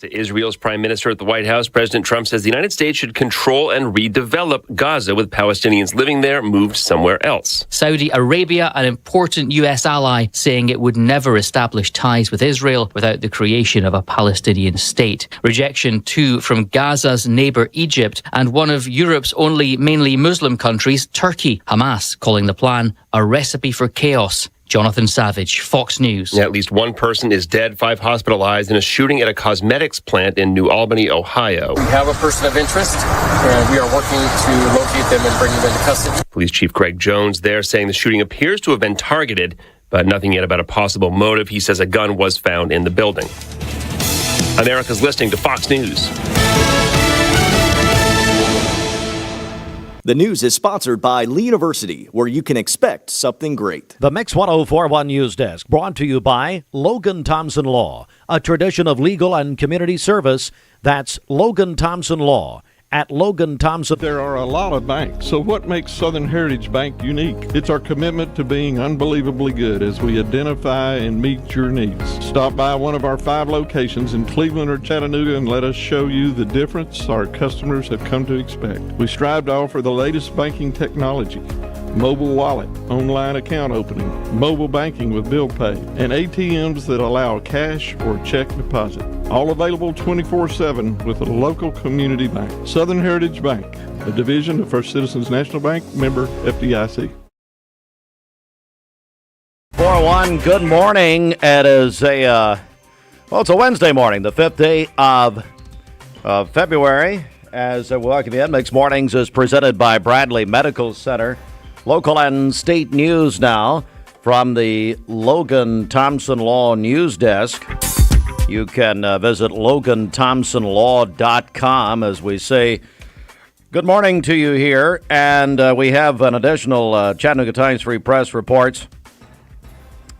To Israel's prime minister at the White House, President Trump says the United States should control and redevelop Gaza, with Palestinians living there moved somewhere else. Saudi Arabia, an important U.S. ally, saying it would never establish ties with Israel without the creation of a Palestinian state. Rejection, too, from Gaza's neighbour Egypt and one of Europe's only mainly Muslim countries, Turkey. Hamas calling the plan a recipe for chaos. Jonathan Savage, Fox News. At least one person is dead, 5 hospitalized in a shooting at a cosmetics plant in New Albany, Ohio. We have a person of interest, and we are working to locate them and bring them into custody. Police Chief Greg Jones there saying the shooting appears to have been targeted, but nothing yet about a possible motive. He says a gun was found in the building. America's listening to Fox News. The news is sponsored by Lee University, where you can expect something great. The Mix 1041 News Desk, brought to you by Logan Thompson Law, a tradition of legal and community service. That's Logan Thompson Law. At Logan Thompson. There are a lot of banks, so what makes Southern Heritage Bank unique? It's our commitment to being unbelievably good as we identify and meet your needs. Stop by one of our 5 locations in Cleveland or Chattanooga and let us show you the difference our customers have come to expect. We strive to offer the latest banking technology, mobile wallet, online account opening, mobile banking with bill pay, and ATMs that allow cash or check deposit. All available 24/7 with a local community bank. Southern Heritage Bank, a division of First Citizens National Bank, member FDIC. 401, good morning. It is it's a Wednesday morning, the 5th day of February. As we welcome you in, Mix Mornings is presented by Bradley Medical Center. Local and state news now from the Logan Thompson Law News Desk. You can visit LoganThompsonLaw.com as we say good morning to you here. And we have an additional Chattanooga Times Free Press reports.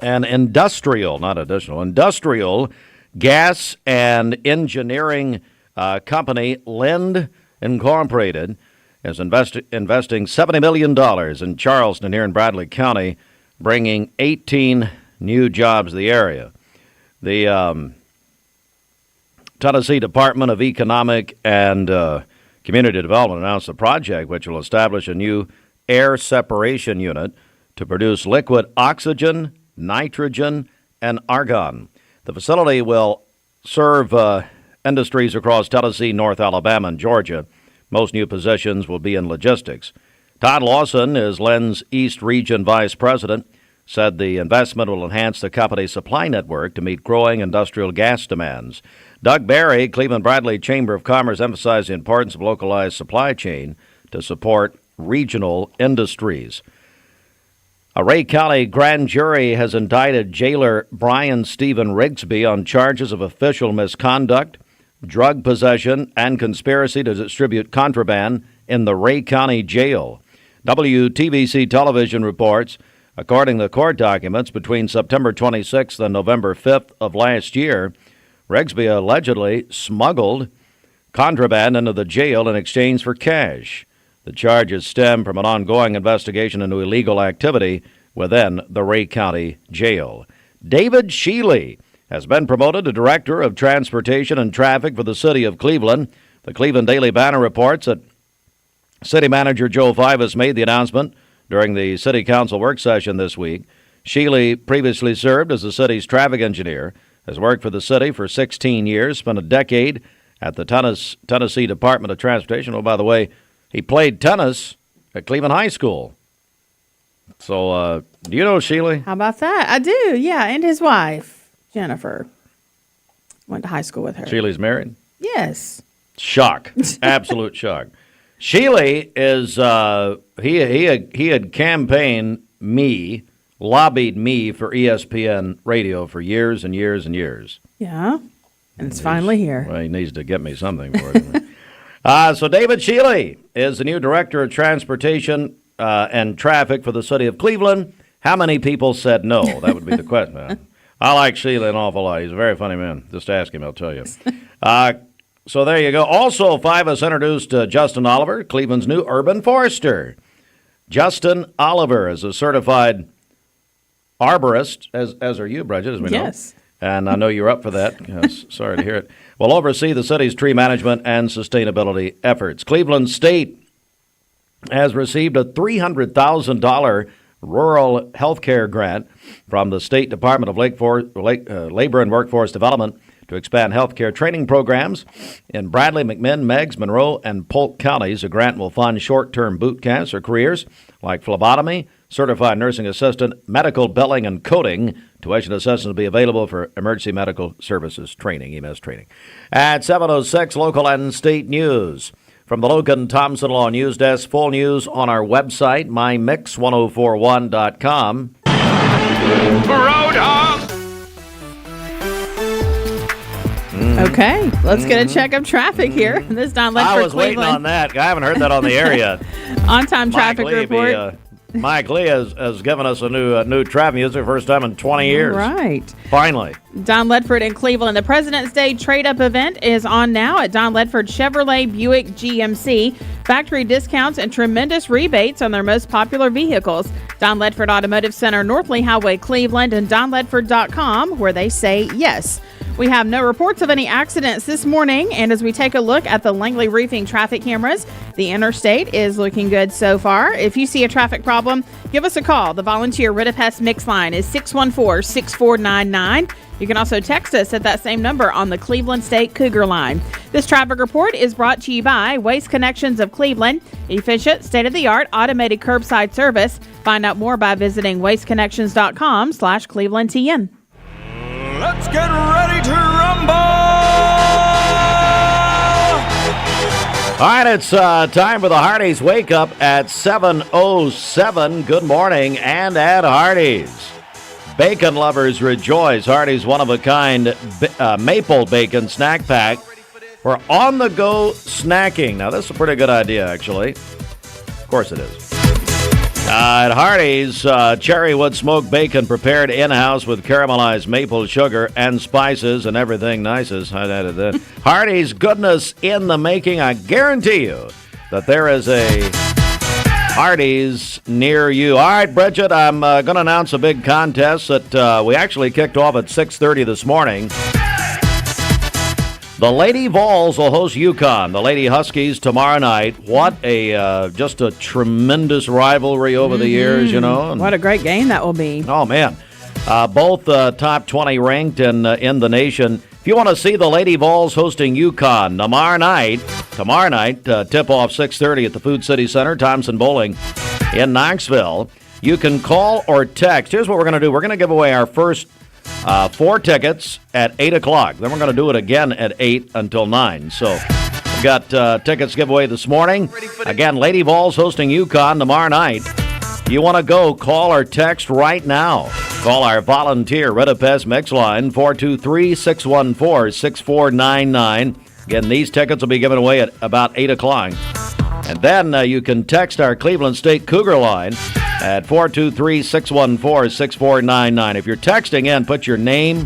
An industrial gas and engineering company, Lind Incorporated, is investing $70 million in Charleston here in Bradley County, bringing 18 new jobs to the area. The Tennessee Department of Economic and Community Development announced a project which will establish a new air separation unit to produce liquid oxygen, nitrogen, and argon. The facility will serve industries across Tennessee, North Alabama, and Georgia. Most new positions will be in logistics. Todd Lawson is Lind's East Region Vice President, said the investment will enhance the company's supply network to meet growing industrial gas demands. Doug Berry, Cleveland Bradley Chamber of Commerce, emphasized the importance of localized supply chain to support regional industries. A Ray County grand jury has indicted jailer Brian Stephen Rigsby on charges of official misconduct, drug possession, and conspiracy to distribute contraband in the Ray County Jail. WTVC television reports, according to court documents, between September 26th and November 5th of last year, Rigsby allegedly smuggled contraband into the jail in exchange for cash. The charges stem from an ongoing investigation into illegal activity within the Ray County Jail. David Shealy has been promoted to Director of Transportation and Traffic for the City of Cleveland. The Cleveland Daily Banner reports that City Manager Joe Fivas made the announcement during the City Council work session this week. Shealy previously served as the city's traffic engineer, has worked for the city for 16 years, spent a decade at the Tennessee Department of Transportation. Oh, by the way, he played tennis at Cleveland High School. So, do you know Shealy? How about that? I do, yeah, and his wife, Jennifer. Went to high school with her. Shealy's married? Yes. Shock. Absolute shock. Shealy is, he had campaigned me, lobbied me for ESPN radio for years and years and years. Yeah, and it's finally here. Well, he needs to get me something for it. So David Shealy is the new Director of Transportation and Traffic for the City of Cleveland. How many people said no? That would be the question. I like Shealy an awful lot. He's a very funny man. Just ask him, I'll tell you. So there you go. Also, Fivas introduced Justin Oliver, Cleveland's new urban forester. Justin Oliver is a certified arborist, as are you, Bridget, as we know. Yes. And I know you're up for that. Yes, sorry to hear it. Will oversee the city's tree management and sustainability efforts. Cleveland State has received a $300,000 rural health care grant from the State Department of Labor and Workforce Development to expand health care training programs in Bradley, McMinn, Meigs, Monroe, and Polk counties. The grant will fund short-term boot camps or careers like phlebotomy, certified nursing assistant, medical billing, and coding. Tuition assistance will be available for emergency medical services training, EMS training. At 7:06, local and state news. From the Logan Thompson Law News Desk, full news on our website, mymix1041.com. Roadhog! Okay, let's get a check of traffic here. This is Don Ledford, I was Cleveland. waiting on that. I haven't heard that on the air yet. On-time traffic report. Mike Lee has given us a new trap music, first time in 20 years. Right. Finally. Don Ledford in Cleveland. The President's Day trade-up event is on now at Don Ledford Chevrolet Buick GMC. Factory discounts and tremendous rebates on their most popular vehicles. Don Ledford Automotive Center, North Lee Highway, Cleveland, and donledford.com, where they say yes. We have no reports of any accidents this morning, and as we take a look at the Langley Roofing traffic cameras, the interstate is looking good so far. If you see a traffic problem, give us a call. The volunteer Ritapest Mix line is 614-6499. You can also text us at that same number on the Cleveland State Cougar line. This traffic report is brought to you by Waste Connections of Cleveland, efficient, state-of-the-art automated curbside service. Find out more by visiting wasteconnections.com/ClevelandTN. Let's get ready to rumble! All right, it's time for the Hardee's Wake Up at 7:07. Good morning, and at Hardee's. Bacon lovers rejoice. Hardee's one-of-a-kind maple bacon snack pack for on-the-go snacking. Now, this is a pretty good idea, actually. Of course it is. At Hardee's, cherry wood smoked bacon prepared in-house with caramelized maple sugar and spices and everything nices. I added that. Hardee's goodness in the making. I guarantee you that there is a Hardee's near you. All right, Bridget, I'm going to announce a big contest that we actually kicked off at 6:30 this morning. The Lady Vols will host UConn, the Lady Huskies, tomorrow night. What a just a tremendous rivalry over the years, you know. What a great game that will be. Oh, man. Both top 20 ranked in the nation. If you want to see the Lady Vols hosting UConn tomorrow night, tip-off 6:30 at the Food City Center, Thompson Bowling in Knoxville, you can call or text. Here's what we're going to do. We're going to give away our first 4 tickets at 8 o'clock. Then we're going to do it again at 8 until 9. So we've got tickets giveaway this morning. Again, Lady Vols hosting UConn tomorrow night. You want to go, call or text right now. Call our volunteer Ritapest Mix line, 423-614-6499. Again, these tickets will be given away at about 8 o'clock. And then you can text our Cleveland State Cougar line at 423-614-6499. If you're texting in, put your name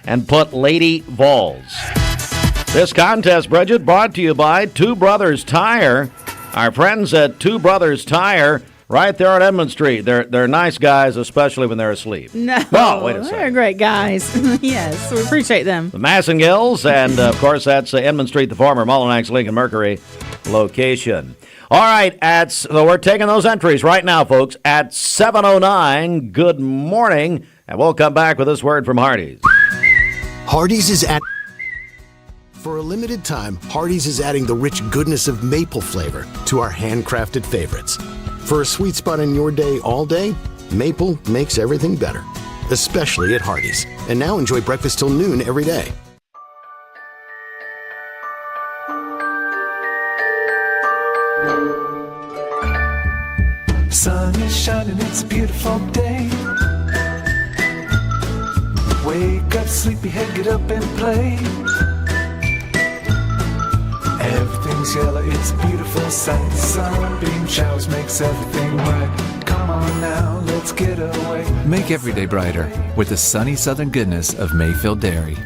and put Lady Vols. This contest, Bridget, brought to you by Two Brothers Tire. Our friends at Two Brothers Tire, right there on Edmond Street. They're nice guys, especially when they're asleep. No, oh, wait a second. They're great guys. Yes, we appreciate them. The Massengills, and of course, that's Edmond Street, the former Mullinax Lincoln Mercury location. All right, so we're taking those entries right now, folks, at 7:09. Good morning, and we'll come back with this word from Hardee's. Hardee's is at... For a limited time, Hardee's is adding the rich goodness of maple flavor to our handcrafted favorites. For a sweet spot in your day all day, maple makes everything better, especially at Hardee's. And now enjoy breakfast till noon every day. Sun is shining, it's a beautiful day. Wake up, sleepyhead, get up and play. Everything's yellow, it's a beautiful sight. Sunbeam showers makes everything bright. Come on now, let's get away. Make every day brighter with the sunny southern goodness of Mayfield Dairy.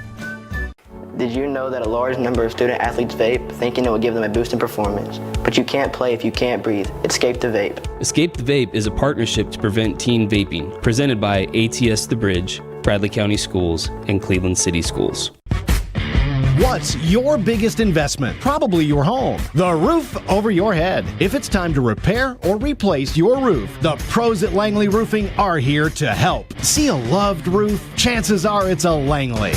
Did you know that a large number of student athletes vape, thinking it will give them a boost in performance? But you can't play if you can't breathe. Escape the Vape. Escape the Vape is a partnership to prevent teen vaping, presented by ATS The Bridge. Bradley County Schools, and Cleveland City Schools. What's your biggest investment? Probably your home. The roof over your head. If it's time to repair or replace your roof, the pros at Langley Roofing are here to help. See a loved roof? Chances are it's a Langley.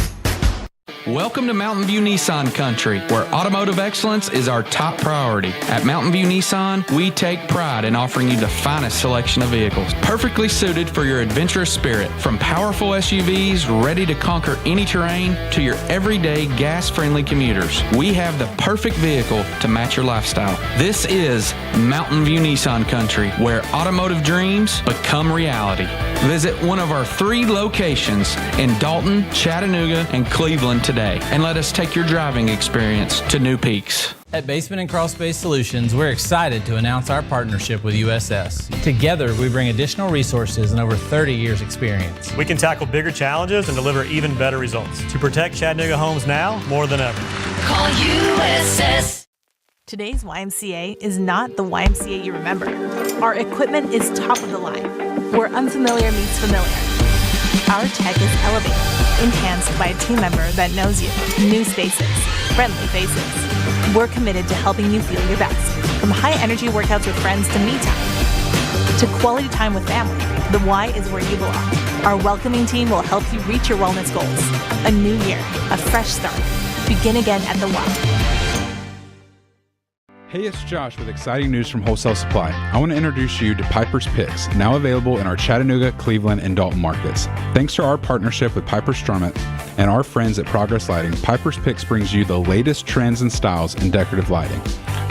Welcome to Mountain View Nissan Country, where automotive excellence is our top priority. At Mountain View Nissan, we take pride in offering you the finest selection of vehicles, perfectly suited for your adventurous spirit. From powerful SUVs ready to conquer any terrain to your everyday gas-friendly commuters, we have the perfect vehicle to match your lifestyle. This is Mountain View Nissan Country, where automotive dreams become reality. Visit one of our 3 locations in Dalton, Chattanooga, and Cleveland today, and let us take your driving experience to new peaks. At Basement and Crawl Space Solutions, we're excited to announce our partnership with USS. Together, we bring additional resources and over 30 years experience. We can tackle bigger challenges and deliver even better results to protect Chattanooga homes now more than ever. Call USS. Today's YMCA is not the YMCA you remember. Our equipment is top of the line, where unfamiliar meets familiar. Our tech is elevated, enhanced by a team member that knows you. New spaces, friendly faces. We're committed to helping you feel your best. From high-energy workouts with friends to me time, to quality time with family, the Y is where you belong. Our welcoming team will help you reach your wellness goals. A new year, a fresh start. Begin again at the Y. Hey, it's Josh with exciting news from Wholesale Supply. I want to introduce you to Piper's Picks, now available in our Chattanooga, Cleveland, and Dalton markets. Thanks to our partnership with Piper Strummett and our friends at Progress Lighting, Piper's Picks brings you the latest trends and styles in decorative lighting.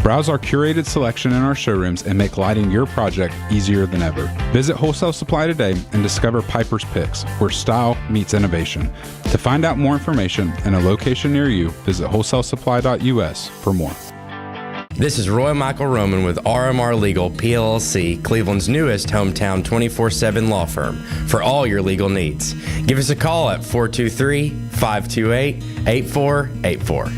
Browse our curated selection in our showrooms and make lighting your project easier than ever. Visit Wholesale Supply today and discover Piper's Picks, where style meets innovation. To find out more information and a location near you, visit wholesalesupply.us for more. This is Roy Michael Roman with RMR Legal PLLC, Cleveland's newest hometown 24/7 law firm for all your legal needs. Give us a call at 423-528-8484.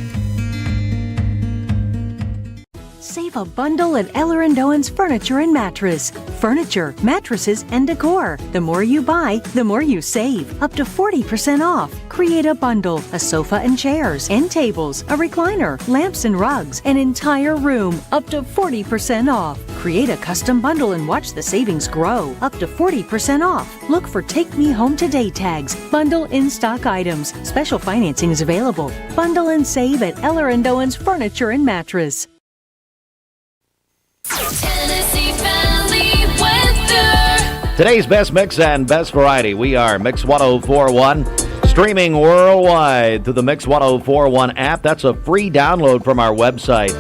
Save a bundle at Eller & Owen's Furniture and Mattress. Furniture, mattresses, and decor. The more you buy, the more you save. Up to 40% off. Create a bundle, a sofa and chairs, end tables, a recliner, lamps and rugs, an entire room. Up to 40% off. Create a custom bundle and watch the savings grow. Up to 40% off. Look for Take Me Home Today tags. Bundle in-stock items. Special financing is available. Bundle and save at Eller & Owen's Furniture and Mattress. Tennessee Valley weather. Today's best mix and best variety. We are Mix 1041, streaming worldwide through the Mix 1041 app. That's a free download from our website,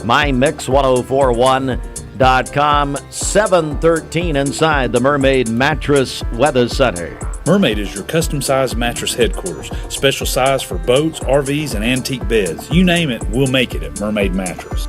mymix1041.com. 713 inside the Mermaid Mattress Weather Center. Mermaid is your custom-sized mattress headquarters. Special size for boats, RVs, and antique beds. You name it, we'll make it at Mermaid Mattress.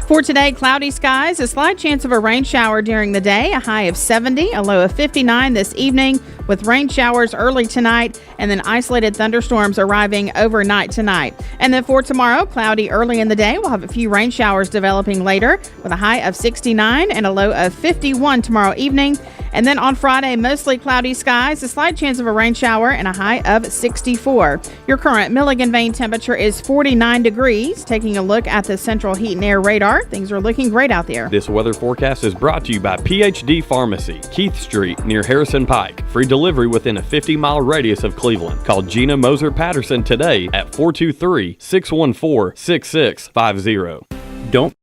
For today, cloudy skies, a slight chance of a rain shower during the day, a high of 70, a low of 59 this evening, with rain showers early tonight and then isolated thunderstorms arriving overnight tonight. And then for tomorrow, cloudy early in the day. We'll have a few rain showers developing later with a high of 69 and a low of 51 tomorrow evening. And then on Friday, mostly cloudy skies, a slight chance of a rain shower and a high of 64. Your current Milligan Vane temperature is 49 degrees. Taking a look at the central heat and air radar, things are looking great out there. This weather forecast is brought to you by PhD Pharmacy, Keith Street near Harrison Pike. Free delivery within a 50-mile radius of Cleveland. Call Gina Moser Patterson today at 423-614-6650. Don't.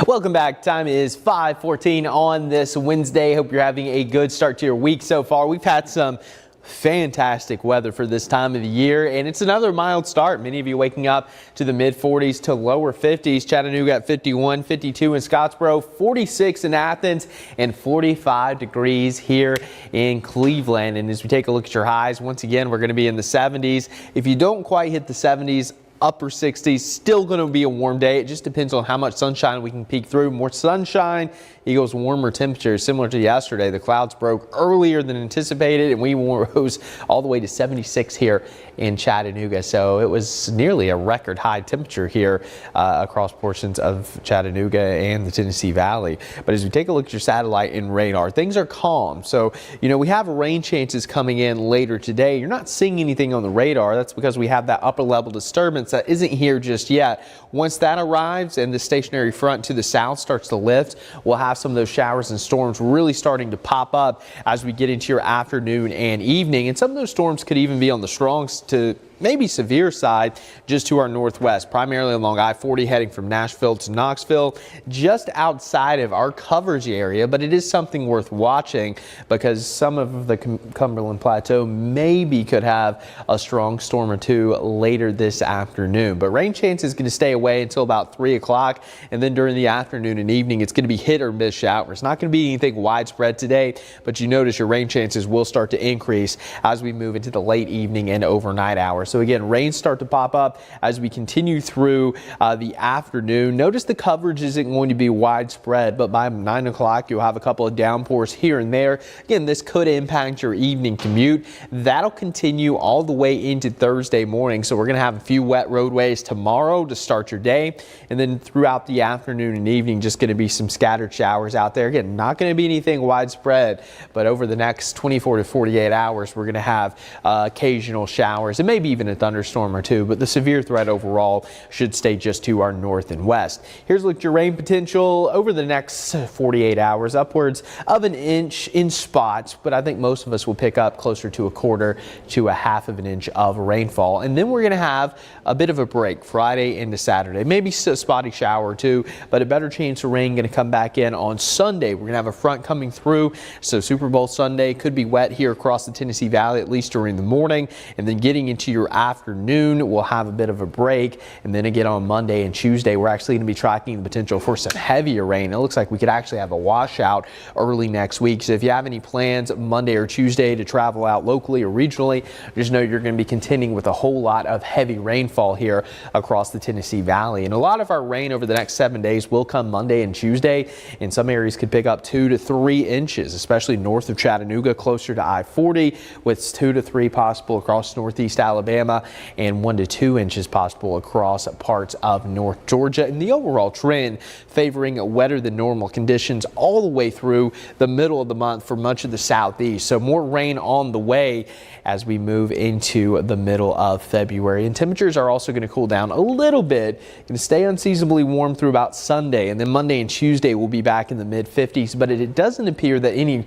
Welcome back. Time is 5:14 on this Wednesday. Hope you're having a good start to your week so far. We've had some fantastic weather for this time of the year, and it's another mild start. Many of you waking up to the mid-40s to lower 50s. Chattanooga at 51, 52 in Scottsboro, 46 in Athens, and 45 degrees here in Cleveland. And as we take a look at your highs, once again, we're going to be in the 70s. If you don't quite hit the 70s, upper 60s, still going to be a warm day. It just depends on how much sunshine we can peek through. More sunshine Eagles warmer temperatures similar to yesterday. The clouds broke earlier than anticipated, and we rose all the way to 76 here in Chattanooga. So it was nearly a record high temperature here across portions of Chattanooga and the Tennessee Valley. But as we take a look at your satellite and radar, things are calm. So, we have rain chances coming in later today. You're not seeing anything on the radar. That's because we have that upper level disturbance that isn't here just yet. Once that arrives and the stationary front to the south starts to lift, we'll have some of those showers and storms really starting to pop up as we get into your afternoon and evening. And some of those storms could even be on the strong to maybe severe side just to our northwest, primarily along I-40 heading from Nashville to Knoxville, just outside of our coverage area. But it is something worth watching because some of the Cumberland Plateau maybe could have a strong storm or two later this afternoon. But rain chance is going to stay away until about 3 o'clock. And then during the afternoon and evening, it's going to be hit or miss showers. It's not going to be anything widespread today, but you notice your rain chances will start to increase as we move into the late evening and overnight hours. So again, rains start to pop up as we continue through the afternoon. Notice the coverage isn't going to be widespread, but by 9 o'clock, you'll have a couple of downpours here and there. Again, this could impact your evening commute. That'll continue all the way into Thursday morning. So we're going to have a few wet roadways tomorrow to start your day. And then throughout the afternoon and evening, just going to be some scattered showers out there. Again, not going to be anything widespread, but over the next 24 to 48 hours, we're going to have occasional showers and maybe even a thunderstorm or two, but the severe threat overall should stay just to our north and west. Here's a look at your rain potential over the next 48 hours, upwards of an inch in spots, but I think most of us will pick up closer to a quarter to a half of an inch of rainfall. And then we're going to have a bit of a break Friday into Saturday, maybe a spotty shower or two, but a better chance of rain going to come back in on Sunday. We're going to have a front coming through, so Super Bowl Sunday could be wet here across the Tennessee Valley, at least during the morning, and then getting into your afternoon, we'll have a bit of a break. And then again on Monday and Tuesday, we're actually going to be tracking the potential for some heavier rain. It looks like we could actually have a washout early next week. So if you have any plans Monday or Tuesday to travel out locally or regionally, just know you're going to be contending with a whole lot of heavy rainfall here across the Tennessee Valley. And a lot of our rain over the next 7 days will come Monday and Tuesday. And some areas could pick up 2 to 3 inches, especially north of Chattanooga, closer to I-40, with 2 to 3 possible across northeast Alabama, and 1 to 2 inches possible across parts of North Georgia. And the overall trend favoring wetter than normal conditions all the way through the middle of the month for much of the southeast. So more rain on the way as we move into the middle of February. And temperatures are also going to cool down a little bit. Going to stay unseasonably warm through about Sunday, and then Monday and Tuesday will be back in the mid 50s, but it doesn't appear that any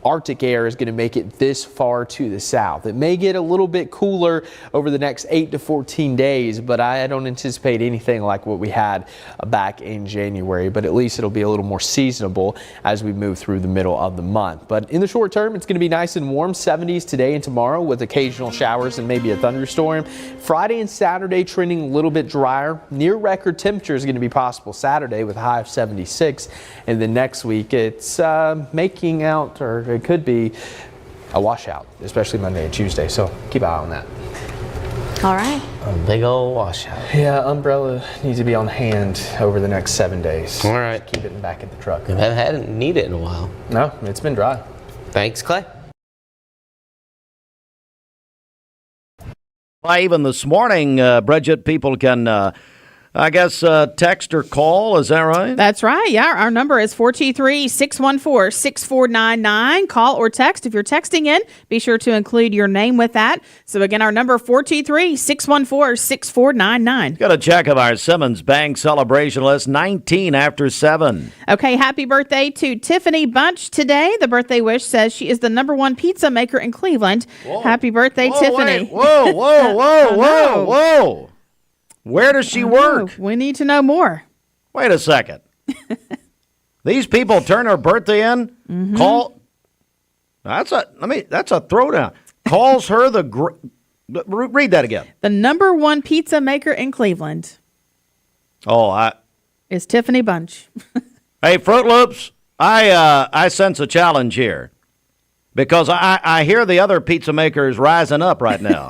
Arctic air is going to make it this far to the south. It may get a little bit cooler over the next 8 to 14 days, but I don't anticipate anything like what we had back in January. But at least it'll be a little more seasonable as we move through the middle of the month. But in the short term, it's going to be nice and warm, 70s today and tomorrow with occasional showers and maybe a thunderstorm. Friday and Saturday trending a little bit drier. Near record temperatures are going to be possible Saturday with a high of 76. And then next week, it's making out, or it could be a washout, especially Monday and Tuesday. So keep an eye on that. All right. A big old washout. Yeah, umbrella needs to be on hand over the next 7 days. All right. Just keep it back at the truck. I hadn't needed it in a while. No, it's been dry. Thanks, Clay. Well, even this morning, Bridget, people can text or call. Is that right? That's right. Yeah, our number is 423-614-6499. Call or text. If you're texting in, be sure to include your name with that. So again, our number 423-614-6499. Got a check of our Simmons Bank celebration list, 19 after 7. Okay, happy birthday to Tiffany Bunch today. The birthday wish says she is the #1 pizza maker in Cleveland. Whoa. Happy birthday, Tiffany. Wait. Whoa. Where does she work? We need to know more. Wait a second. These people turn her birthday in. Mm-hmm. Call. That's a throwdown. Calls her read that again. The #1 pizza maker in Cleveland. Is Tiffany Bunch. Hey, Fruit Loops. I sense a challenge here because I hear the other pizza makers rising up right now.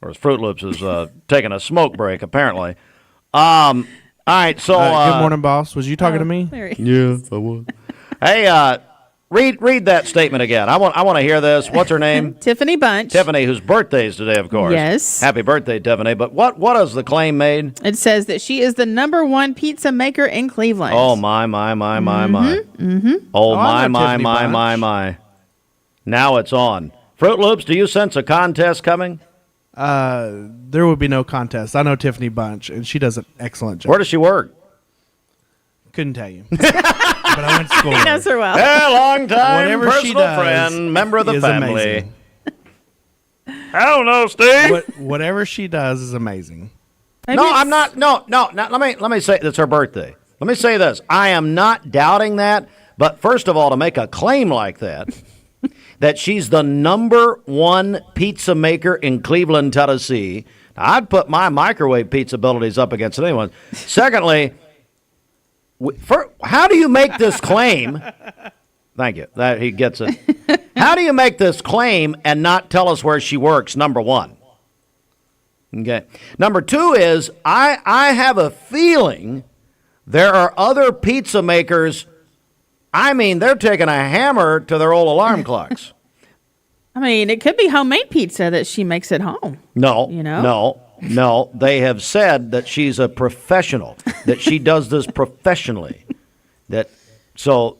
Whereas Fruit Loops is taking a smoke break, apparently. All right, so good morning, boss. Was you talking to me? Yeah, I was. Hey, read that statement again. I want to hear this. What's her name? Tiffany Bunch. Tiffany, whose birthday is today, of course. Yes. Happy birthday, Tiffany. But what is the claim made? It says that she is the #1 pizza maker in Cleveland. Oh my. Mm-hmm. Oh I know my. Tiffany Bunch. Now it's on. Fruit Loops, do you sense a contest coming? There would be no contest. I know Tiffany Bunch, and she does an excellent job. Where does she work? Couldn't tell you. But I went to school. He knows her well. A long time Whatever she personal does friend, member of the is family. amazing. I don't know, Steve. Whatever she does is amazing. No, I'm not. No. Let me say it's her birthday. Let me say this. I am not doubting that. But first of all, to make a claim like that, that she's the #1 pizza maker in Cleveland, Tennessee, I'd put my microwave pizza abilities up against anyone. Secondly, how do you make this claim? Thank you. That he gets it. How do you make this claim and not tell us where she works? #1. Okay. #2 is I have a feeling there are other pizza makers. I mean, they're taking a hammer to their old alarm clocks. I mean, it could be homemade pizza that she makes at home. No, You know? no. They have said that she's a professional, that she does this professionally.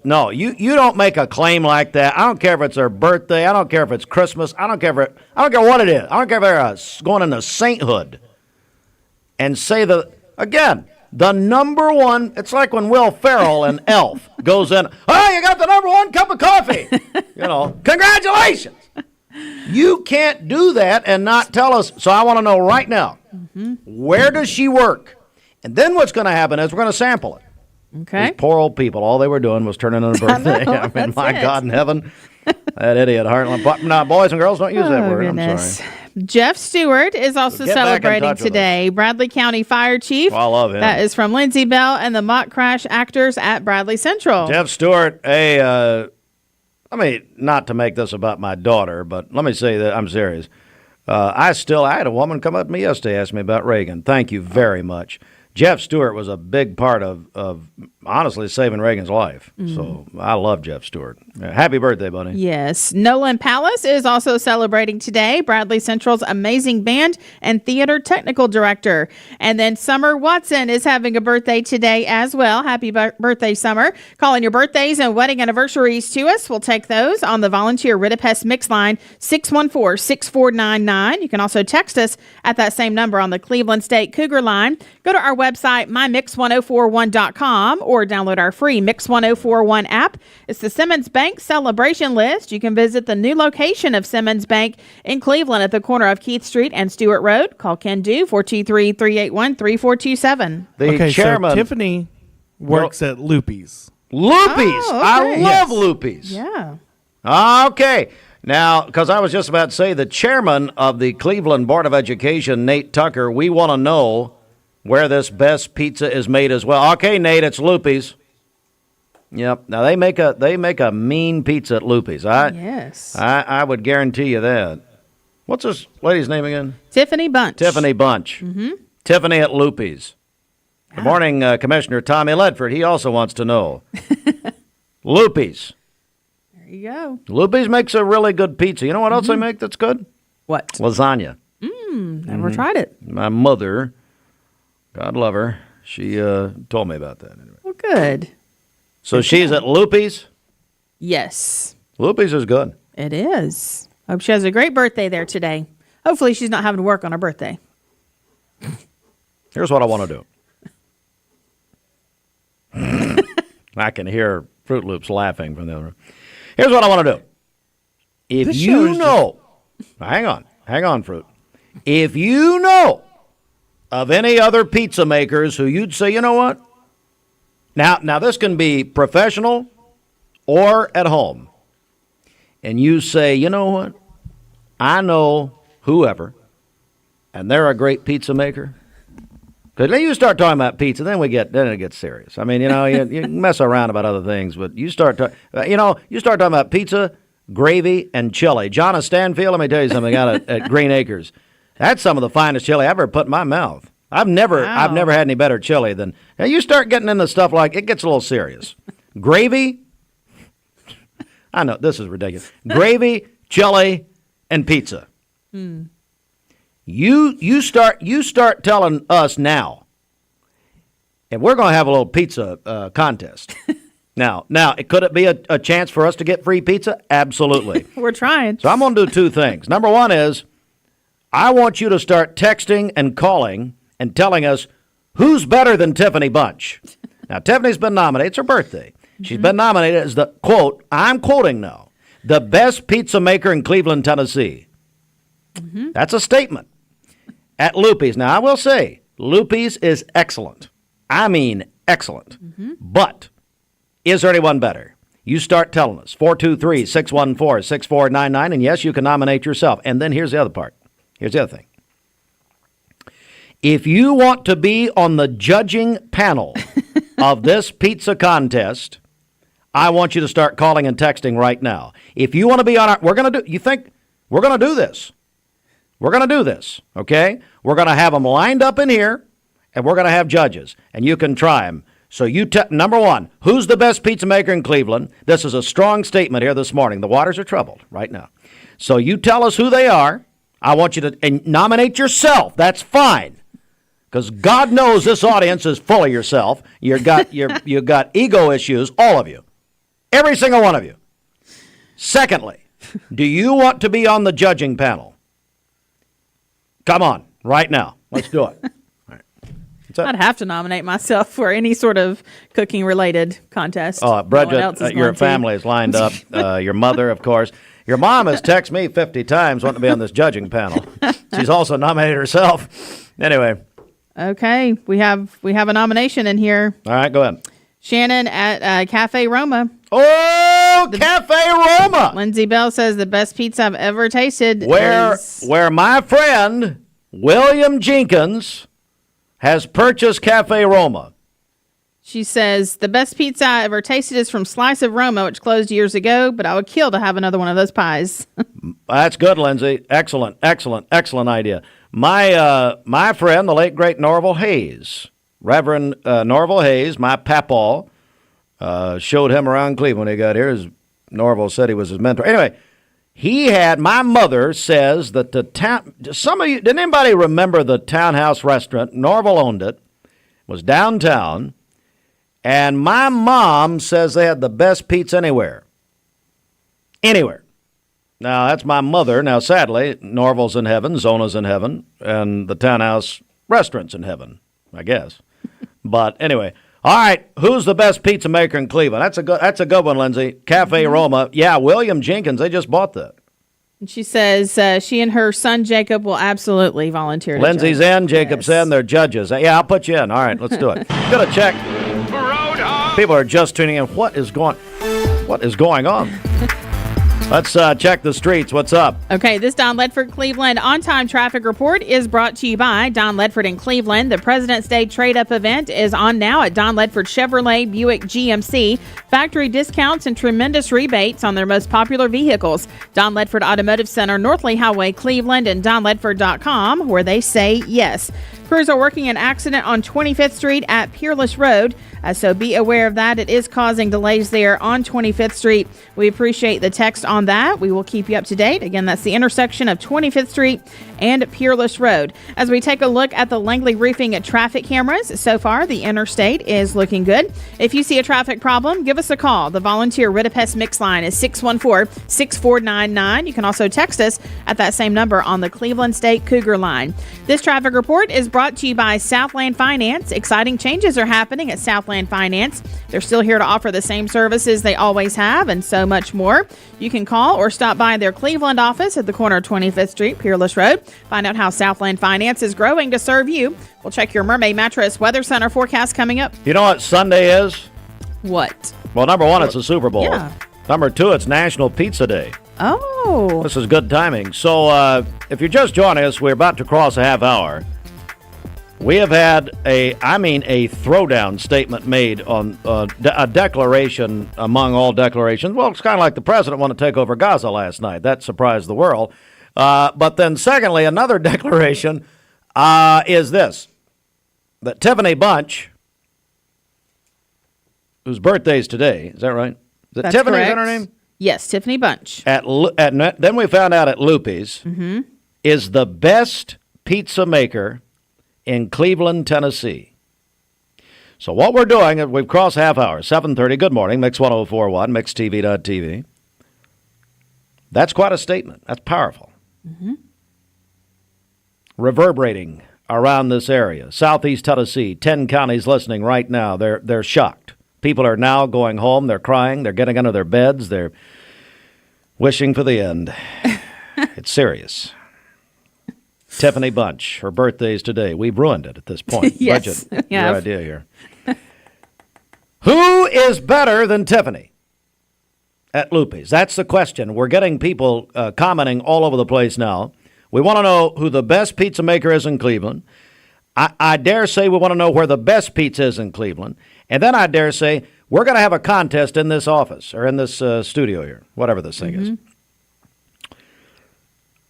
No, you don't make a claim like that. I don't care if it's her birthday. I don't care if it's Christmas. I don't care what it is. I don't care if they're going into sainthood. And say again, the #1, it's like when Will Ferrell in Elf goes in, oh, you got the #1 cup of coffee. Congratulations. You can't do that and not tell us. So I want to know right now, where does she work? And then what's going to happen is we're going to sample it. Okay. These poor old people, all they were doing was turning in a birthday. I mean, my God in heaven. That idiot Heartland. But no, boys and girls, don't use that word. Goodness. I'm sorry. Jeff Stewart is also Get back in celebrating touch with today. Bradley County Fire Chief. I love him. That is from Lindsay Bell and the Mock Crash actors at Bradley Central. Jeff Stewart, hey, not to make this about my daughter, but let me say that I'm serious. I had a woman come up to me yesterday, ask me about Reagan. Thank you very much. Jeff Stewart was a big part of honestly saving Reagan's life. So I love Jeff Stewart. Happy birthday, buddy. Yes. Nolan Palace is also celebrating today. Bradley Central's amazing band and theater technical director. And then Summer Watson is having a birthday today as well. Happy birthday, Summer. Calling your birthdays and wedding anniversaries to us. We'll take those on the volunteer Ritapest Mix line 614-6499. You can also text us at that same number on the Cleveland State Cougar line. Go to our website, mymix1041.com, or download our free Mix 1041 app. It's the Simmons Bank celebration list. You can visit the new location of Simmons Bank in Cleveland at the corner of Keith Street and Stewart Road. Call Ken Do 423-381-3427. The chairman. So Tiffany works at Loopy's. Loopy's. Oh, okay. I love Loopy's. Yeah. Okay. Now, because I was just about to say, the chairman of the Cleveland Board of Education, Nate Tucker, we want to know where this best pizza is made as well. Okay, Nate, it's Loopy's. Yep. Now they make a mean pizza at Loopy's. Yes. I would guarantee you that. What's this lady's name again? Tiffany Bunch. Tiffany Bunch. Mm-hmm. Tiffany at Loopy's. Good morning, Commissioner Tommy Ledford. He also wants to know. Loopy's. There you go. Loopy's makes a really good pizza. You know what else they make that's good? What? Lasagna. Never tried it. My mother, God love her, she told me about that. Anyway. Well, good. So she's at Loopy's? Yes. Loopy's is good. It is. Hope she has a great birthday there today. Hopefully she's not having to work on her birthday. Here's what I want to do. I can hear Fruit Loops laughing from the other room. Here's what I want to do. If you know, hang on, Fruit. If you know of any other pizza makers who you'd say, you know what? Now this can be professional or at home. And you say, you know what? I know whoever, and they're a great pizza maker. Because then you start talking about pizza, then it gets serious. I mean, you mess around about other things, but you start talking about pizza, gravy, and chili. John Stanfield, let me tell you something, out at Green Acres. That's some of the finest chili I've ever put in my mouth. I've never had any better chili than. Now you start getting into stuff like it gets a little serious. Gravy. I know this is ridiculous. Gravy, chili, and pizza. You start telling us now, and we're going to have a little pizza contest. Now, could it be a chance for us to get free pizza? Absolutely. We're trying. So I'm going to do two things. Number one is I want you to start texting and calling and telling us who's better than Tiffany Bunch. Now, Tiffany's been nominated. It's her birthday. She's been nominated as the, quote, I'm quoting now, the best pizza maker in Cleveland, Tennessee. That's a statement. At Loopy's. Now, I will say, Loopy's is excellent. I mean, excellent. But is there anyone better? You start telling us. 423-614-6499. And yes, you can nominate yourself. And then here's the other part. Here's the other thing. If you want to be on the judging panel of this pizza contest, I want you to start calling and texting right now. If you want to be on we're going to do this. We're going to do this, okay? We're going to have them lined up in here, and we're going to have judges, and you can try them. So number one, who's the best pizza maker in Cleveland? This is a strong statement here this morning. The waters are troubled right now. So you tell us who they are. I want you to nominate yourself. That's fine. Because God knows this audience is full of yourself. You've got ego issues, all of you. Every single one of you. Secondly, do you want to be on the judging panel? Come on, right now. Let's do it. All right. I'd have to nominate myself for any sort of cooking-related contest. Oh, Bridget, your family is lined up. Your mother, of course. Your mom has texted me 50 times wanting to be on this judging panel. She's also nominated herself. Anyway. Okay, we have a nomination in here. All right, go ahead. Shannon at Cafe Roma. Oh, Cafe Roma! Lindsay Bell says the best pizza I've ever tasted where my friend William Jenkins has purchased Cafe Roma. She says the best pizza I ever tasted is from Slice of Roma, which closed years ago, but I would kill to have another one of those pies. That's good, Lindsay. Excellent idea. My friend, the late great Norval Hayes, Reverend Norval Hayes, my papaw, showed him around Cleveland when he got here. As Norval said he was his mentor. Anyway, my mother says that the town, some of you, did anybody remember the Townhouse restaurant? Norval owned it, was downtown, and my mom says they had the best pizza anywhere. Anywhere. Now, that's my mother. Now, sadly, Norval's in heaven, Zona's in heaven, and the Townhouse restaurant's in heaven, I guess. But anyway, all right, who's the best pizza maker in Cleveland? That's a good one, Lindsay. Cafe Roma. Yeah, William Jenkins, they just bought that. And she says she and her son Jacob will absolutely volunteer to Lindsay's judge. in, Jacob's in, they're judges. Yeah, I'll put you in. All right, let's do it. Gotta check. People are just tuning in. What is going on? Let's check the streets. What's up? Okay, this Don Ledford Cleveland on-time traffic report is brought to you by Don Ledford in Cleveland. The President's Day trade-up event is on now at Don Ledford Chevrolet Buick GMC. Factory discounts and tremendous rebates on their most popular vehicles. Don Ledford Automotive Center, North Lee Highway, Cleveland, and donledford.com, where they say yes. Crews are working an accident on 25th Street at Peerless Road, so be aware of that. It is causing delays there on 25th Street. We appreciate the text on that. We will keep you up to date. Again, that's the intersection of 25th Street and Peerless Road. As we take a look at the Langley Roofing traffic cameras, so far the interstate is looking good. If you see a traffic problem, give us a call. The volunteer Ritapest Mix line is 614-6499. You can also text us at that same number on the Cleveland State Cougar line. This traffic report is brought to you by Southland Finance. Exciting changes are happening at Southland Finance. They're still here to offer the same services they always have and so much more. You can call or stop by their Cleveland office at the corner of 25th Street, Peerless Road. Find out how Southland Finance is growing to serve you. We'll check your Mermaid Mattress Weather Center forecast coming up. You know what Sunday is? What? Well, number one, it's the Super Bowl. Yeah. Number two, it's National Pizza Day. Oh. This is good timing. So if you're just joining us, we're about to cross a half hour. We have had a throwdown statement made on a declaration among all declarations. Well, it's kind of like the president wanted to take over Gaza last night. That surprised the world. But then secondly, another declaration is this. that Tiffany Bunch, whose birthday is today, is that right? Is it That's Tiffany? Is correct. that her name? Yes, Tiffany Bunch. Then we found out at Loopy's is the best pizza maker in Cleveland, Tennessee. So what we're doing is we've crossed half hour, 7:30. Good morning, Mix 1041, mixtv.tv. That's quite a statement. That's powerful. Reverberating around this area, Southeast Tennessee, 10 counties listening right now. They're shocked. People are now going home. They're crying. They're getting under their beds. They're wishing for the end. It's serious. Tiffany Bunch, her birthday is today. We've ruined it at this point. Yes, Budget, we have. your idea here. Who is better than Tiffany at Loopy's? That's the question. We're getting people commenting all over the place now. We want to know who the best pizza maker is in Cleveland. I dare say we want to know where the best pizza is in Cleveland. And then I dare say we're going to have a contest in this office or in this studio here, whatever this thing is.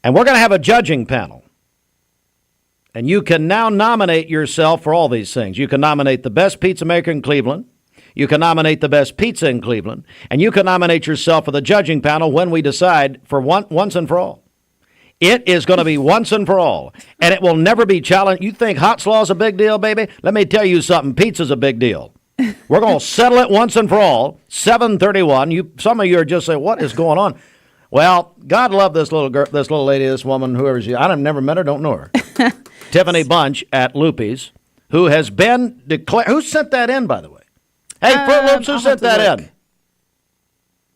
And we're going to have a judging panel. And you can now nominate yourself for all these things. You can nominate the best pizza maker in Cleveland. You can nominate the best pizza in Cleveland. And you can nominate yourself for the judging panel when we decide for once and for all. It is going to be once and for all. And it will never be challenged. You think hot slaw is a big deal, baby? Let me tell you something. Pizza's a big deal. We're going to settle it once and for all. 7:31. Some of you are just saying, what is going on? Well, God love this little girl, this little lady, this woman, whoever she is. I've never met her, don't know her. Tiffany Bunch at Loopy's, who has been declared. Who sent that in, by the way? Hey, Fruit Loops, who sent that in?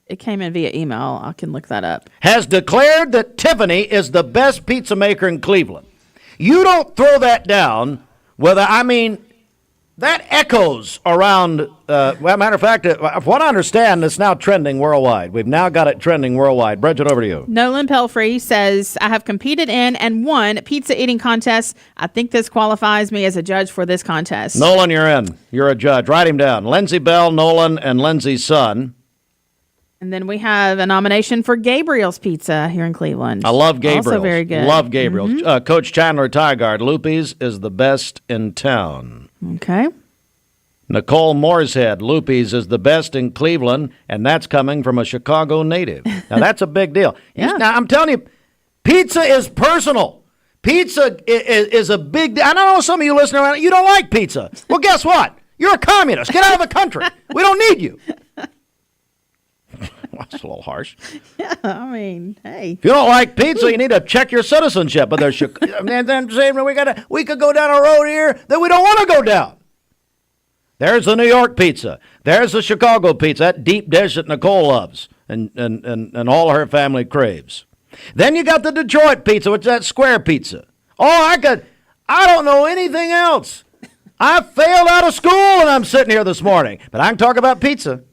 It came in via email. I can look that up. Has declared that Tiffany is the best pizza maker in Cleveland. You don't throw that down that echoes around, matter of fact, from what I understand, it's now trending worldwide. We've now got it trending worldwide. Bridget, over to you. Nolan Pelfrey says, I have competed in and won pizza eating contests. I think this qualifies me as a judge for this contest. Nolan, you're in. You're a judge. Write him down. Lindsay Bell, Nolan, and Lindsay's son. And then we have a nomination for Gabriel's Pizza here in Cleveland. I love Gabriel's. Also very good. Love Gabriel's. Coach Chandler Tygard, Loopy's is the best in town. Okay. Nicole Mooreshead, Loopy's is the best in Cleveland, and that's coming from a Chicago native. Now, that's a big deal. Yeah. Now, I'm telling you, pizza is personal. Pizza is a big deal. I know some of you listening around, you don't like pizza. Well, guess what? You're a communist. Get out of the country. We don't need you. That's a little harsh. Yeah, I mean, hey. If you don't like pizza, you need to check your citizenship. But there's, I'm saying we could go down a road here that we don't want to go down. There's the New York pizza. There's the Chicago pizza, that deep dish that Nicole loves and all her family craves. Then you got the Detroit pizza, which is that square pizza. I don't know anything else. I failed out of school and I'm sitting here this morning. But I can talk about pizza.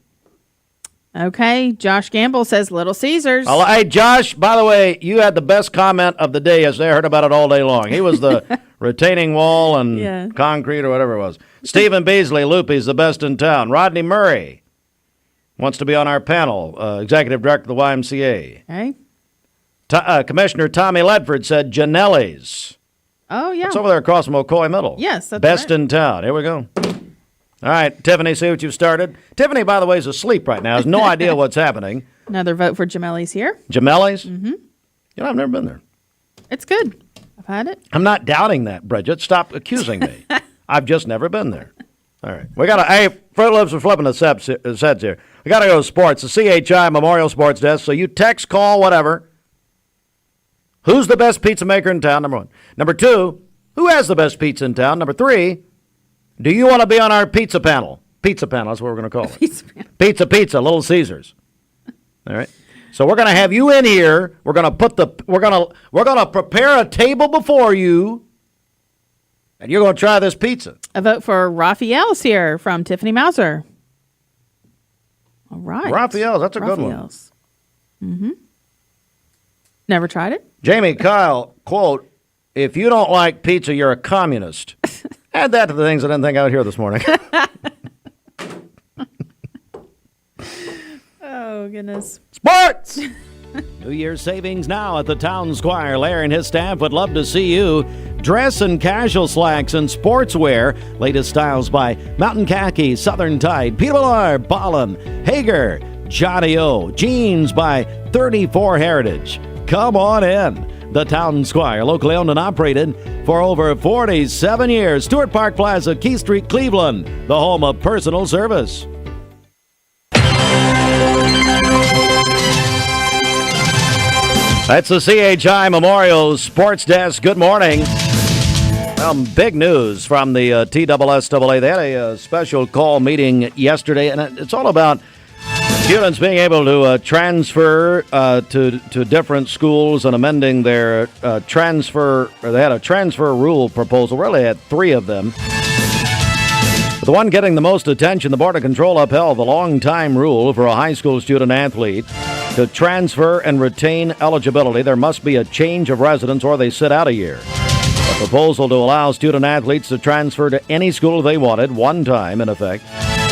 Okay, Josh Gamble says Little Caesars. Hey, Josh, by the way, you had the best comment of the day yesterday. I heard about it all day long. He was the retaining wall and concrete or whatever it was. Stephen Beasley, Loopy's the best in town. Rodney Murray wants to be on our panel, Executive Director of the YMCA. Okay. Commissioner Tommy Ledford said Janelle's. Oh, yeah. It's over there across from Ocoee Middle. Yes, that's best right. in town. Here we go. All right, Tiffany, see what you've started. Tiffany, by the way, is asleep right now. Has no idea what's happening. Another vote for Gemelli's here. Gemelli's? Mm-hmm. I've never been there. It's good. I've had it. I'm not doubting that, Bridget. Stop accusing me. I've just never been there. All right. Fruit Loops are flipping the sets here. We got to go to sports. The CHI Memorial Sports Desk. So you text, call, whatever. Who's the best pizza maker in town, number one? Number two, who has the best pizza in town? Number three, do you want to be on our pizza panel? Pizza panel, that's what we're going to call it. Pizza, Little Caesars. All right. So we're going to have you in here. We're going to prepare a table before you, and you're going to try this pizza. A vote for Raphael's here from Tiffany Mauser. All right. Raphael's, that's a good one. Mm-hmm. Never tried it? Jamie Kyle, quote, if you don't like pizza, you're a communist. Add that to the things I didn't think I would hear this morning. Oh, goodness. Sports! New Year's savings now at the Town Squire. Larry and his staff would love to see you. Dress and casual slacks and sportswear. Latest styles by Mountain Khaki, Southern Tide, Peter Ballin, Hager, Johnny O. Jeans by 34 Heritage. Come on in. The Town Squire, locally owned and operated for over 47 years. Stewart Park Plaza, Keith Street, Cleveland, the home of personal service. That's the CHI Memorial Sports Desk. Good morning. Big news from the TSSAA. They had a special call meeting yesterday, and it's all about students being able to transfer to different schools and amending their transfer. Or they had a transfer rule proposal. Really had three of them. But the one getting the most attention, the Board of Control upheld the long-time rule for a high school student athlete to transfer and retain eligibility. There must be a change of residence or they sit out a year. A proposal to allow student athletes to transfer to any school they wanted, one time in effect,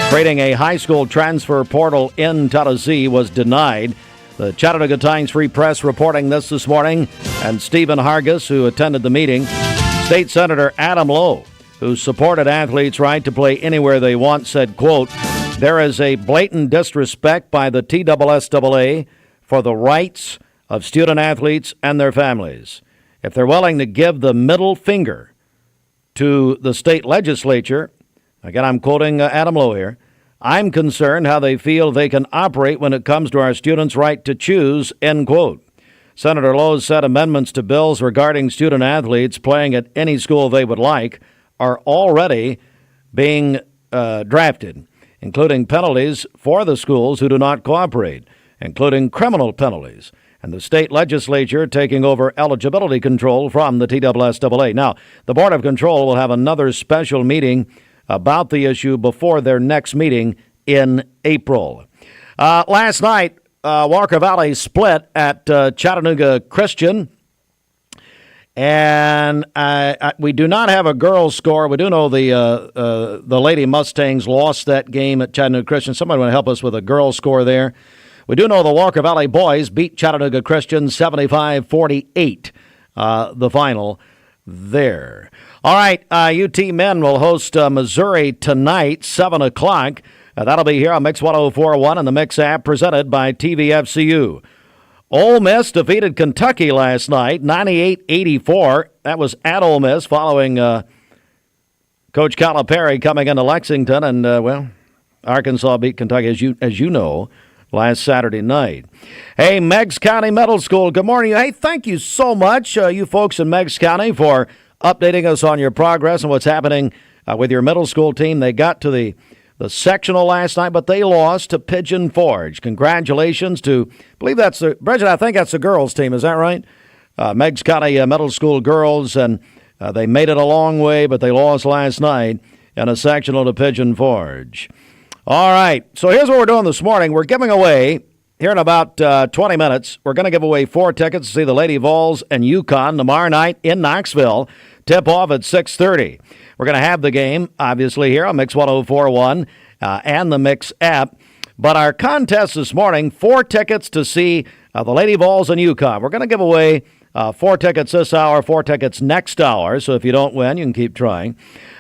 creating a high school transfer portal in Tennessee, was denied. The Chattanooga Times-Free Press reporting this morning, and Stephen Hargis, who attended the meeting. State Senator Adam Lowe, who supported athletes' right to play anywhere they want, said, quote, "There is a blatant disrespect by the TSSAA for the rights of student athletes and their families. If they're willing to give the middle finger to the state legislature," again, I'm quoting Adam Lowe here, "I'm concerned how they feel they can operate when it comes to our students' right to choose," end quote. Senator Lowe said amendments to bills regarding student athletes playing at any school they would like are already being drafted, including penalties for the schools who do not cooperate, including criminal penalties, and the state legislature taking over eligibility control from the TSSAA. Now, the Board of Control will have another special meeting about the issue before their next meeting in April. Last night, Walker Valley split at Chattanooga Christian. And we do not have a girls' score. We do know the Lady Mustangs lost that game at Chattanooga Christian. Somebody want to help us with a girls' score there. We do know the Walker Valley boys beat Chattanooga Christian 75-48, the final there. All right, UT men will host Missouri tonight, 7 o'clock. That'll be here on Mix 104.1 and the Mix app, presented by TVFCU. Ole Miss defeated Kentucky last night, 98-84. That was at Ole Miss following Coach Calipari coming into Lexington. And, Arkansas beat Kentucky, as you know, last Saturday night. Hey, Meigs County Middle School, good morning. Hey, thank you so much, you folks in Meigs County, for updating us on your progress and what's happening with your middle school team. They got to the sectional last night, but they lost to Pigeon Forge. Congratulations to, Bridget, I think that's the girls' team. Is that right? Meigs County Middle School girls, and they made it a long way, but they lost last night in a sectional to Pigeon Forge. All right, so here's what we're doing this morning. We're giving away, here in about 20 minutes, we're going to give away 4 tickets to see the Lady Vols and UConn tomorrow night in Knoxville. Tip-off at 6:30. We're going to have the game, obviously, here on Mix 104.1 and the Mix app. But our contest this morning, 4 tickets to see the Lady Vols and UConn. We're going to give away 4 tickets this hour, 4 tickets next hour. So if you don't win, you can keep trying.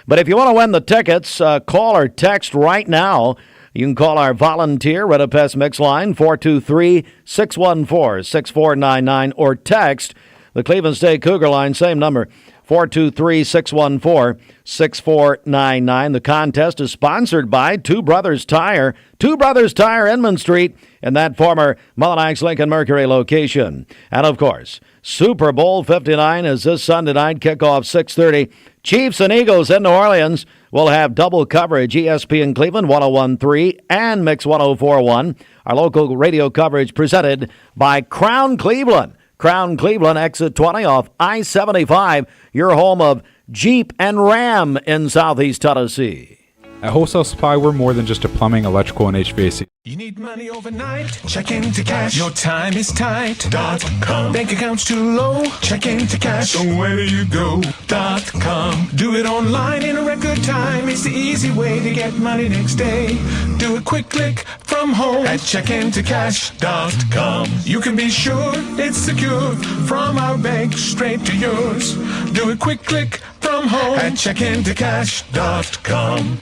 But if you want to win the tickets, call or text right now. You can call our volunteer Red Pest Mix line, 423-614-6499, or text the Cleveland State Cougar line, same number, 423-614-6499. The contest is sponsored by Two Brothers Tire, Inman Street, in that former Mullinax Lincoln Mercury location. And, of course, Super Bowl 59 is this Sunday night, kickoff 6:30. Chiefs and Eagles in New Orleans will have double coverage, ESPN Cleveland 101.3 and Mix 104.1. Our local radio coverage presented by Crown Cleveland. Crown Cleveland, exit 20 off I-75, your home of Jeep and Ram in Southeast Tennessee. At Wholesale Supply, we're more than just a plumbing, electrical, and HVAC You need money overnight? Check into cash. Your time is tight.com. Bank account's too low? Check into cash. So where do you go.com? Do it online in a record time. It's the easy way to get money next day. Do a quick click from home at checkintocash.com. You can be sure it's secure from our bank straight to yours. Do a quick click from home at checkintocash.com.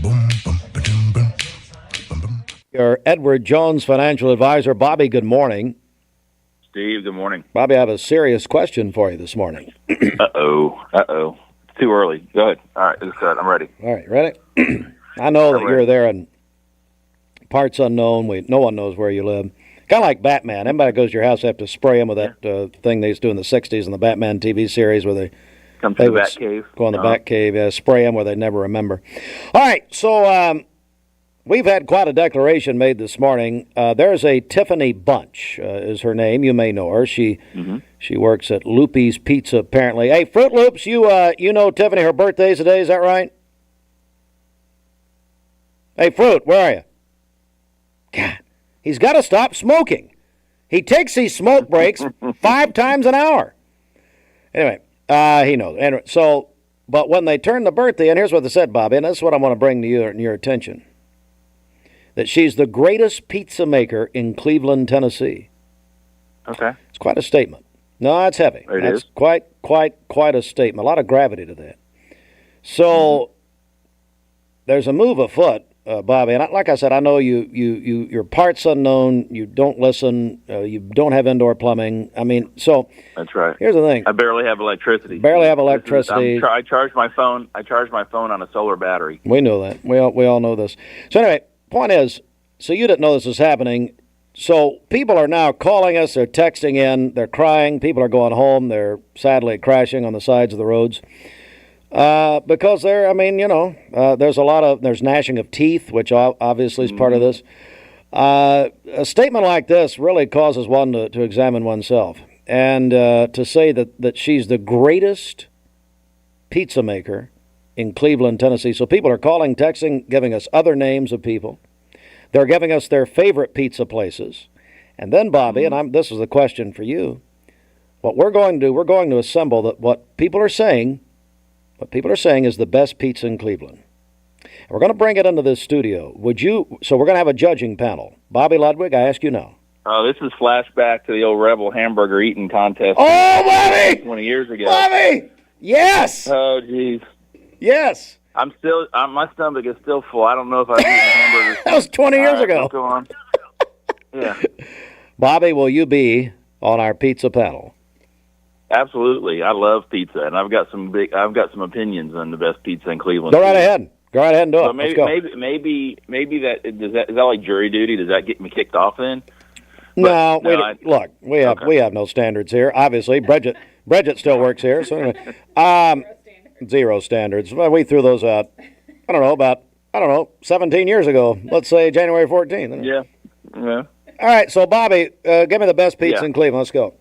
Boom, boom, ba-doom, boom. Your Edward Jones financial advisor, Bobby, good morning. Steve, good morning. Bobby, I have a serious question for you this morning. Uh-oh. It's too early. Go ahead. All right, it's good. I'm ready. All right, ready? I know that you're there in parts unknown. No one knows where you live. Kind of like Batman. Everybody goes to your house, they have to spray them with that thing they used to do in the 60s in the Batman TV series where they come to the Batcave. Go in the Batcave, spray them where they never remember. All right, so we've had quite a declaration made this morning. There's a Tiffany Bunch, is her name. You may know her. She works at Loopy's Pizza, apparently. Hey, Fruit Loops, you know Tiffany, her birthday's today, is that right? Hey, Fruit, where are you? God, he's got to stop smoking. He takes these smoke breaks 5 times an hour. Anyway, he knows. And so, but when they turned the birthday, and here's what they said, Bobby, and this is what I want to bring to your attention. That she's the greatest pizza maker in Cleveland, Tennessee. Okay. It's quite a statement. No, it's heavy. That's quite a statement. A lot of gravity to that. So there's a move afoot, Bobby. And like I said, I know you're parts unknown. You don't listen. You don't have indoor plumbing. I mean, so that's right. Here's the thing. I barely have electricity. I charge my phone. I charge my phone on a solar battery. We know that. We all know this. So anyway. Point is, so you didn't know this was happening. So people are now calling us. They're texting in. They're crying. People are going home. They're sadly crashing on the sides of the roads because there's there's gnashing of teeth, which obviously is part of this. A statement like this really causes one to examine oneself and to say that she's the greatest pizza maker in Cleveland, Tennessee. So people are calling, texting, giving us other names of people. They're giving us their favorite pizza places. And then, Bobby, and this is the question for you, what we're going to do, we're going to assemble what people are saying is the best pizza in Cleveland. And we're going to bring it into this studio. So we're going to have a judging panel. Bobby Ludwig, I ask you now. Oh, this is flashback to the old Rebel hamburger eating contest. Oh, Bobby! 20 years ago. Bobby! Yes! Oh, geez. Yes. My stomach is still full. I don't know if I've eaten hamburgers. That was 20 years ago. Go on. Yeah. Bobby, will you be on our pizza panel? Absolutely. I love pizza, and I've got some opinions on the best pizza in Cleveland. Go right ahead. Go right ahead and do it. Maybe, Let's go. maybe that is that like jury duty? Does that get me kicked off then? No, we have no standards here. Obviously, Bridget still works here. So anyway, zero standards. Well, we threw those out. I don't know, 17 years ago. Let's say January 14th. Yeah. All right, so Bobby, give me the best pizza in Cleveland. Let's go.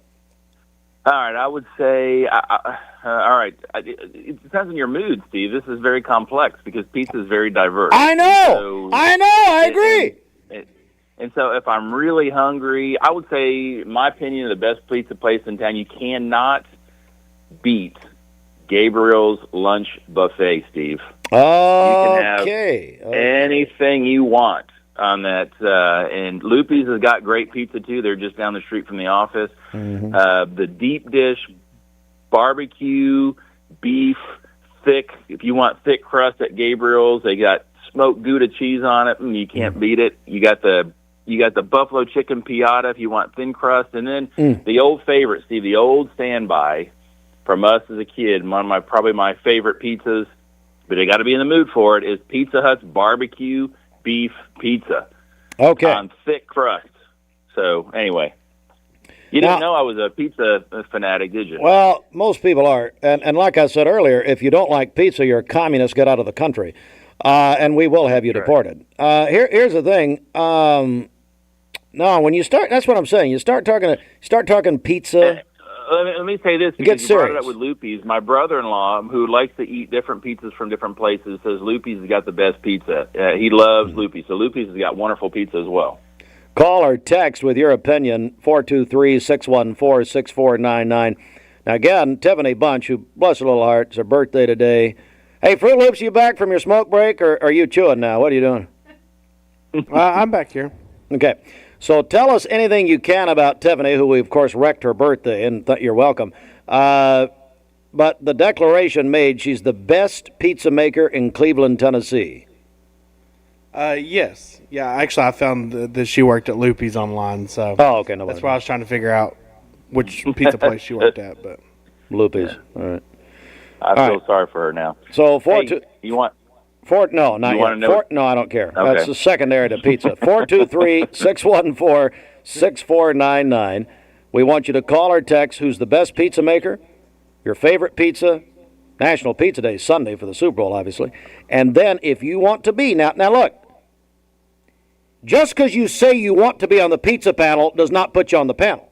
All right, I would say, all right, it depends on your mood, Steve. This is very complex because pizza is very diverse. I know, I agree. And so if I'm really hungry, I would say, my opinion, the best pizza place in town, you cannot beat Gabriel's Lunch Buffet, Steve. Okay. You can have anything you want on that. And Loopy's has got great pizza, too. They're just down the street from the office. The deep dish, barbecue, beef, thick. If you want thick crust at Gabriel's, they got smoked Gouda cheese on it, and you can't beat it. You got the buffalo chicken piata if you want thin crust. And then the old favorite, Steve, the old standby from us as a kid, probably my favorite pizzas, but I got to be in the mood for it, is Pizza Hut's barbecue beef pizza. Okay. On thick crust. So, anyway. You didn't know I was a pizza fanatic, did you? Well, most people are. And like I said earlier, if you don't like pizza, you're a communist, get out of the country. And we will have you deported. Here's the thing. No, when you start, that's what I'm saying. You start talking pizza. let me say this, You get because you brought it serious. up with Loopy's. My brother-in-law, who likes to eat different pizzas from different places, says Loopy's has got the best pizza. He loves Loopy's, so Loopy's has got wonderful pizza as well. Call or text with your opinion, 423-614-6499. Now, again, Tiffany Bunch, who, bless her little heart, it's her birthday today. Hey, Fruit Loops, you back from your smoke break, or are you chewing now? What are you doing? I'm back here. Okay. So tell us anything you can about Tiffany, who we, of course, wrecked her birthday, and you're welcome. But the declaration made, she's the best pizza maker in Cleveland, Tennessee. Yes. Yeah, actually, I found that she worked at Loopy's online, so okay, no that's why I was trying to figure out which pizza place she worked at. But Loopy's, all right. I feel sorry for her now. So you want? No, not You yet. wanna know- No, I don't care. Okay. That's the secondary to pizza. 423-614-6499. We want you to call or text who's the best pizza maker, your favorite pizza. National Pizza Day is Sunday for the Super Bowl, obviously. And then if you want to be, now look, just because you say you want to be on the pizza panel does not put you on the panel.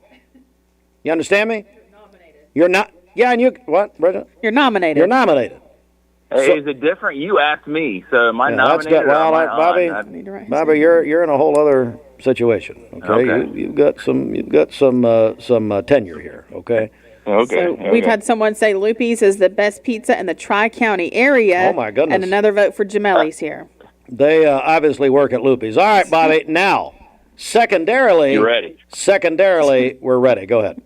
You understand me? You're not. Yeah, and you, what, Bridget? You're nominated. You're nominated. Hey, is it different? You asked me, so am I Yeah, that's nominated? good. or am Well, I Bobby, on? Bobby, you're in a whole other situation. Okay, Okay. You've got some tenure here. Okay. So we've had someone say Loopy's is the best pizza in the Tri-County area. Oh, my goodness. And another vote for Gemelli's here. They obviously work at Loopy's. All right, Bobby. Now, secondarily, You ready? Secondarily, we're ready. Go ahead.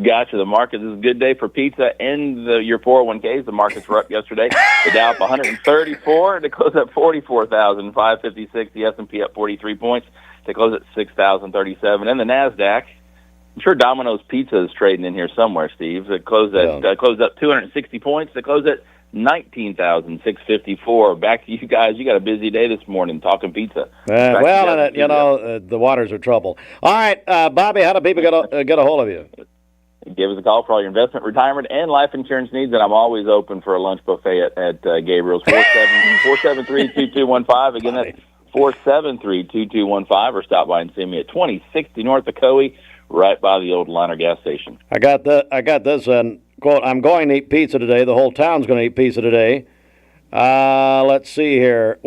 Gotcha. The market is a good day for pizza and your 401ks. The markets were up yesterday. The Dow up 134 to close at 44,556. The S&P up 43 points to close at 6,037. And the NASDAQ, I'm sure Domino's Pizza is trading in here somewhere, Steve. It closed at closed up 260 points. It closed at 19,654. Back to you guys. You got a busy day this morning talking pizza. The waters are troubled. All right, Bobby, how do people get a hold of you? Give us a call for all your investment, retirement, and life insurance needs, and I'm always open for a lunch buffet at Gabriel's, 473-2215. Again, that's 473-2215, or stop by and see me at 2060 North Ocoee, right by the old Liner gas station. I got this, and quote, I'm going to eat pizza today. The whole town's going to eat pizza today. Let's see here.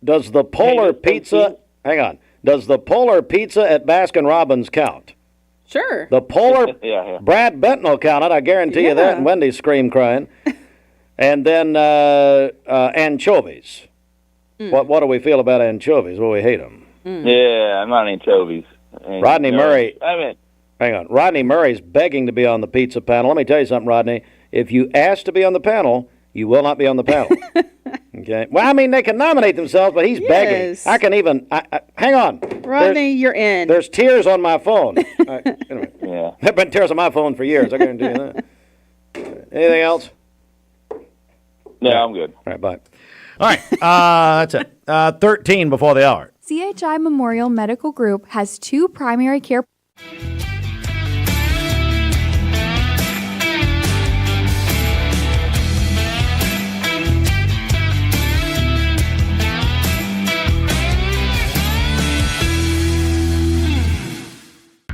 Does the Polar Pizza, hang on, does the Polar Pizza at Baskin-Robbins count? Sure. The Polar, yeah. Brad Benton will count it, I guarantee you that, and Wendy's scream crying. And then anchovies. What do we feel about anchovies? Well, we hate them. Yeah, I'm not anchovies. Rodney Murray. hang on. Rodney Murray's begging to be on the pizza panel. Let me tell you something, Rodney. If you ask to be on the panel, you will not be on the panel. Okay. Well, I mean, they can nominate themselves, but he's begging. I can even. Hang on. Rodney, you're in. There's tears on my phone. Anyway, yeah. There have been tears on my phone for years. I guarantee you that. Anything else? No, I'm good. All right, bye. All right, that's it. 13 before the hour. CHI Memorial Medical Group has 2 primary care.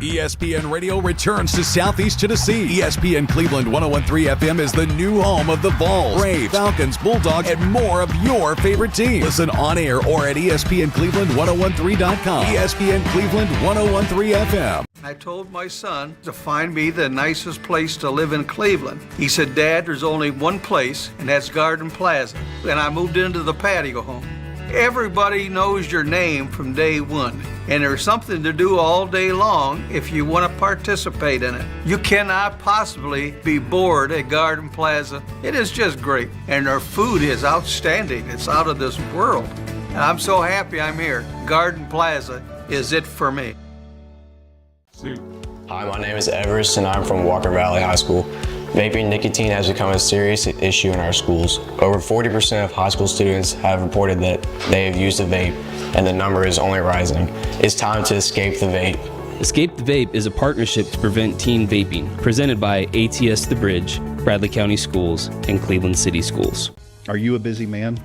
ESPN Radio returns to Southeast Tennessee. ESPN Cleveland 101.3 FM is the new home of the Vols, Braves, Falcons, Bulldogs, and more of your favorite teams. Listen on air or at ESPNCleveland1013.com. ESPN Cleveland 101.3 FM. I told my son to find me the nicest place to live in Cleveland. He said, Dad, there's only one place, and that's Garden Plaza. And I moved into the patio home. Everybody knows your name from day one, and there's something to do all day long if you want to participate in it. You cannot possibly be bored at Garden Plaza. It is just great, and their food is outstanding. It's out of this world. And I'm so happy I'm here. Garden Plaza is it for me. Hi, my name is Everest, and I'm from Walker Valley High School. Vaping nicotine has become a serious issue in our schools. Over 40% of high school students have reported that they have used a vape, and the number is only rising. It's time to escape the vape. Escape the Vape is a partnership to prevent teen vaping, presented by ATS The Bridge, Bradley County Schools, and Cleveland City Schools. Are you a busy man?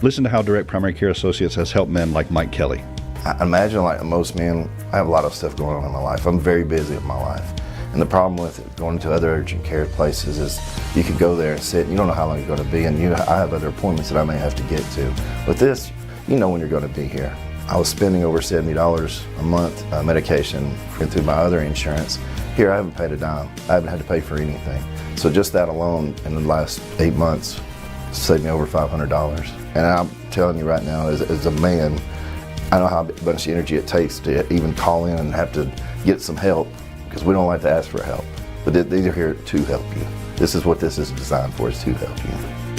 Listen to how Direct Primary Care Associates has helped men like Mike Kelly. I imagine like most men, I have a lot of stuff going on in my life. I'm very busy with my life. And the problem with going to other urgent care places is you can go there and sit, and you don't know how long you're going to be, and I have other appointments that I may have to get to. With this, you know when you're going to be here. I was spending over $70 a month medication through my other insurance. Here, I haven't paid a dime. I haven't had to pay for anything. So just that alone in the last 8 months saved me over $500. And I'm telling you right now, as a man, I know how much energy it takes to even call in and have to get some help, because we don't like to ask for help. But these are here to help you. This is what this is designed for, is to help you.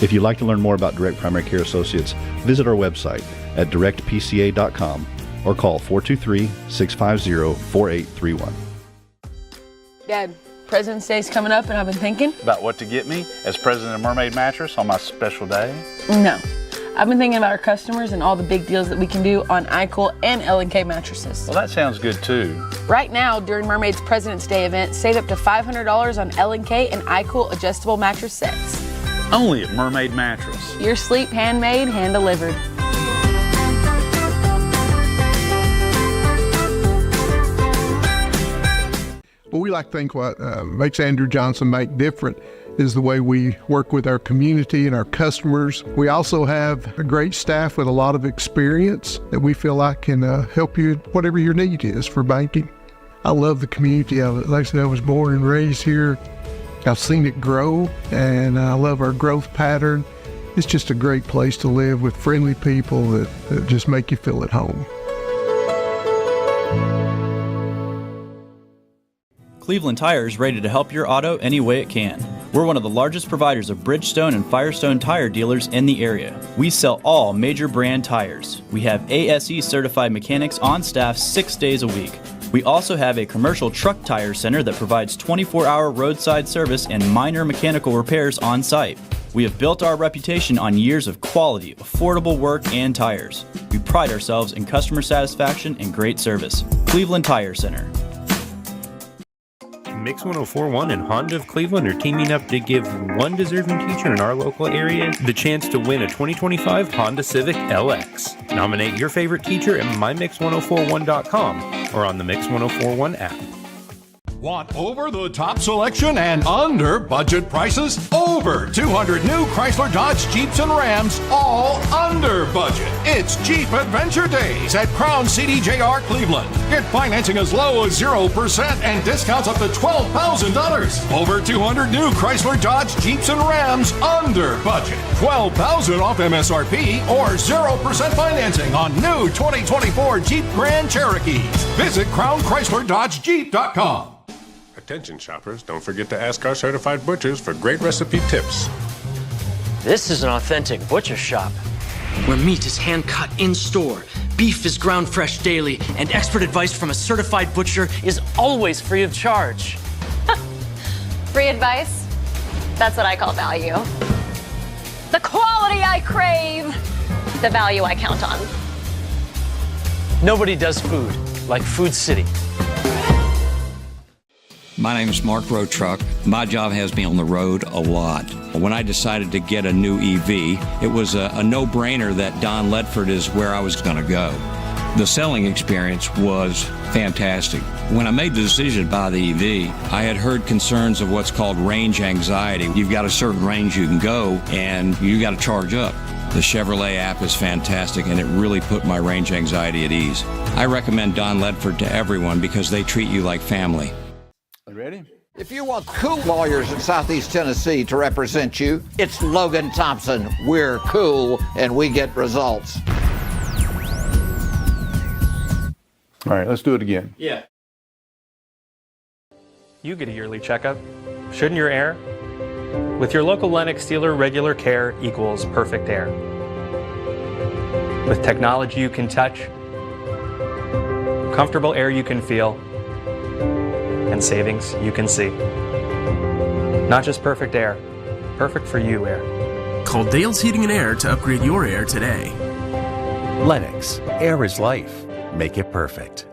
If you'd like to learn more about Direct Primary Care Associates, visit our website at directpca.com or call 423-650-4831. Dad, President's Day's coming up, and I've been thinking. About what to get me as president of Mermaid Mattress on my special day? No. I've been thinking about our customers and all the big deals that we can do on iCool and L&K mattresses. Well, that sounds good too. Right now, during Mermaid's President's Day event, save up to $500 on L&K and iCool adjustable mattress sets. Only at Mermaid Mattress. Your sleep handmade, hand-delivered. Well, we like to think what makes Andrew Johnson make different is the way we work with our community and our customers. We also have a great staff with a lot of experience that we feel like can help you whatever your need is for banking. I love the community of it. Like I said, I was born and raised here. I've seen it grow, and I love our growth pattern. It's just a great place to live with friendly people that just make you feel at home. Cleveland Tire is ready to help your auto any way it can. We're one of the largest providers of Bridgestone and Firestone tire dealers in the area. We sell all major brand tires. We have ASE certified mechanics on staff 6 days a week. We also have a commercial truck tire center that provides 24-hour roadside service and minor mechanical repairs on site. We have built our reputation on years of quality, affordable work and tires. We pride ourselves in customer satisfaction and great service. Cleveland Tire Center. Mix 1041 and Honda of Cleveland are teaming up to give one deserving teacher in our local area the chance to win a 2025 Honda Civic LX. Nominate your favorite teacher at mymix1041.com or on the Mix 1041 app. Want over-the-top selection and under-budget prices? Over 200 new Chrysler, Dodge, Jeeps, and Rams, all under budget. It's Jeep Adventure Days at Crown CDJR Cleveland. Get financing as low as 0% and discounts up to $12,000. Over 200 new Chrysler, Dodge, Jeeps, and Rams under budget. $12,000 off MSRP or 0% financing on new 2024 Jeep Grand Cherokees. Visit CrownChryslerDodgeJeep.com. Attention shoppers, don't forget to ask our certified butchers for great recipe tips. This is an authentic butcher shop, where meat is hand-cut in-store, beef is ground fresh daily, and expert advice from a certified butcher is always free of charge. Free advice? That's what I call value. The quality I crave, the value I count on. Nobody does food like Food City. My name is Mark Roadtruck. My job has me on the road a lot. When I decided to get a new EV, it was a no-brainer that Don Ledford is where I was going to go. The selling experience was fantastic. When I made the decision to buy the EV, I had heard concerns of what's called range anxiety. You've got a certain range you can go, and you got to charge up. The Chevrolet app is fantastic, and it really put my range anxiety at ease. I recommend Don Ledford to everyone because they treat you like family. Ready? If you want cool lawyers in Southeast Tennessee to represent you, it's Logan Thompson. We're cool and we get results. All right, let's do it again. Yeah. You get a yearly checkup. Shouldn't your air? With your local Lennox dealer, regular care equals perfect air. With technology you can touch, comfortable air you can feel, and savings you can see. Not just perfect air, perfect for you air. Call Dale's Heating and Air to upgrade your air today. Lennox, air is life. Make it perfect.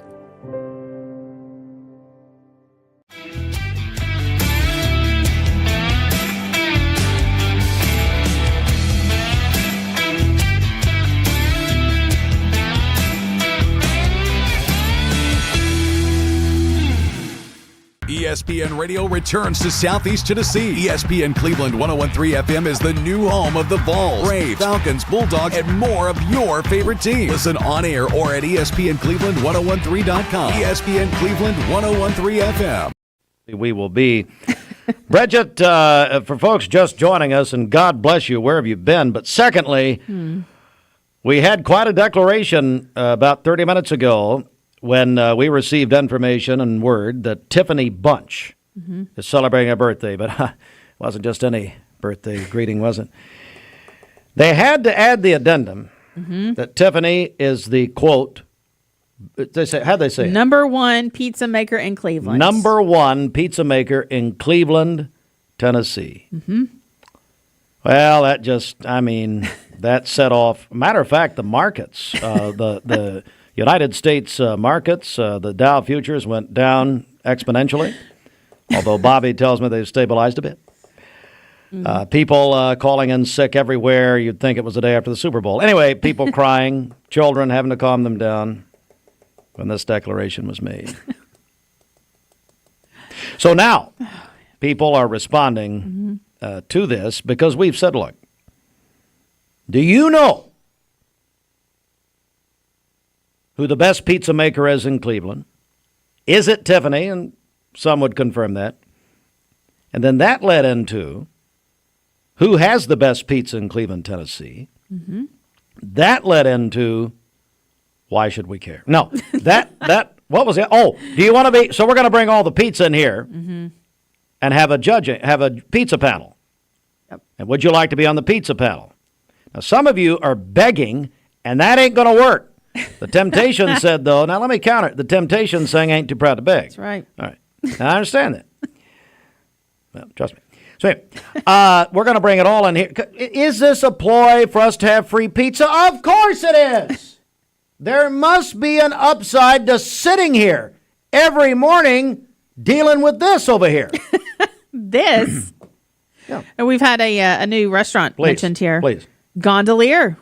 ESPN Radio returns to Southeast Tennessee. ESPN Cleveland 101.3 FM is the new home of the Vols, Braves, Falcons, Bulldogs, and more of your favorite teams. Listen on air or at ESPNCleveland1013.com. ESPN Cleveland 101.3 FM. We will be. Bridget, for folks just joining us, and God bless you wherever you've been, but secondly, we had quite a declaration about 30 minutes ago when we received information and word that Tiffany Bunch is celebrating her birthday, but it wasn't just any birthday greeting, was it? They had to add the addendum that Tiffany is the, quote, how'd they say it? Number one pizza maker in Cleveland. Number one pizza maker in Cleveland, Tennessee. Well, that that set off. Matter of fact, the markets, the United States markets, the Dow futures went down exponentially, although Bobby tells me they've stabilized a bit. People calling in sick everywhere. You'd think it was the day after the Super Bowl. Anyway, people crying, children having to calm them down when this declaration was made. So now people are responding to this because we've said, look, do you know who the best pizza maker is in Cleveland? Is it Tiffany? And some would confirm that. And then that led into who has the best pizza in Cleveland, Tennessee. That led into why should we care? No, what was it? Oh, do you want to be? So we're going to bring all the pizza in here and have a pizza panel. And would you like to be on the pizza panel? Now, some of you are begging, and that ain't going to work. The Temptation said, though, now let me counter. The Temptation saying ain't too proud to beg. That's right. All right. Now, I understand that. Well, trust me. So anyway, we're going to bring it all in here. Is this a ploy for us to have free pizza? Of course it is. There must be an upside to sitting here every morning dealing with this over here. This? Yeah. And we've had a new restaurant mentioned here. Please. Gondolier.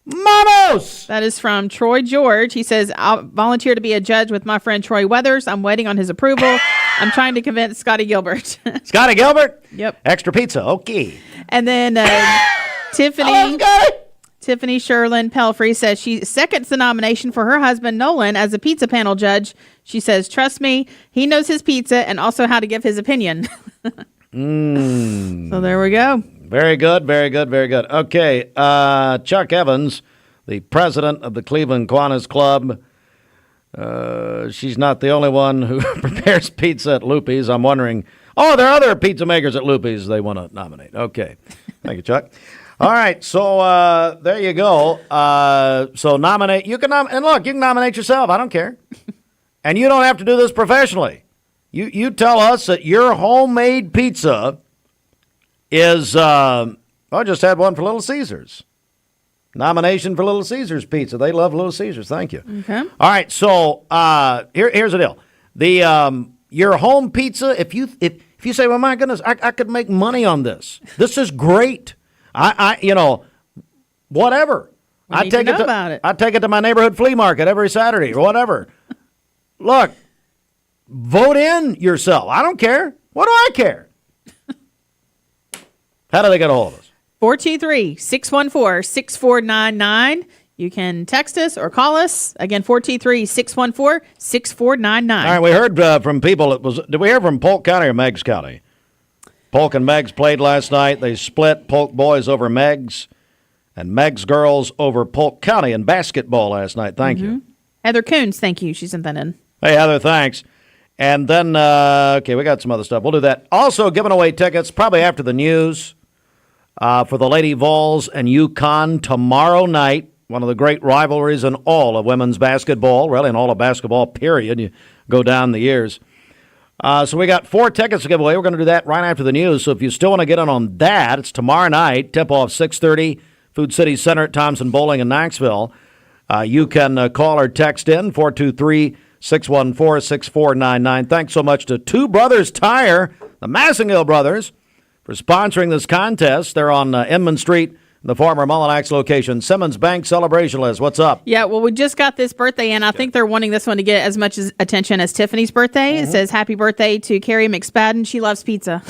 Manos! That is from Troy George. He says, I'll volunteer to be a judge with my friend Troy Weathers. I'm waiting on his approval. I'm trying to convince Scotty Gilbert. Scotty Gilbert? Yep. Extra pizza. Okay. And then Tiffany Sherlin Pelfrey says she seconds the nomination for her husband Nolan as a pizza panel judge. She says, trust me, he knows his pizza and also how to give his opinion. So there we go. Very good, very good, very good. Okay, Chuck Evans, the president of the Cleveland Kiwanis Club. She's not the only one who prepares pizza at Loopy's. I'm wondering, there are other pizza makers at Loopy's they want to nominate. Okay. Thank you, Chuck. All right, so there you go. So nominate. You can and look, you can nominate yourself. I don't care. And you don't have to do this professionally. You tell us that your homemade pizza is, I just had one for Little Caesars. Nomination for Little Caesars pizza. They love Little Caesars. Thank you. Okay. All right, so here's the deal. Your home pizza, if you say, well, my goodness, I could make money on this. This is great. Whatever. I take it to my neighborhood flea market every Saturday or whatever. Look, vote in yourself. I don't care. What do I care? How do they get a hold of us? 423-614-6499. You can text us or call us. Again, 423-614-6499. All right, we heard from people. Did we hear from Polk County or Meigs County? Polk and Meigs played last night. They split. Polk boys over Meigs and Meigs girls over Polk County in basketball last night. Thank you. Heather Coons, thank you. She sent that in. Hey, Heather, thanks. And then, we got some other stuff. We'll do that. Also, giving away tickets probably after the news for the Lady Vols and UConn tomorrow night. One of the great rivalries in all of women's basketball, really in all of basketball, period. You go down the years. So we got 4 tickets to give away. We're going to do that right after the news. So if you still want to get in on that, it's tomorrow night, tip-off 6:30, Food City Center at Thompson Bowling in Knoxville. You can call or text in, 423-614-6499. Thanks so much to Two Brothers Tire, the Massengill brothers, for sponsoring this contest. They're on Inman Street the former Mullinax location. Simmons Bank celebration list. What's up? Yeah, well, we just got this birthday in. I think they're wanting this one to get as much attention as Tiffany's birthday. It says, happy birthday to Carrie McSpadden. She loves pizza.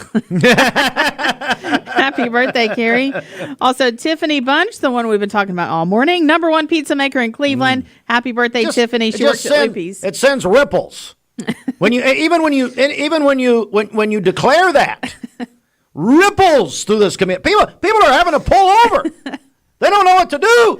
Happy birthday, Carrie. Also, Tiffany Bunch, the one we've been talking about all morning. Number one pizza maker in Cleveland. Happy birthday, Tiffany. She works at Loopy's. It sends ripples. when you declare that. Ripples through this community. People are having to pull over. They don't know what to do.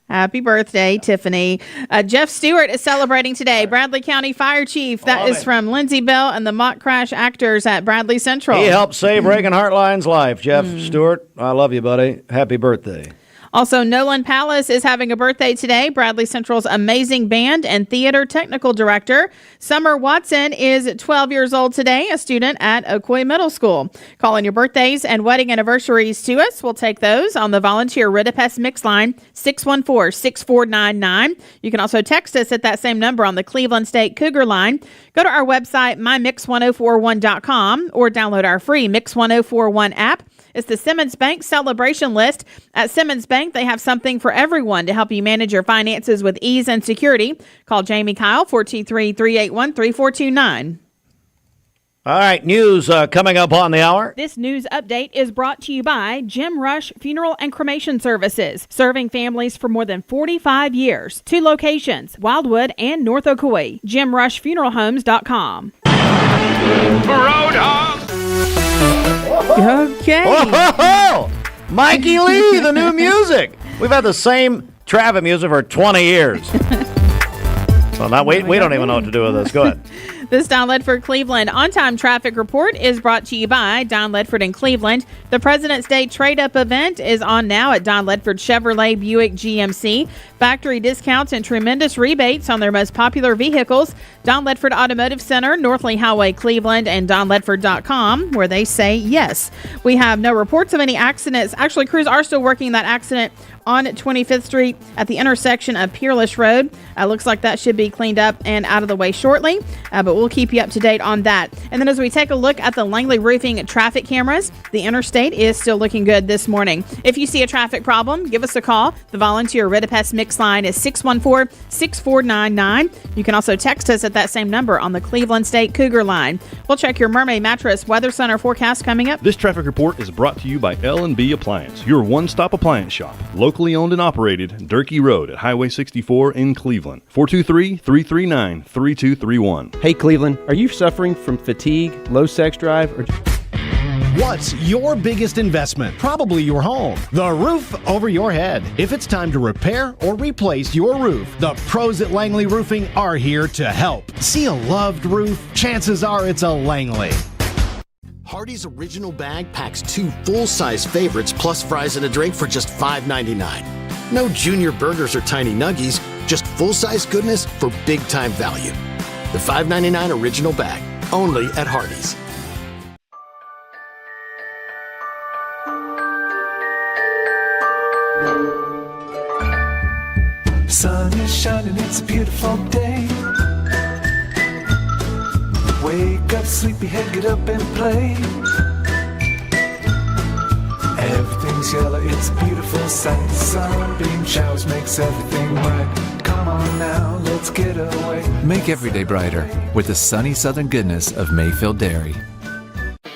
Happy birthday, Tiffany. Jeff Stewart is celebrating today. Bradley County Fire Chief. That is from Lindsay Bell and the Mock Crash actors at Bradley Central. He helped save Reagan Hartline's life. Jeff Stewart, I love you, buddy. Happy birthday. Also, Nolan Palace is having a birthday today. Bradley Central's amazing band and theater technical director. Summer Watson is 12 years old today, a student at Ocoee Middle School. Call in your birthdays and wedding anniversaries to us. We'll take those on the volunteer Ridipest Mix line, 614-6499. You can also text us at that same number on the Cleveland State Cougar line. Go to our website, mymix1041.com, or download our free Mix 1041 app. It's the Simmons Bank celebration list. At Simmons Bank, they have something for everyone to help you manage your finances with ease and security. Call Jamie Kyle, 423-381-3429. All right, news coming up on the hour. This news update is brought to you by Jim Rush Funeral and Cremation Services, serving families for more than 45 years. 2 locations, Wildwood and North Ocoee. JimRushFuneralHomes.com. Roadhouse! Okay. Whoa! Mikey Lee, the new music. We've had the same Travis music for 20 years. So now we don't even know what to do with this. Go ahead. This Don Ledford Cleveland on-time traffic report is brought to you by Don Ledford in Cleveland. The President's Day trade-up event is on now at Don Ledford Chevrolet Buick GMC. Factory discounts and tremendous rebates on their most popular vehicles. Don Ledford Automotive Center, Northley Highway, Cleveland, and DonLedford.com, where they say yes. We have no reports of any accidents. Actually, crews are still working that accident on 25th Street at the intersection of Peerless Road. Looks like that should be cleaned up and out of the way shortly, but we'll keep you up to date on that. And then as we take a look at the Langley Roofing traffic cameras, the interstate is still looking good this morning. If you see a traffic problem, give us a call. The volunteer Ridipest Mix line is 614-6499. You can also text us at that same number on the Cleveland State Cougar line. We'll check your Mermaid Mattress Weather Center forecast coming up. This traffic report is brought to you by L&B Appliance, your one-stop appliance shop. Locally owned and operated, Durkee Road at Highway 64 in Cleveland. 423-339-3231. Hey Cleveland, are you suffering from fatigue, low sex drive, or... What's your biggest investment? Probably your home. The roof over your head. If it's time to repair or replace your roof, the pros at Langley Roofing are here to help. See a loved roof? Chances are it's a Langley. Hardee's Original Bag packs 2 full-size favorites plus fries and a drink for just $5.99. No junior burgers or tiny nuggies, just full-size goodness for big-time value. The $5.99 Original Bag, only at Hardee's. Sun is shining, it's a beautiful day. Wake up, sleepyhead, get up and play. Everything's yellow, it's a beautiful sight. Sunbeam showers makes everything right. Come on now, let's get away. Make every day brighter with the sunny southern goodness of Mayfield Dairy.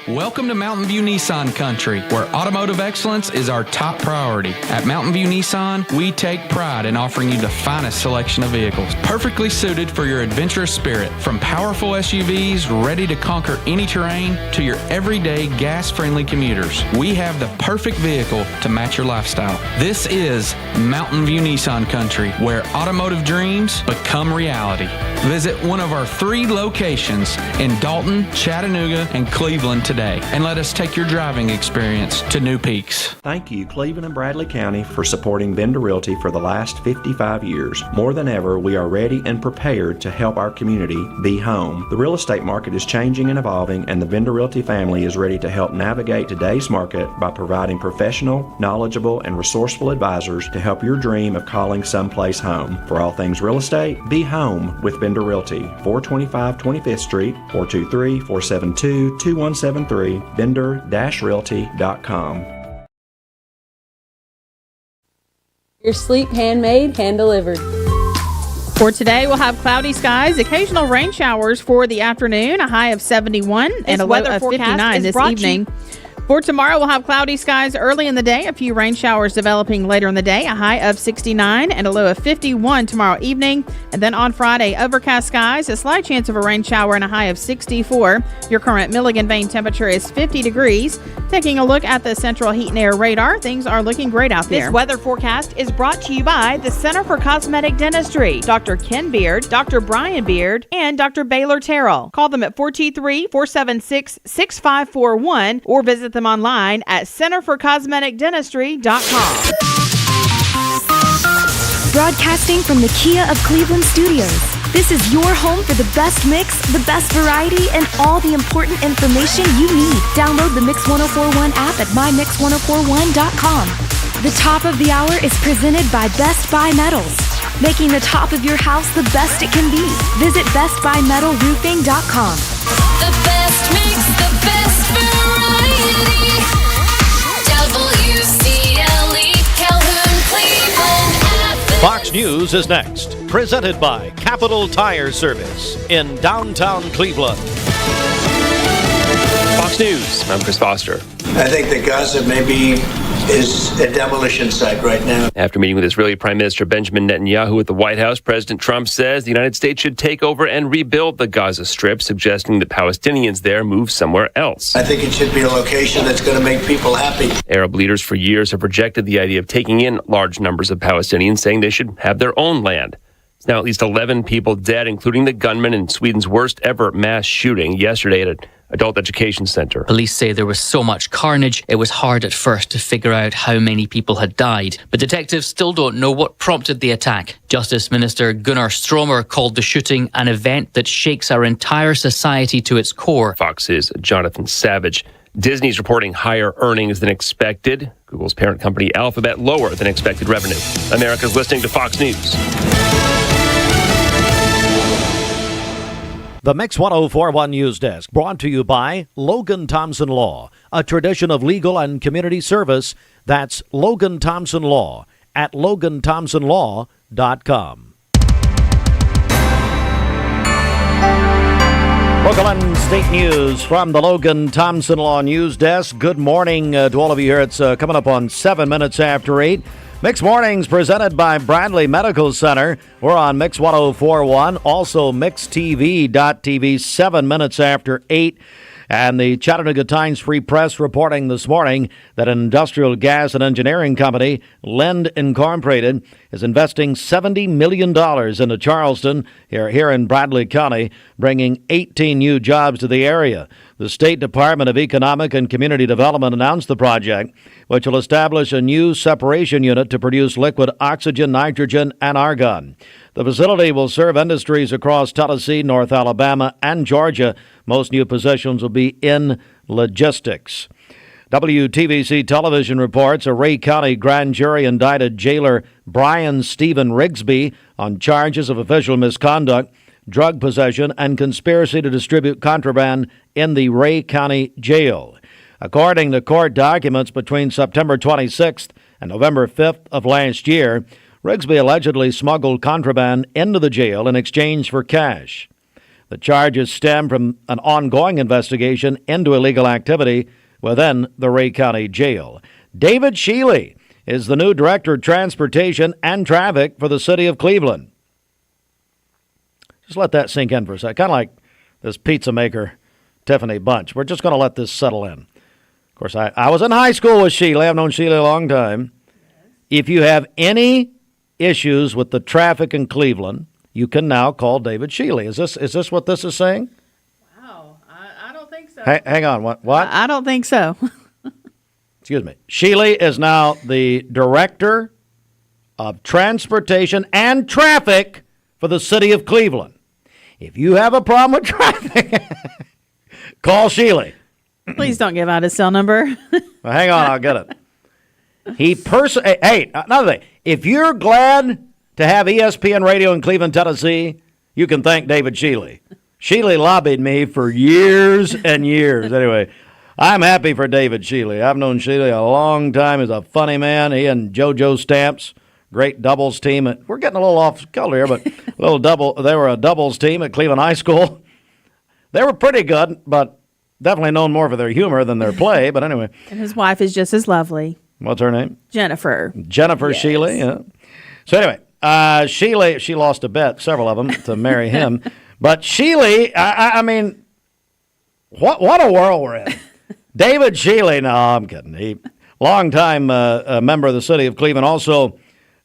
Welcome to Mountain View Nissan Country, where automotive excellence is our top priority. At Mountain View Nissan, we take pride in offering you the finest selection of vehicles, perfectly suited for your adventurous spirit. From powerful SUVs ready to conquer any terrain to your everyday gas-friendly commuters, we have the perfect vehicle to match your lifestyle. This is Mountain View Nissan Country, where automotive dreams become reality. Visit one of our 3 locations in Dalton, Chattanooga, and Cleveland today, and let us take your driving experience to new peaks. Thank you, Cleveland and Bradley County, for supporting Vendor Realty for the last 55 years. More than ever, we are ready and prepared to help our community be home. The real estate market is changing and evolving, and the Vendor Realty family is ready to help navigate today's market by providing professional, knowledgeable, and resourceful advisors to help your dream of calling someplace home. For all things real estate, be home with Vendor Realty, 425 25th Street, 423-472-2173, vendor-realty.com. Your sleep handmade, hand-delivered. For today, we'll have cloudy skies, occasional rain showers for the afternoon, a high of 71 and a low of 59 this evening. For tomorrow, we'll have cloudy skies early in the day, a few rain showers developing later in the day, a high of 69 and a low of 51 tomorrow evening. And then on Friday, overcast skies, a slight chance of a rain shower and a high of 64. Your current Milligan Vane temperature is 50 degrees. Taking a look at the Central Heat and Air radar, things are looking great out there. This weather forecast is brought to you by the Center for Cosmetic Dentistry, Dr. Ken Beard, Dr. Brian Beard, and Dr. Baylor Terrell. Call them at 423-476-6541 or visit them online at centerforcosmeticdentistry.com. Broadcasting from the Kia of Cleveland studios. This is your home for the best mix, the best variety, and all the important information you need. Download the Mix 1041 app at mymix1041.com. The top of the hour is presented by Best Buy Metals, making the top of your house the best it can be. Visit bestbuymetalroofing.com. The best mix, the best variety. WCLE, Calhoun, Cleveland, Athens. Fox News is next, presented by Capital Tire Service in downtown Cleveland. Fox News, I'm Chris Foster. I think that Gaza maybe is a demolition site right now. After meeting with Israeli Prime Minister Benjamin Netanyahu at the White House, President Trump says the United States should take over and rebuild the Gaza Strip, suggesting that Palestinians there move somewhere else. I think it should be a location that's going to make people happy. Arab leaders for years have rejected the idea of taking in large numbers of Palestinians, saying they should have their own land. It's now at least 11 people dead, including the gunman in Sweden's worst ever mass shooting yesterday at an adult education center. Police say there was so much carnage, it was hard at first to figure out how many people had died. But detectives still don't know what prompted the attack. Justice Minister Gunnar Stromer called the shooting an event that shakes our entire society to its core. Fox's Jonathan Savage. Disney's reporting higher earnings than expected. Google's parent company Alphabet lower than expected revenue. America's listening to Fox News. The Mix 1041 News Desk, brought to you by Logan Thompson Law, a tradition of legal and community service. That's Logan Thompson Law at loganthompsonlaw.com. Local and state news from the Logan Thompson Law News Desk. Good morning to all of you here. It's coming up on 7 minutes after 8. Mix Mornings presented by Bradley Medical Center. We're on Mix 1041, also MixTV.tv, 7 minutes after 8. And the Chattanooga Times Free Press reporting this morning that an industrial gas and engineering company, Lend Incorporated, is investing $70 million into Charleston, here in Bradley County, bringing 18 new jobs to the area. The State Department of Economic and Community Development announced the project, which will establish a new separation unit to produce liquid oxygen, nitrogen, and argon. The facility will serve industries across Tennessee, North Alabama, and Georgia. Most new positions will be in logistics. WTVC television reports a Ray County grand jury indicted jailer Brian Stephen Rigsby on charges of official misconduct, drug possession, and conspiracy to distribute contraband in the Ray County Jail. According to court documents, between September 26th and November 5th of last year, Rigsby allegedly smuggled contraband into the jail in exchange for cash. The charges stem from an ongoing investigation into illegal activity within the Ray County Jail. David Shealy is the new Director of Transportation and Traffic for the City of Cleveland. Just let that sink in for a second. Kind of like this pizza maker, Tiffany Bunch. We're just going to let this settle in. Of course, I was in high school with Shealy. I've known Shealy a long time. If you have any issues with the traffic in Cleveland, you can now call David Shealy. Is this what this is saying? Wow, I don't think so. Hang on, what? I don't think so. Excuse me. Shealy is now the Director of Transportation and Traffic for the City of Cleveland. If you have a problem with traffic, call Shealy. Please don't give out his cell number. Well, hang on, I'll get it. Hey, another thing. If you're glad to have ESPN Radio in Cleveland, Tennessee, you can thank David Shealy. Shealy lobbied me for years and years. Anyway, I'm happy for David Shealy. I've known Shealy a long time. He's a funny man. He and JoJo Stamps, great doubles team. We're getting a little off color here, but they were a doubles team at Cleveland High School. They were pretty good, but definitely known more for their humor than their play. But anyway. And his wife is just as lovely. What's her name? Jennifer. Jennifer Shealy. Yeah. So anyway, Shealy, she lost a bet, several of them, to marry him. But Shealy, I mean, what a world we're in. David Shealy, no, I'm kidding. Longtime member of the city of Cleveland. Also,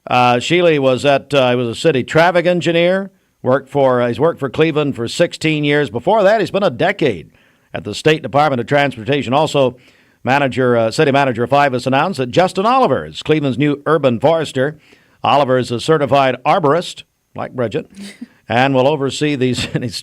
Shealy was he was a city traffic engineer. He's worked for Cleveland for 16 years. Before that, he's been a decade at the State Department of Transportation. Also, city manager of Fivas announced that Justin Oliver is Cleveland's new urban forester. Oliver is a certified arborist, like Bridget, and will oversee these. And he's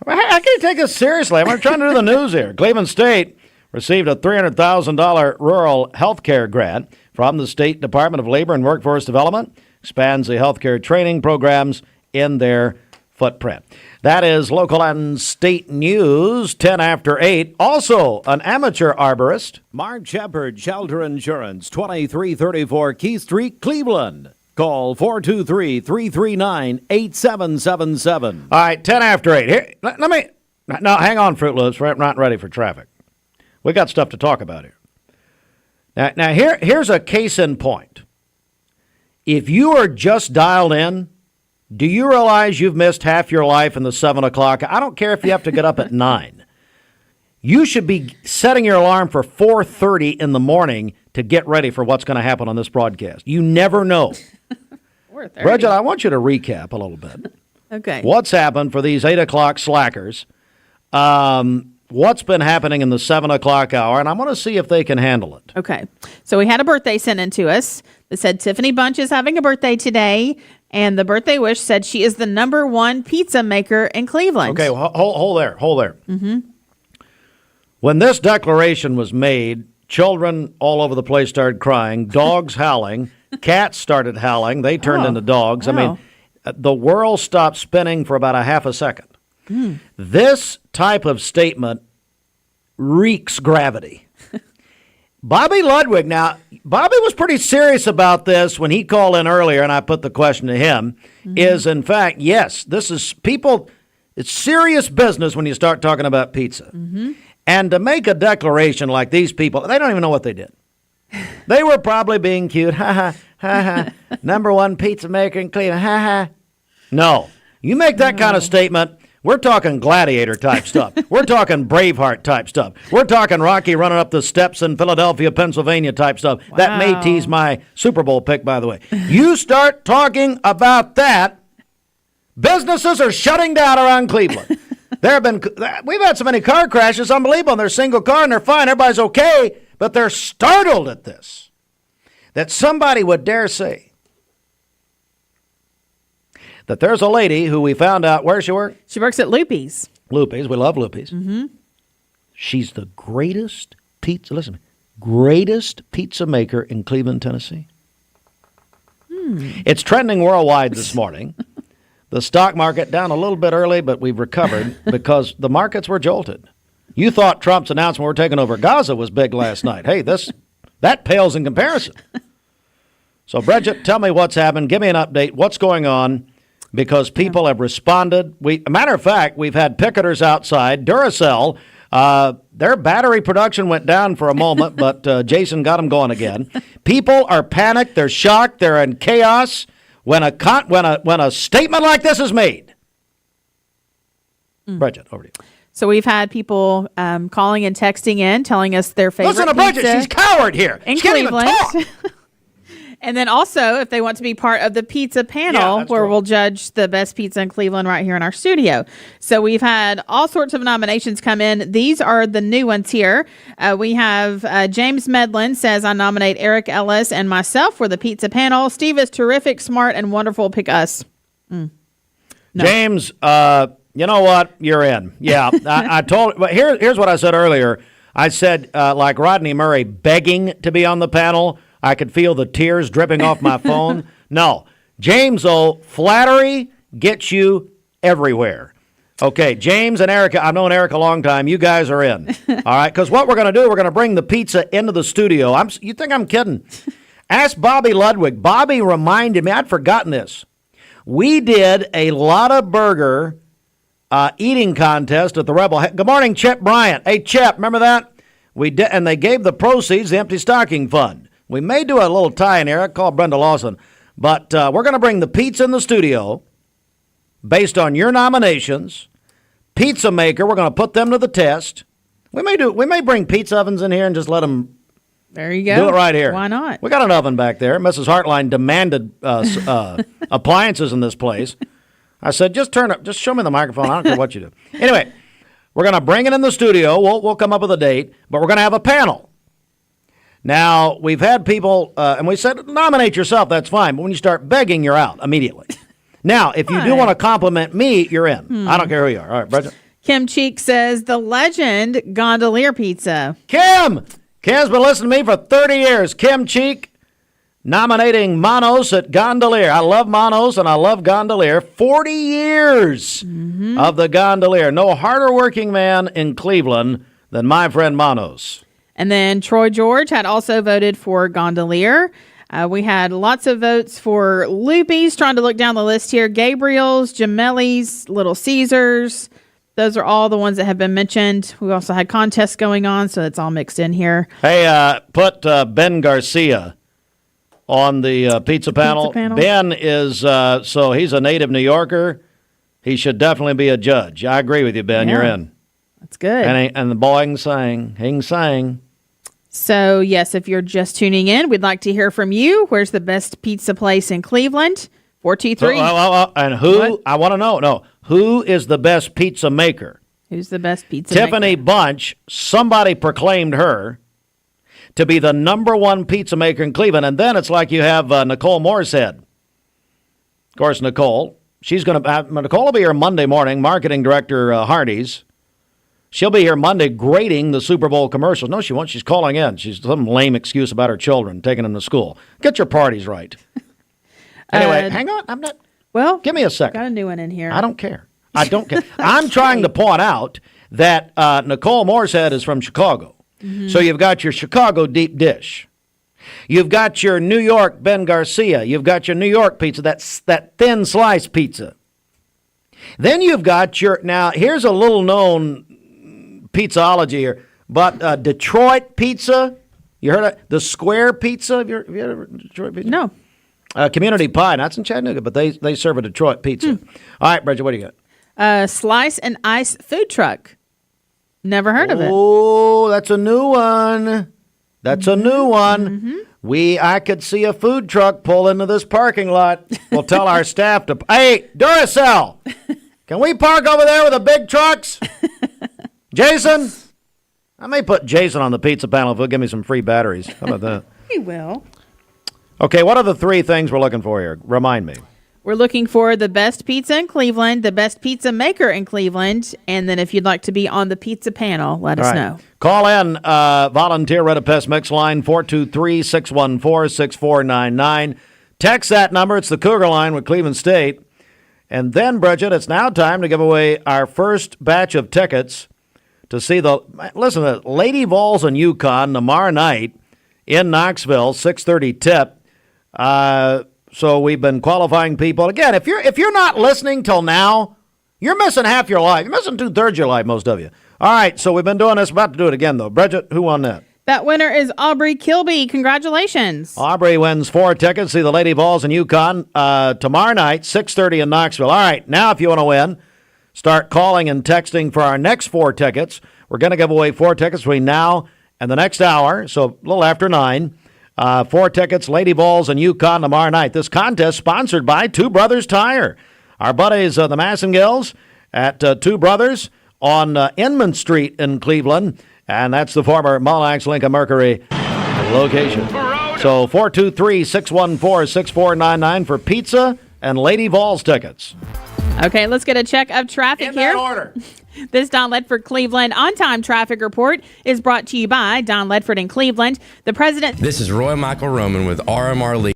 how can you take this seriously? I'm trying to do the news here. Cleveland State received a $300,000 rural health care grant from the State Department of Labor and Workforce Development. Expands the health care training programs in their footprint. That is local and state news, 10 after 8. Also, an amateur arborist. Mark Shepard, Shelter Insurance, 2334 Keith Street, Cleveland. Call 423-339-8777. All right, 10 after 8. Here, now hang on, Fruit Loops. We're not ready for traffic. We got stuff to talk about here. Now here's a case in point. If you are just dialed in, do you realize you've missed half your life in the 7 o'clock? I don't care if you have to get up at 9. You should be setting your alarm for 4:30 in the morning to get ready for what's going to happen on this broadcast. You never know. Bridget, I want you to recap a little bit. Okay. What's happened for these 8 o'clock slackers? What's been happening in the 7 o'clock hour? And I want to see if they can handle it. Okay. So we had a birthday sent in to us that said Tiffany Bunch is having a birthday today. And the birthday wish said she is the #1 pizza maker in Cleveland. Okay, well, hold there. Mm-hmm. When this declaration was made, children all over the place started crying, dogs howling, cats started howling. They turned into dogs. Wow. I mean, the world stopped spinning for about a half a second. Mm. This type of statement reeks gravity. Bobby Ludwig, now, Bobby was pretty serious about this when he called in earlier, and I put the question to him, is in fact, yes, this is it's serious business when you start talking about pizza. And to make a declaration like these people, they don't even know what they did. They were probably being cute. Ha ha, ha ha. #1 pizza maker in Cleveland. Ha ha. No. You make that kind of statement, we're talking gladiator type stuff. We're talking Braveheart type stuff. We're talking Rocky running up the steps in Philadelphia, Pennsylvania type stuff. Wow. That may tease my Super Bowl pick, by the way. You start talking about that, businesses are shutting down around Cleveland. We've had so many car crashes, unbelievable. They're single car and they're fine. Everybody's okay, but they're startled at this. That somebody would dare say that there's a lady who we found out where she works. She works at Loopy's. Loopy's. We love Loopy's. Mm-hmm. She's the greatest pizza maker in Cleveland, Tennessee. It's trending worldwide this morning. The stock market down a little bit early, but we've recovered because the markets were jolted. You thought Trump's announcement we're taking over Gaza was big last night. Hey, that pales in comparison. So, Bridget, tell me what's happened. Give me an update. What's going on? Because people have responded. A matter of fact, we've had picketers outside. Duracell, their battery production went down for a moment, but Jason got them going again. People are panicked. They're shocked. They're in chaos when a statement like this is made. Bridget, over to you. So we've had people calling and texting in, telling us their favorite Listen to Bridget. pizza She's coward here. in She can't even Cleveland. talk. And then also, if they want to be part of the pizza panel, where we'll judge the best pizza in Cleveland right here in our studio. So we've had all sorts of nominations come in. These are the new ones here. We have James Medlin says, I nominate Eric Ellis and myself for the pizza panel. Steve is terrific, smart, and wonderful. Pick us. No. James, you know what? You're in. Yeah. I told, but here's what I said earlier. I said, like Rodney Murray begging to be on the panel. I could feel the tears dripping off my phone. No. James, flattery gets you everywhere. Okay, James and Erica, I've known Erica a long time. You guys are in. All right, because what we're going to do, we're going to bring the pizza into the studio. You think I'm kidding? Ask Bobby Ludwig. Bobby reminded me, I'd forgotten this. We did a lot of burger eating contest at the Rebel. Good morning, Chip Bryant. Hey, Chip, remember that? We did, and they gave the proceeds the Empty Stocking Fund. We may do a little tie-in here. I call Brenda Lawson. But we're going to bring the pizza in the studio based on your nominations. Pizza maker, we're going to put them to the test. We may bring pizza ovens in here and just let them there you go. do it right here. Why not? We got an oven back there. Mrs. Hartline demanded appliances in this place. I said, just show me the microphone. I don't care what you do. Anyway, we're going to bring it in the studio. We'll come up with a date, but we're going to have a panel. Now, we've had people, and we said, nominate yourself, that's fine. But when you start begging, you're out immediately. Now, if you do want to compliment me, you're in. I don't care who you are. All right, Bridget. Kim Cheek says, the legend Gondolier Pizza. Kim's been listening to me for 30 years. Kim Cheek nominating Manos at Gondolier. I love Manos and I love Gondolier. 40 years of the Gondolier. No harder working man in Cleveland than my friend Manos. And then Troy George had also voted for Gondolier. We had lots of votes for Loopy's, trying to look down the list here. Gabriel's, Gemelli's, Little Caesars. Those are all the ones that have been mentioned. We also had contests going on, so it's all mixed in here. Hey, put Ben Garcia on the pizza panel. Ben is, so he's a native New Yorker. He should definitely be a judge. I agree with you, Ben. Yeah. You're in. That's good. And the boy can sing. So, yes, if you're just tuning in, we'd like to hear from you. Where's the best pizza place in Cleveland? 423. And who? What? I want to know. No, who is the best pizza maker? Who's the best pizza Tiffany maker? Bunch, somebody proclaimed her to be the number one pizza maker in Cleveland. And then it's like you have Nicole Moorehead. Of course, Nicole will be here Monday morning, marketing director Hardee's. She'll be here Monday grading the Super Bowl commercials. No, she won't. She's calling in. She's some lame excuse about her children, taking them to school. Get your parties right. Anyway, hang on. I'm not. Well, give me a second. Got a new one in here. I don't care. I'm trying to point out that Nicole Moorehead is from Chicago. Mm-hmm. So you've got your Chicago deep dish. You've got your New York Ben Garcia. You've got your New York pizza, that thin slice pizza. Then you've got now here's a little known pizzaology here, but Detroit pizza. You heard of the square pizza? Have you ever heard of Detroit pizza? No. Community Pie, that's in Chattanooga, but they serve a Detroit pizza. All right, Bridget, what do you got? Slice and Ice food truck. Never heard of it. Oh, that's a new one. That's a new one. Mm-hmm. I could see a food truck pull into this parking lot. We'll tell our staff to, hey, Duracell, can we park over there with the big trucks? Jason? I may put Jason on the pizza panel if he'll give me some free batteries. How about that? He will. Okay, what are the three things we're looking for here? Remind me. We're looking for the best pizza in Cleveland, the best pizza maker in Cleveland, and then if you'd like to be on the pizza panel, let us know. Call in, volunteer Red Pest Mix line, 423-614-6499. Text that number. It's the Cougar line with Cleveland State. And then, Bridget, it's now time to give away our first batch of tickets to see the Lady Vols and UConn tomorrow night in Knoxville, 6:30 tip. So we've been qualifying people. Again, if you're not listening till now, you're missing half your life. You're missing 2/3 of your life, most of you. All right, so we've been doing this. About to do it again, though. Bridget, who won that? That winner is Aubrey Kilby. Congratulations. Aubrey wins 4 tickets. See the Lady Vols and UConn tomorrow night, 6:30 in Knoxville. All right, now if you want to win, start calling and texting for our next 4 tickets. We're going to give away 4 tickets between now and the next hour, so a little after 9. 4 tickets, Lady Vols and UConn tomorrow night. This contest sponsored by Two Brothers Tire. Our buddies, the Massengills at Two Brothers on Inman Street in Cleveland. And that's the former Mullinax Lincoln Mercury location. So 423-614-6499 for pizza and Lady Vols tickets. Okay, let's get a check of traffic here. In that order. This Don Ledford Cleveland on-time traffic report is brought to you by Don Ledford in Cleveland. The president. This is Roy Michael Roman with RMR League.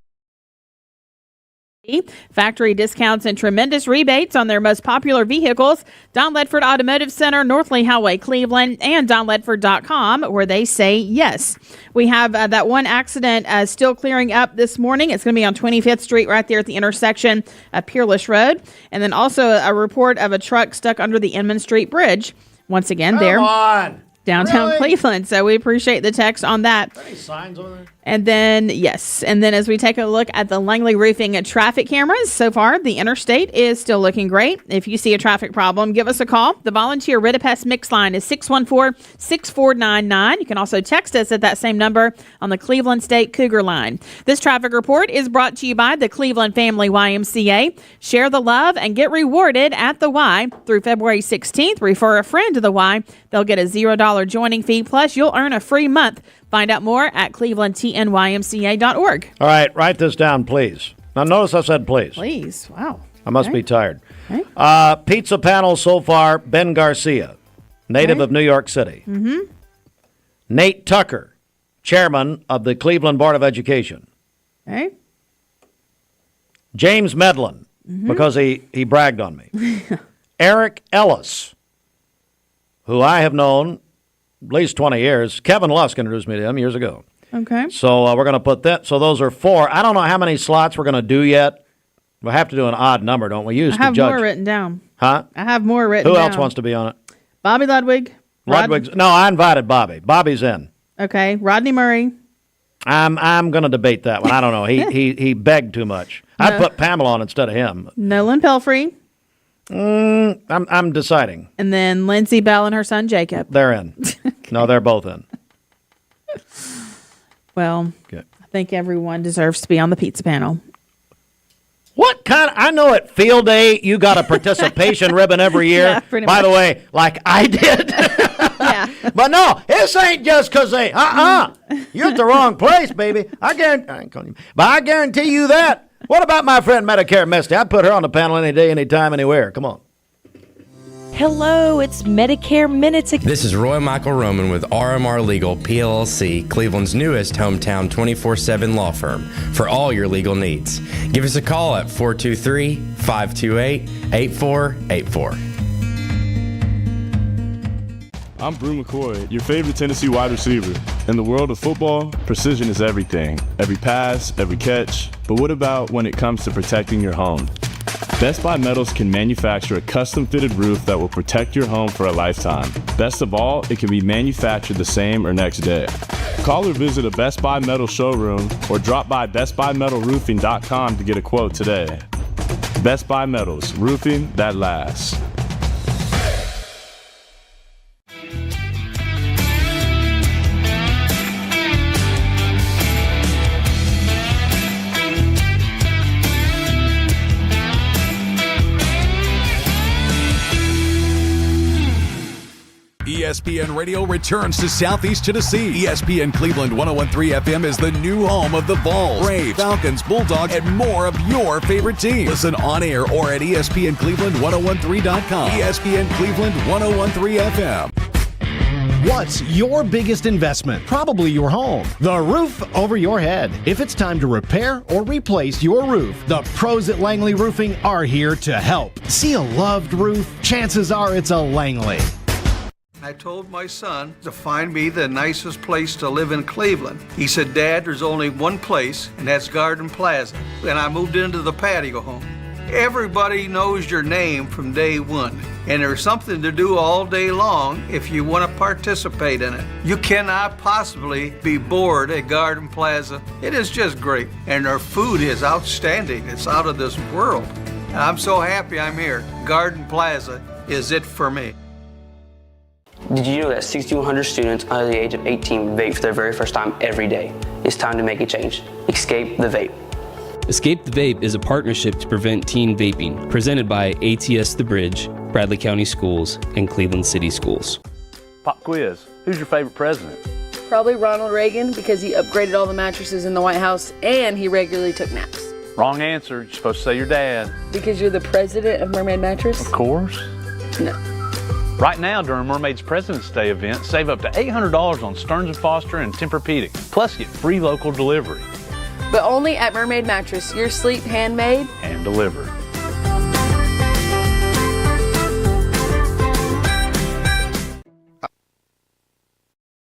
Factory discounts and tremendous rebates on their most popular vehicles. Don Ledford Automotive Center, North Lee Highway, Cleveland, and donledford.com, where they say yes. We have that one accident still clearing up this morning. It's going to be on 25th Street right there at the intersection of Peerless Road. And then also a report of a truck stuck under the Inman Street Bridge. Once again, downtown Cleveland. So we appreciate the text on that. Are there any signs over there? And then, yes. And then as we take a look at the Langley Roofing and traffic cameras, so far, the interstate is still looking great. If you see a traffic problem, give us a call. The volunteer Ritapest mix line is 614-6499. You can also text us at that same number on the Cleveland State Cougar line. This traffic report is brought to you by the Cleveland Family YMCA. Share the love and get rewarded at the Y. Through February 16th, refer a friend to the Y. They'll get a $0 joining fee, plus you'll earn a free month. Find out more at clevelandtnymca.org. All right, write this down, please. Now, notice I said please. Please. Wow. I must be tired. Okay. Pizza panel so far, Ben Garcia, native of New York City. Mm-hmm. Nate Tucker, chairman of the Cleveland Board of Education. Okay. James Medlin, because he bragged on me. Eric Ellis, who I have known at least 20 years. Kevin Lusk introduced me to him years ago. Okay. So we're going to put that. So those are 4. I don't know how many slots we're going to do yet. We'll have to do an odd number, don't we? I have more written down. Huh? I have more written Who down. else wants to be on it? Bobby Ludwig. Ludwig's. No, I invited Bobby. Bobby's in. Okay. Rodney Murray. I'm going to debate that one. I don't know. He begged too much. I'd put Pamela on instead of him. Nolan Pelfrey. I'm deciding. And then Lindsay Bell and her son Jacob. They're in. No, they're both in. Well, I think everyone deserves to be on the pizza panel. What kind of, I know at field day you got a participation ribbon every year. Yeah, pretty By much. the way, like I did. Yeah. But no, this ain't just because they, you're at the wrong place, baby. I ain't calling you, but I guarantee you that. What about my friend Medicare Misty? I'd put her on the panel any day, anytime, anywhere. Come on. Hello, it's Medicare Minutes. This is Roy Michael Roman with RMR Legal PLLC, Cleveland's newest hometown 24/7 law firm for all your legal needs. Give us a call at 423-528-8484. I'm Brew McCoy, your favorite Tennessee wide receiver. In the world of football, precision is everything. Every pass, every catch. But what about when it comes to protecting your home? Best Buy Metals can manufacture a custom-fitted roof that will protect your home for a lifetime. Best of all, it can be manufactured the same or next day. Call or visit a Best Buy Metal showroom or drop by bestbuymetalroofing.com to get a quote today. Best Buy Metals, roofing that lasts. ESPN Radio returns to Southeast Tennessee. ESPN Cleveland 101.3 FM is the new home of the Vols, Braves, Falcons, Bulldogs, and more of your favorite teams. Listen on air or at ESPNCleveland1013.com. ESPN Cleveland 101.3 FM. What's your biggest investment? Probably your home. The roof over your head. If it's time to repair or replace your roof, the pros at Langley Roofing are here to help. See a loved roof? Chances are it's a Langley. I told my son to find me the nicest place to live in Cleveland. He said, Dad, there's only one place, and that's Garden Plaza. And I moved into the patio home. Everybody knows your name from day one, and there's something to do all day long if you want to participate in it. You cannot possibly be bored at Garden Plaza. It is just great, and their food is outstanding. It's out of this world. And I'm so happy I'm here. Garden Plaza is it for me. Did you know that 6,100 students under the age of 18 vape for their very first time every day? It's time to make a change. Escape the vape. Escape the Vape is a partnership to prevent teen vaping, presented by ATS The Bridge, Bradley County Schools, and Cleveland City Schools. Pop quiz. Who's your favorite president? Probably Ronald Reagan, because he upgraded all the mattresses in the White House and he regularly took naps. Wrong answer. You're supposed to say your dad. Because you're the president of Mermaid Mattress? Of course. No. Right now, during Mermaid's President's Day event, save up to $800 on Stearns & Foster and Tempur-Pedic. Plus, get free local delivery. But only at Mermaid Mattress. Your sleep handmade and delivered.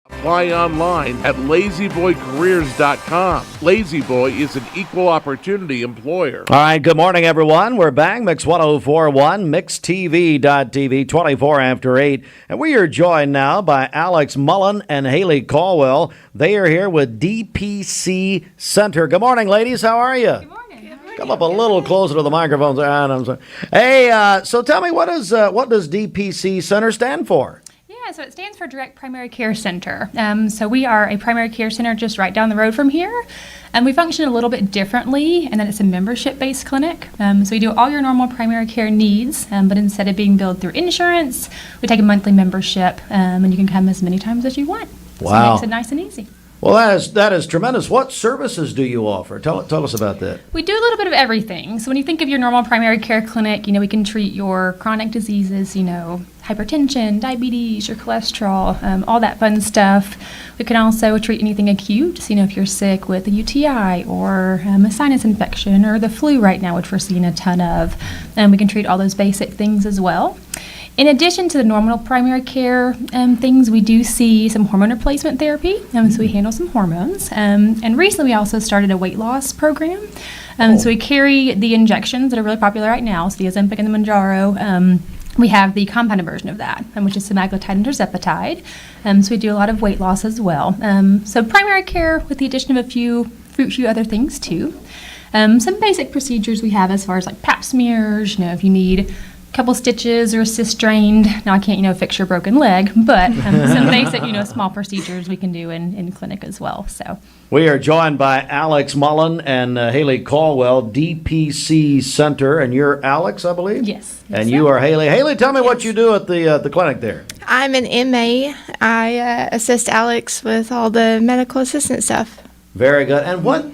Apply online at lazyboycareers.com. Lazyboy is an equal opportunity employer. All right, good morning, everyone. We're back. Mix 1041, mixtv.tv, 24 after 8. And we are joined now by Alex Mullen and Haley Caldwell. They are here with DPC Center. Good morning, ladies. How are you? Good morning. Come up a little closer to the microphones. Hey, so tell me, what does DPC Center stand for? Yeah, so it stands for Direct Primary Care Center. So we are a primary care center just right down the road from here. And we function a little bit differently, and then it's a membership-based clinic. So we do all your normal primary care needs, but instead of being billed through insurance, we take a monthly membership, and you can come as many times as you want. So Wow. it makes it nice and easy. Well, that is tremendous. What services do you offer? Tell us about that. We do a little bit of everything. So when you think of your normal primary care clinic, we can treat your chronic diseases, hypertension, diabetes, your cholesterol, all that fun stuff. We can also treat anything acute, so, if you're sick with a UTI or a sinus infection or the flu right now, which we're seeing a ton of. We can treat all those basic things as well. In addition to the normal primary care things, we do see some hormone replacement therapy, so we handle some hormones. And recently we also started a weight loss program. So we carry the injections that are really popular right now, so the Ozempic and the Mounjaro. We have the compounded version of that, which is semaglutide and tirzepatide. So we do a lot of weight loss as well. So primary care with the addition of a few other things too. Some basic procedures we have as far as like pap smears, if you need couple stitches or a cyst drained. Now I can't, fix your broken leg, but some basic, small procedures we can do in clinic as well. So we are joined by Alex Mullen and Haley Caldwell, DPC Center, and you're Alex, I believe. Yes. And you are Haley. Haley, tell me what you do at the clinic there. I'm an MA. I assist Alex with all the medical assistant stuff. Very good. And what?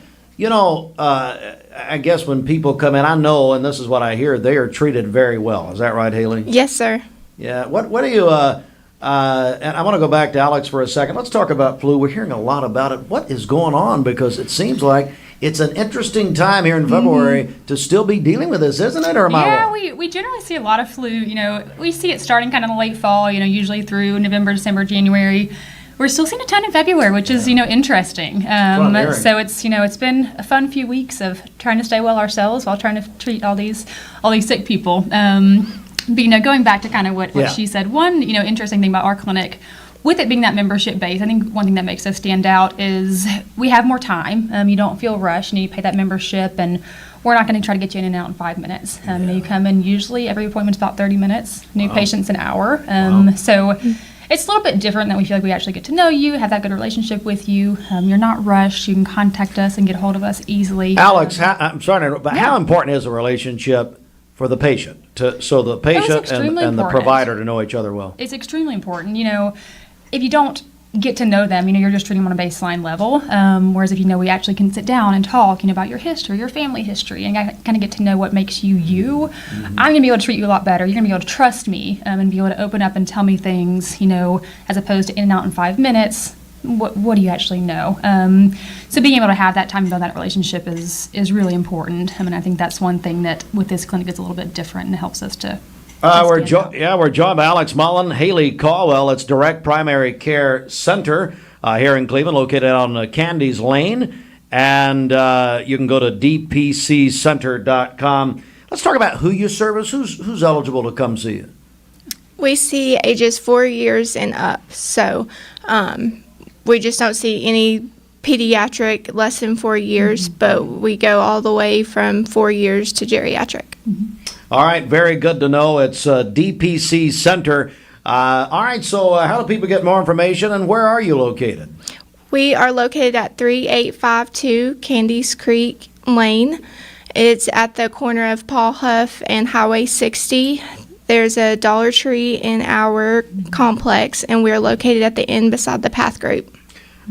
I guess when people come in, I know, and this is what I hear, they are treated very well. Is that right, Haley? Yes, sir. Yeah. What do you, and I want to go back to Alex for a second. Let's talk about flu. We're hearing a lot about it. What is going on? Because it seems like it's an interesting time here in February to still be dealing with this, isn't it? Or am I wrong? we generally see a lot of flu. We see it starting kind of in the late fall, usually through November, December, January. We're still seeing a ton in February, which is, interesting. So it's, it's been a fun few weeks of trying to stay well ourselves while trying to treat all these sick people. But, going back to kind of what she said, one, interesting thing about our clinic, with it being that membership base, I think one thing that makes us stand out is we have more time. You don't feel rushed, you pay that membership, and we're not going to try to get you in and out in 5 minutes. You come in, usually every appointment's about 30 minutes, new patients an hour. So it's a little bit different, that we feel like we actually get to know you, have that good relationship with you. You're not rushed. You can contact us and get a hold of us easily. Alex, I'm sorry to interrupt, but how important is a relationship for the patient, so the patient and the provider to know each other well? It's extremely important. If you don't get to know them, you're just treating them on a baseline level. Whereas if we actually can sit down and talk, about your history, your family history, and kind of get to know what makes you you, I'm going to be able to treat you a lot better. You're going to be able to trust me and be able to open up and tell me things, as opposed to in and out in 5 minutes. What do you actually know? So being able to have that time to build that relationship is really important. I think that's one thing that with this clinic is a little bit different and helps us to. We're joined by Alex Mullen, Haley Caldwell. It's Direct Primary Care Center here in Cleveland, located on Candies Lane. And you can go to dpccenter.com. Let's talk about who you service. Who's eligible to come see you? We see ages 4 years and up. So we just don't see any pediatric less than 4 years, but we go all the way from 4 years to geriatric. All right, very good to know. It's DPC Center. All right, so how do people get more information, and where are you located? We are located at 3852 Candies Creek Lane. It's at the corner of Paul Huff and Highway 60. There's a Dollar Tree in our complex, and we're located at the end beside the Path Group.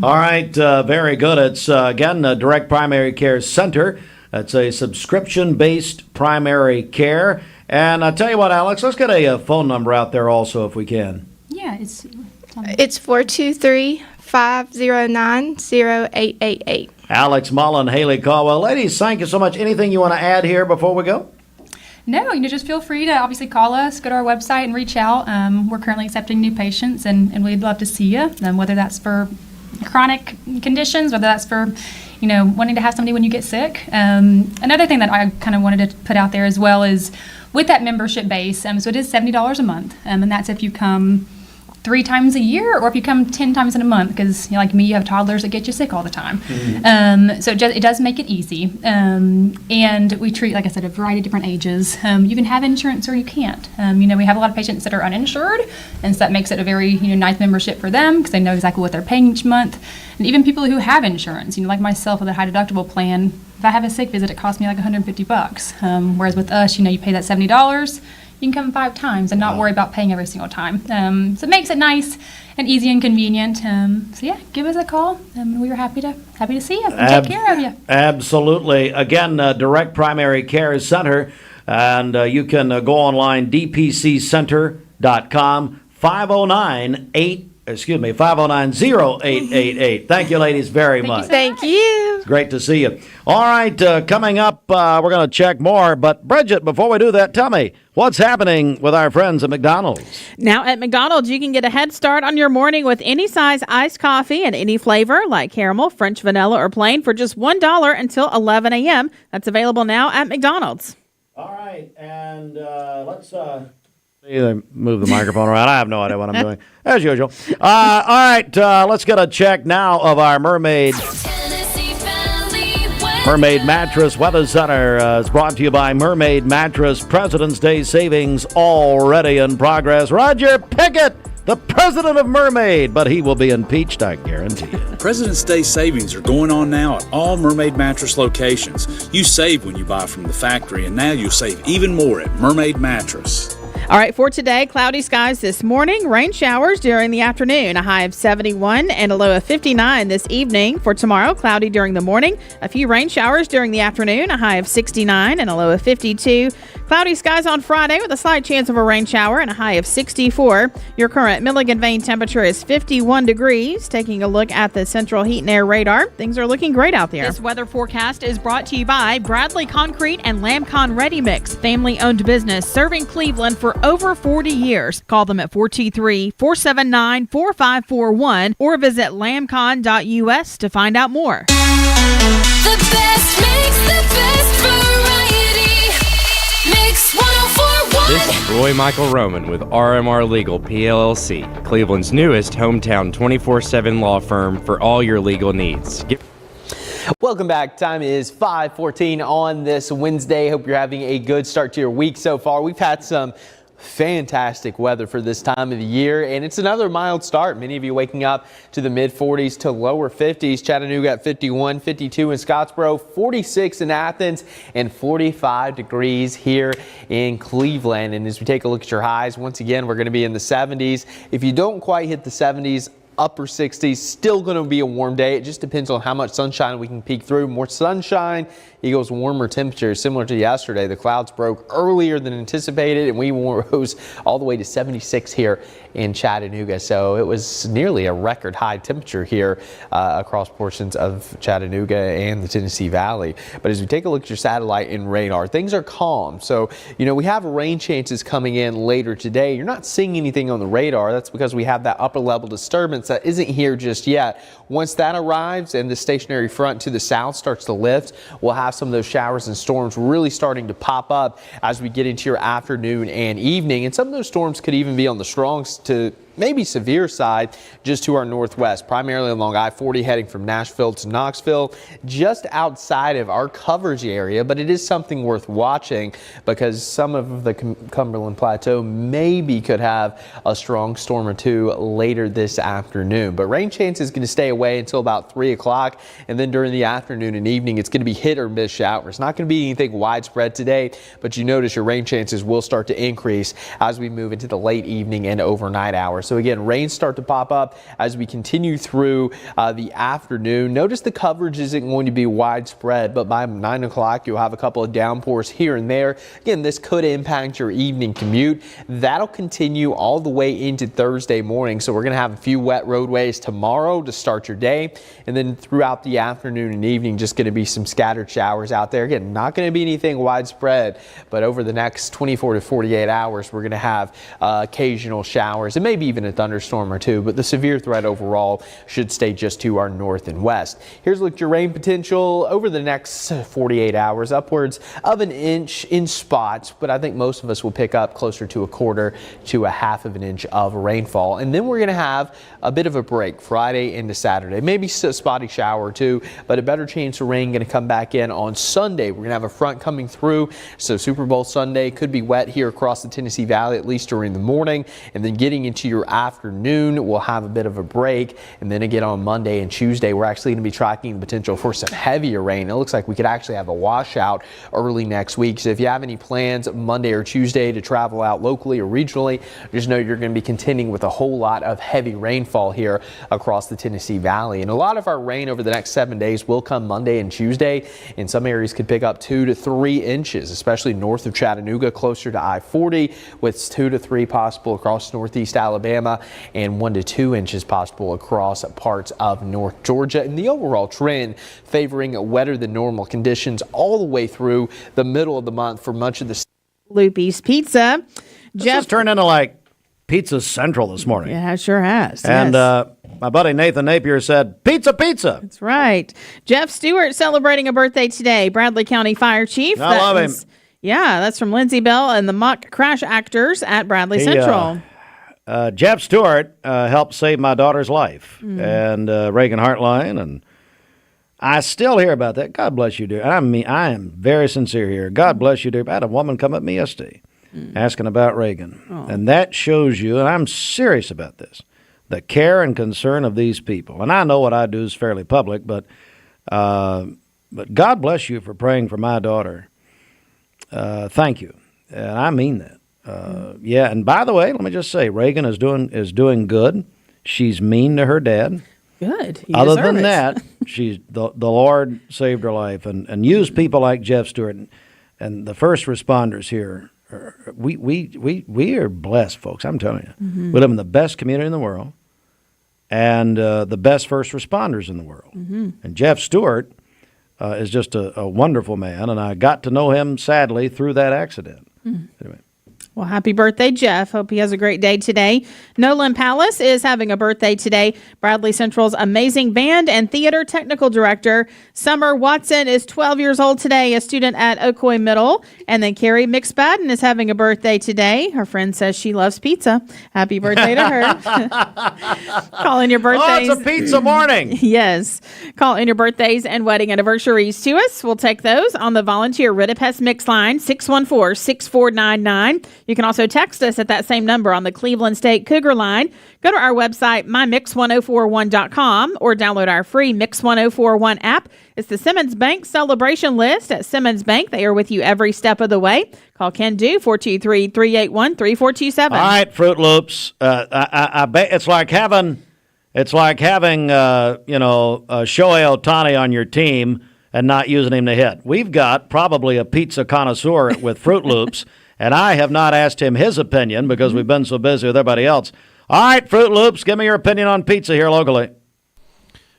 All right, very good. It's, again, Direct Primary Care Center. It's a subscription-based primary care. And I'll tell you what, Alex, let's get a phone number out there also if we can. Yeah, it's 423-509-0888. Alex Mullen, Haley Caldwell. Ladies, thank you so much. Anything you want to add here before we go? No, just feel free to obviously call us, go to our website and reach out. We're currently accepting new patients and we'd love to see you, whether that's for chronic conditions, whether that's for, wanting to have somebody when you get sick. Another thing that I kind of wanted to put out there as well is with that membership base, so it is $70 a month, and that's if you come 3 times a year or if you come 10 times in a month, because like me, you have toddlers that get you sick all the time. So it does make it easy. And we treat, like I said, a variety of different ages. You can have insurance or you can't. We have a lot of patients that are uninsured, and so that makes it a very nice membership for them because they know exactly what they're paying each month. And even people who have insurance, like myself with a high deductible plan, if I have a sick visit, it costs me like $150. Whereas with us, you pay that $70. You can come 5 times and not worry about paying every single time. So it makes it nice and easy and convenient. So yeah, give us a call. We were happy to see you and take care of you. Absolutely. Again, Direct Primary Care Center, and you can go online, dpccenter.com, 509-0888. Thank you, ladies, very much. Thank you. It's great to see you. All right, coming up, we're going to check more. But, Bridget, before we do that, tell me, what's happening with our friends at McDonald's? Now, at McDonald's, you can get a head start on your morning with any size iced coffee and any flavor like caramel, French vanilla, or plain for just $1 until 11 a.m. That's available now at McDonald's. All right, and let's... Either move the microphone around. I have no idea what I'm doing, as usual. All right, let's get a check now of our Mermaid Mattress Weather Center. It's brought to you by Mermaid Mattress. President's Day savings already in progress. Roger Pickett, the president of Mermaid, but he will be impeached, I guarantee you. President's Day savings are going on now at all Mermaid Mattress locations. You save when you buy from the factory, and now you'll save even more at Mermaid Mattress. All right, for today, cloudy skies this morning, rain showers during the afternoon, a high of 71 and a low of 59 this evening. For tomorrow, cloudy during the morning, a few rain showers during the afternoon, a high of 69 and a low of 52. Cloudy skies on Friday with a slight chance of a rain shower and a high of 64. Your current Milligan Vane temperature is 51 degrees. Taking a look at the Central Heat and Air radar, things are looking great out there. This weather forecast is brought to you by Bradley Concrete and Lamcon Ready Mix, family-owned business serving Cleveland for over 40 years. Call them at 423-479-4541 or visit lamcon.us to find out more. The best makes the best variety. Mix 104.1. This is Roy Michael Roman with RMR Legal PLLC, Cleveland's newest hometown 24/7 law firm for all your legal needs. Welcome back. Time is 5:14 on this Wednesday. Hope you're having a good start to your week so far. We've had some fantastic weather for this time of the year, and it's another mild start. Many of you waking up to the mid-40s to lower 50s. Chattanooga at 51, 52 in Scottsboro, 46 in Athens, and 45 degrees here in Cleveland. And as we take a look at your highs, once again, we're going to be in the 70s. If you don't quite hit the 70s, upper 60s, still going to be a warm day. It just depends on how much sunshine we can peek through. More sunshine equals warmer temperatures. Similar to yesterday, the clouds broke earlier than anticipated, and we rose all the way to 76 here in Chattanooga. So it was nearly a record high temperature here across portions of Chattanooga and the Tennessee Valley. But as we take a look at your satellite and radar, things are calm. So, we have rain chances coming in later today. You're not seeing anything on the radar. That's because we have that upper level disturbance that isn't here just yet. Once that arrives and the stationary front to the south starts to lift, we'll have some of those showers and storms really starting to pop up as we get into your afternoon and evening. And some of those storms could even be on the strong to maybe severe side just to our northwest, primarily along I-40 heading from Nashville to Knoxville, just outside of our coverage area. But it is something worth watching because some of the Cumberland Plateau maybe could have a strong storm or two later this afternoon. But rain chance is going to stay away until about 3 o'clock. And then during the afternoon and evening, it's going to be hit or miss showers. It's not going to be anything widespread today, but you notice your rain chances will start to increase as we move into the late evening and overnight hours. So again, rains start to pop up as we continue through the afternoon. Notice the coverage isn't going to be widespread, but by 9 o'clock you'll have a couple of downpours here and there. Again, this could impact your evening commute. That'll continue all the way into Thursday morning. So we're going to have a few wet roadways tomorrow to start your day, and then throughout the afternoon and evening, just going to be some scattered showers out there. Again, not going to be anything widespread, but over the next 24 to 48 hours, we're going to have occasional showers and maybe even a thunderstorm or two, but the severe threat overall should stay just to our north and west. Here's a look at your rain potential over the next 48 hours, upwards of an inch in spots, but I think most of us will pick up closer to 1/4 to 1/2 of an inch of rainfall. And then we're going to have a bit of a break Friday into Saturday, maybe a spotty shower or two, but a better chance of rain going to come back in on Sunday. We're going to have a front coming through, so Super Bowl Sunday could be wet here across the Tennessee Valley, at least during the morning, and then getting into your afternoon, we'll have a bit of a break. And then again on Monday and Tuesday, we're actually going to be tracking the potential for some heavier rain. It looks like we could actually have a washout early next week. So if you have any plans Monday or Tuesday to travel out locally or regionally, just know you're going to be contending with a whole lot of heavy rainfall here across the Tennessee Valley. And a lot of our rain over the next 7 days will come Monday and Tuesday. In some areas could pick up 2 to 3 inches, especially north of Chattanooga, closer to I-40, with 2 to 3 possible across northeast Alabama and 1 to 2 inches possible across parts of North Georgia. And the overall trend favoring wetter than normal conditions all the way through the middle of the month for much of the Loopy's Pizza. Jeff has turned into like Pizza Central this morning. Yeah, it sure has. And yes. My buddy Nathan Napier said, "Pizza, pizza." That's right. Jeff Stewart celebrating a birthday today. Bradley County Fire Chief. I love him. Yeah, that's from Lindsay Bell and the Mock Crash Actors at Bradley Central. Jeff Stewart helped save my daughter's life and Reagan Heartline, and I still hear about that. God bless you, dear. I mean, I am very sincere here. God bless you, dear. I had a woman come up to me yesterday asking about Reagan, and that shows you, and I'm serious about this, the care and concern of these people. And I know what I do is fairly public, but God bless you for praying for my daughter. Thank you, and I mean that. Yeah, and by the way, let me just say, Reagan is doing good. She's mean to her dad. Good. Other than that, she's the Lord saved her life, and used people like Jeff Stewart and the first responders here. We are blessed, folks. I'm telling you, we live in the best community in the world, and the best first responders in the world. And Jeff Stewart is just a wonderful man, and I got to know him sadly through that accident. Anyway. Well, happy birthday, Jeff. Hope he has a great day today. Nolan Palace is having a birthday today. Bradley Central's amazing band and theater technical director. Summer Watson is 12 years old today, a student at Ocoee Middle. And then Carrie McSpadden is having a birthday today. Her friend says she loves pizza. Happy birthday to her. Call in your birthdays. Oh, it's a pizza morning. Yes. Call in your birthdays and wedding anniversaries to us. We'll take those on the volunteer Ridipest Mix line, 614-6499. You can also text us at that same number on the Cleveland State Cougar line. Go to our website, mymix1041.com, or download our free Mix 1041 app. It's the Simmons Bank celebration list at Simmons Bank. They are with you every step of the way. Call Ken Do, 423-381-3427. All right, Fruit Loops. I bet it's like having Shohei Ohtani on your team and not using him to hit. We've got probably a pizza connoisseur with Fruit Loops. And I have not asked him his opinion because we've been so busy with everybody else. All right, Fruit Loops, give me your opinion on pizza here locally.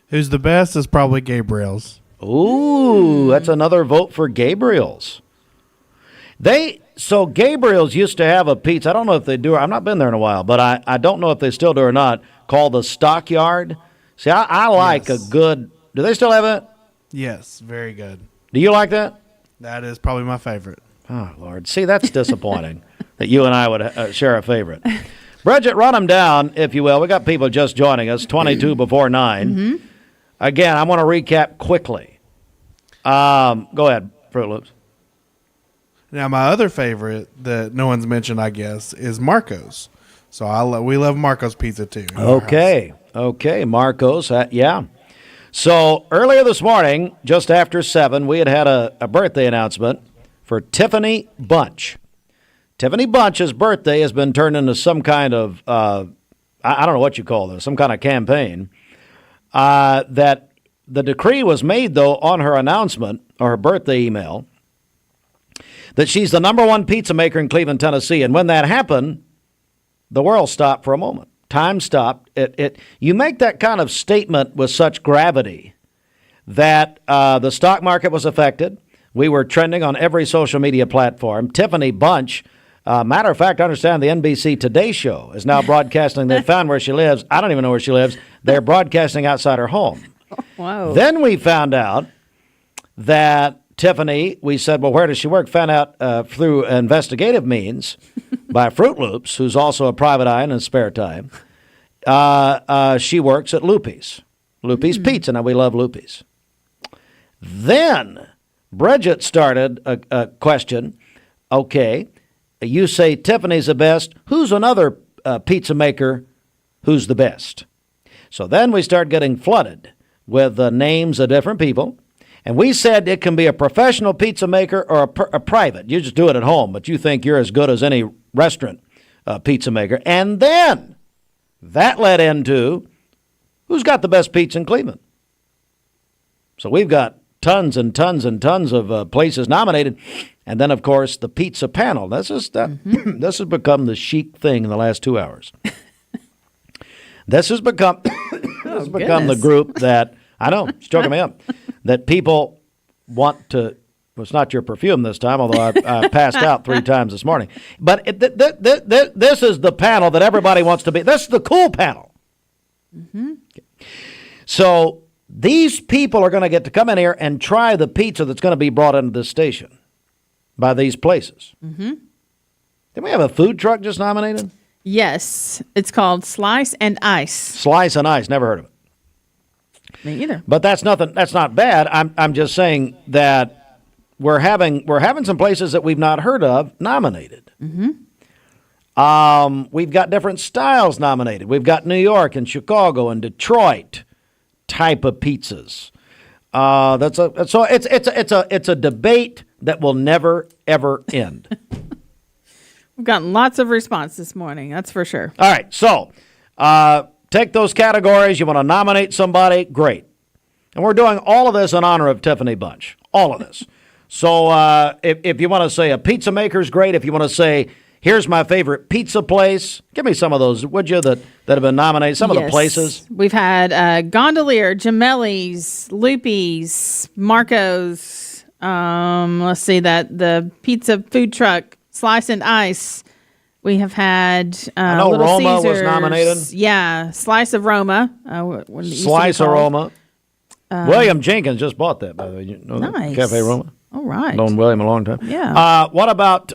Who's the best is probably Gabriel's. Ooh, that's another vote for Gabriel's. So Gabriel's used to have a pizza. I don't know if they do. I've not been there in a while, but I don't know if they still do or not, called the Stockyard. See, I like a good. Do they still have it? Yes, very good. Do you like that? That is probably my favorite. Oh, Lord. See, that's disappointing that you and I would share a favorite. Bridget, run them down, if you will. We got people just joining us, 22 before 9. Again, I want to recap quickly. Go ahead, Fruit Loops. Now, my other favorite that no one's mentioned, I guess, is Marco's. So we love Marco's pizza, too. Okay, Marco's, yeah. So earlier this morning, just after 7, we had a birthday announcement for Tiffany Bunch. Tiffany Bunch's birthday has been turned into some kind of I don't know what you call this, some kind of campaign, that the decree was made, though, on her announcement or her birthday email that she's the number one pizza maker in Cleveland, Tennessee. And when that happened, the world stopped for a moment. Time stopped. You make that kind of statement with such gravity that the stock market was affected. We were trending on every social media platform. Tiffany Bunch, matter of fact, I understand the NBC Today show is now broadcasting. They found where she lives. I don't even know where she lives. They're broadcasting outside her home. Wow. Then we found out that Tiffany, we said, well, where does she work? Found out through investigative means by Fruit Loops, who's also a private eye in his spare time. She works at Loopy's Pizza. Now, we love Loopy's. Then Bridget started a question. Okay, you say Tiffany's the best. Who's another pizza maker who's the best? So then we start getting flooded with the names of different people. And we said it can be a professional pizza maker or a private. You just do it at home, but you think you're as good as any restaurant pizza maker. And then that led into who's got the best pizza in Cleveland. So we've got tons and tons and tons of places nominated. And then, of course, the pizza panel. This has become the chic thing in the last 2 hours. This has become the group that, I know, it's choking me up, that people want to, well, it's not your perfume this time, although I passed out 3 times this morning. But this is the panel that everybody wants to be. This is the cool panel. Mm-hmm. So these people are going to get to come in here and try the pizza that's going to be brought into this station by these places. Mm-hmm. Did we have a food truck just nominated? Yes. It's called Slice and Ice. Slice and Ice. Never heard of it. Me either. But that's nothing. That's not bad. I'm just saying that we're having some places that we've not heard of nominated. Mm-hmm. We've got different styles nominated. We've got New York and Chicago and Detroit type of pizzas. It's a debate that will never ever end. We've gotten lots of response this morning. That's for sure. All right. So. Take those categories. You want to nominate somebody? Great. And we're doing all of this in honor of Tiffany Bunch. All of this. So if you want to say a pizza maker's great, if you want to say, here's my favorite pizza place, give me some of those, would you, that have been nominated, some of the places. We've had Gondolier, Gemelli's, Loopy's, Marco's, let's see, the pizza food truck, Slice and Ice. We have had I know Little Roma Caesars. was nominated. Yeah, Slice of Roma. Slice of Roma. William Jenkins just bought that, by the way. You know that? Nice. Cafe Roma. All right. Known William a long time. Yeah. What about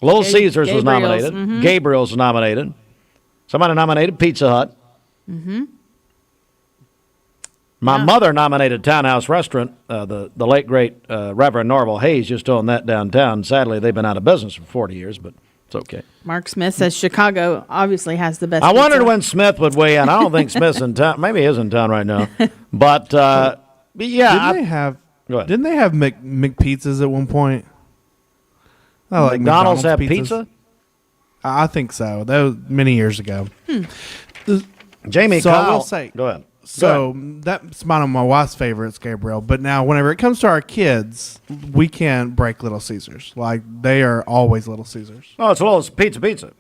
Little Caesars was nominated. Mm-hmm. Gabriel's was nominated. Somebody nominated Pizza Hut. Mm-hmm. My mother nominated Townhouse Restaurant. The late, great Reverend Norval Hayes just owned that downtown. Sadly, they've been out of business for 40 years, but it's okay. Mark Smith says Chicago obviously has the best I pizza. wondered when Smith would weigh in. I don't think Smith's in town. Maybe he is in town right now. But, yeah. Didn't they have McPizzas at one point? I like McDonald's have pizzas. pizza? I think so. That was many years ago. Jamie so Kyle. I will say, go ahead. So that's one of my wife's favorites, Gabriel. But now, whenever it comes to our kids, we can't break Little Caesars. Like, they are always Little Caesars. Oh, it's Little Pizza.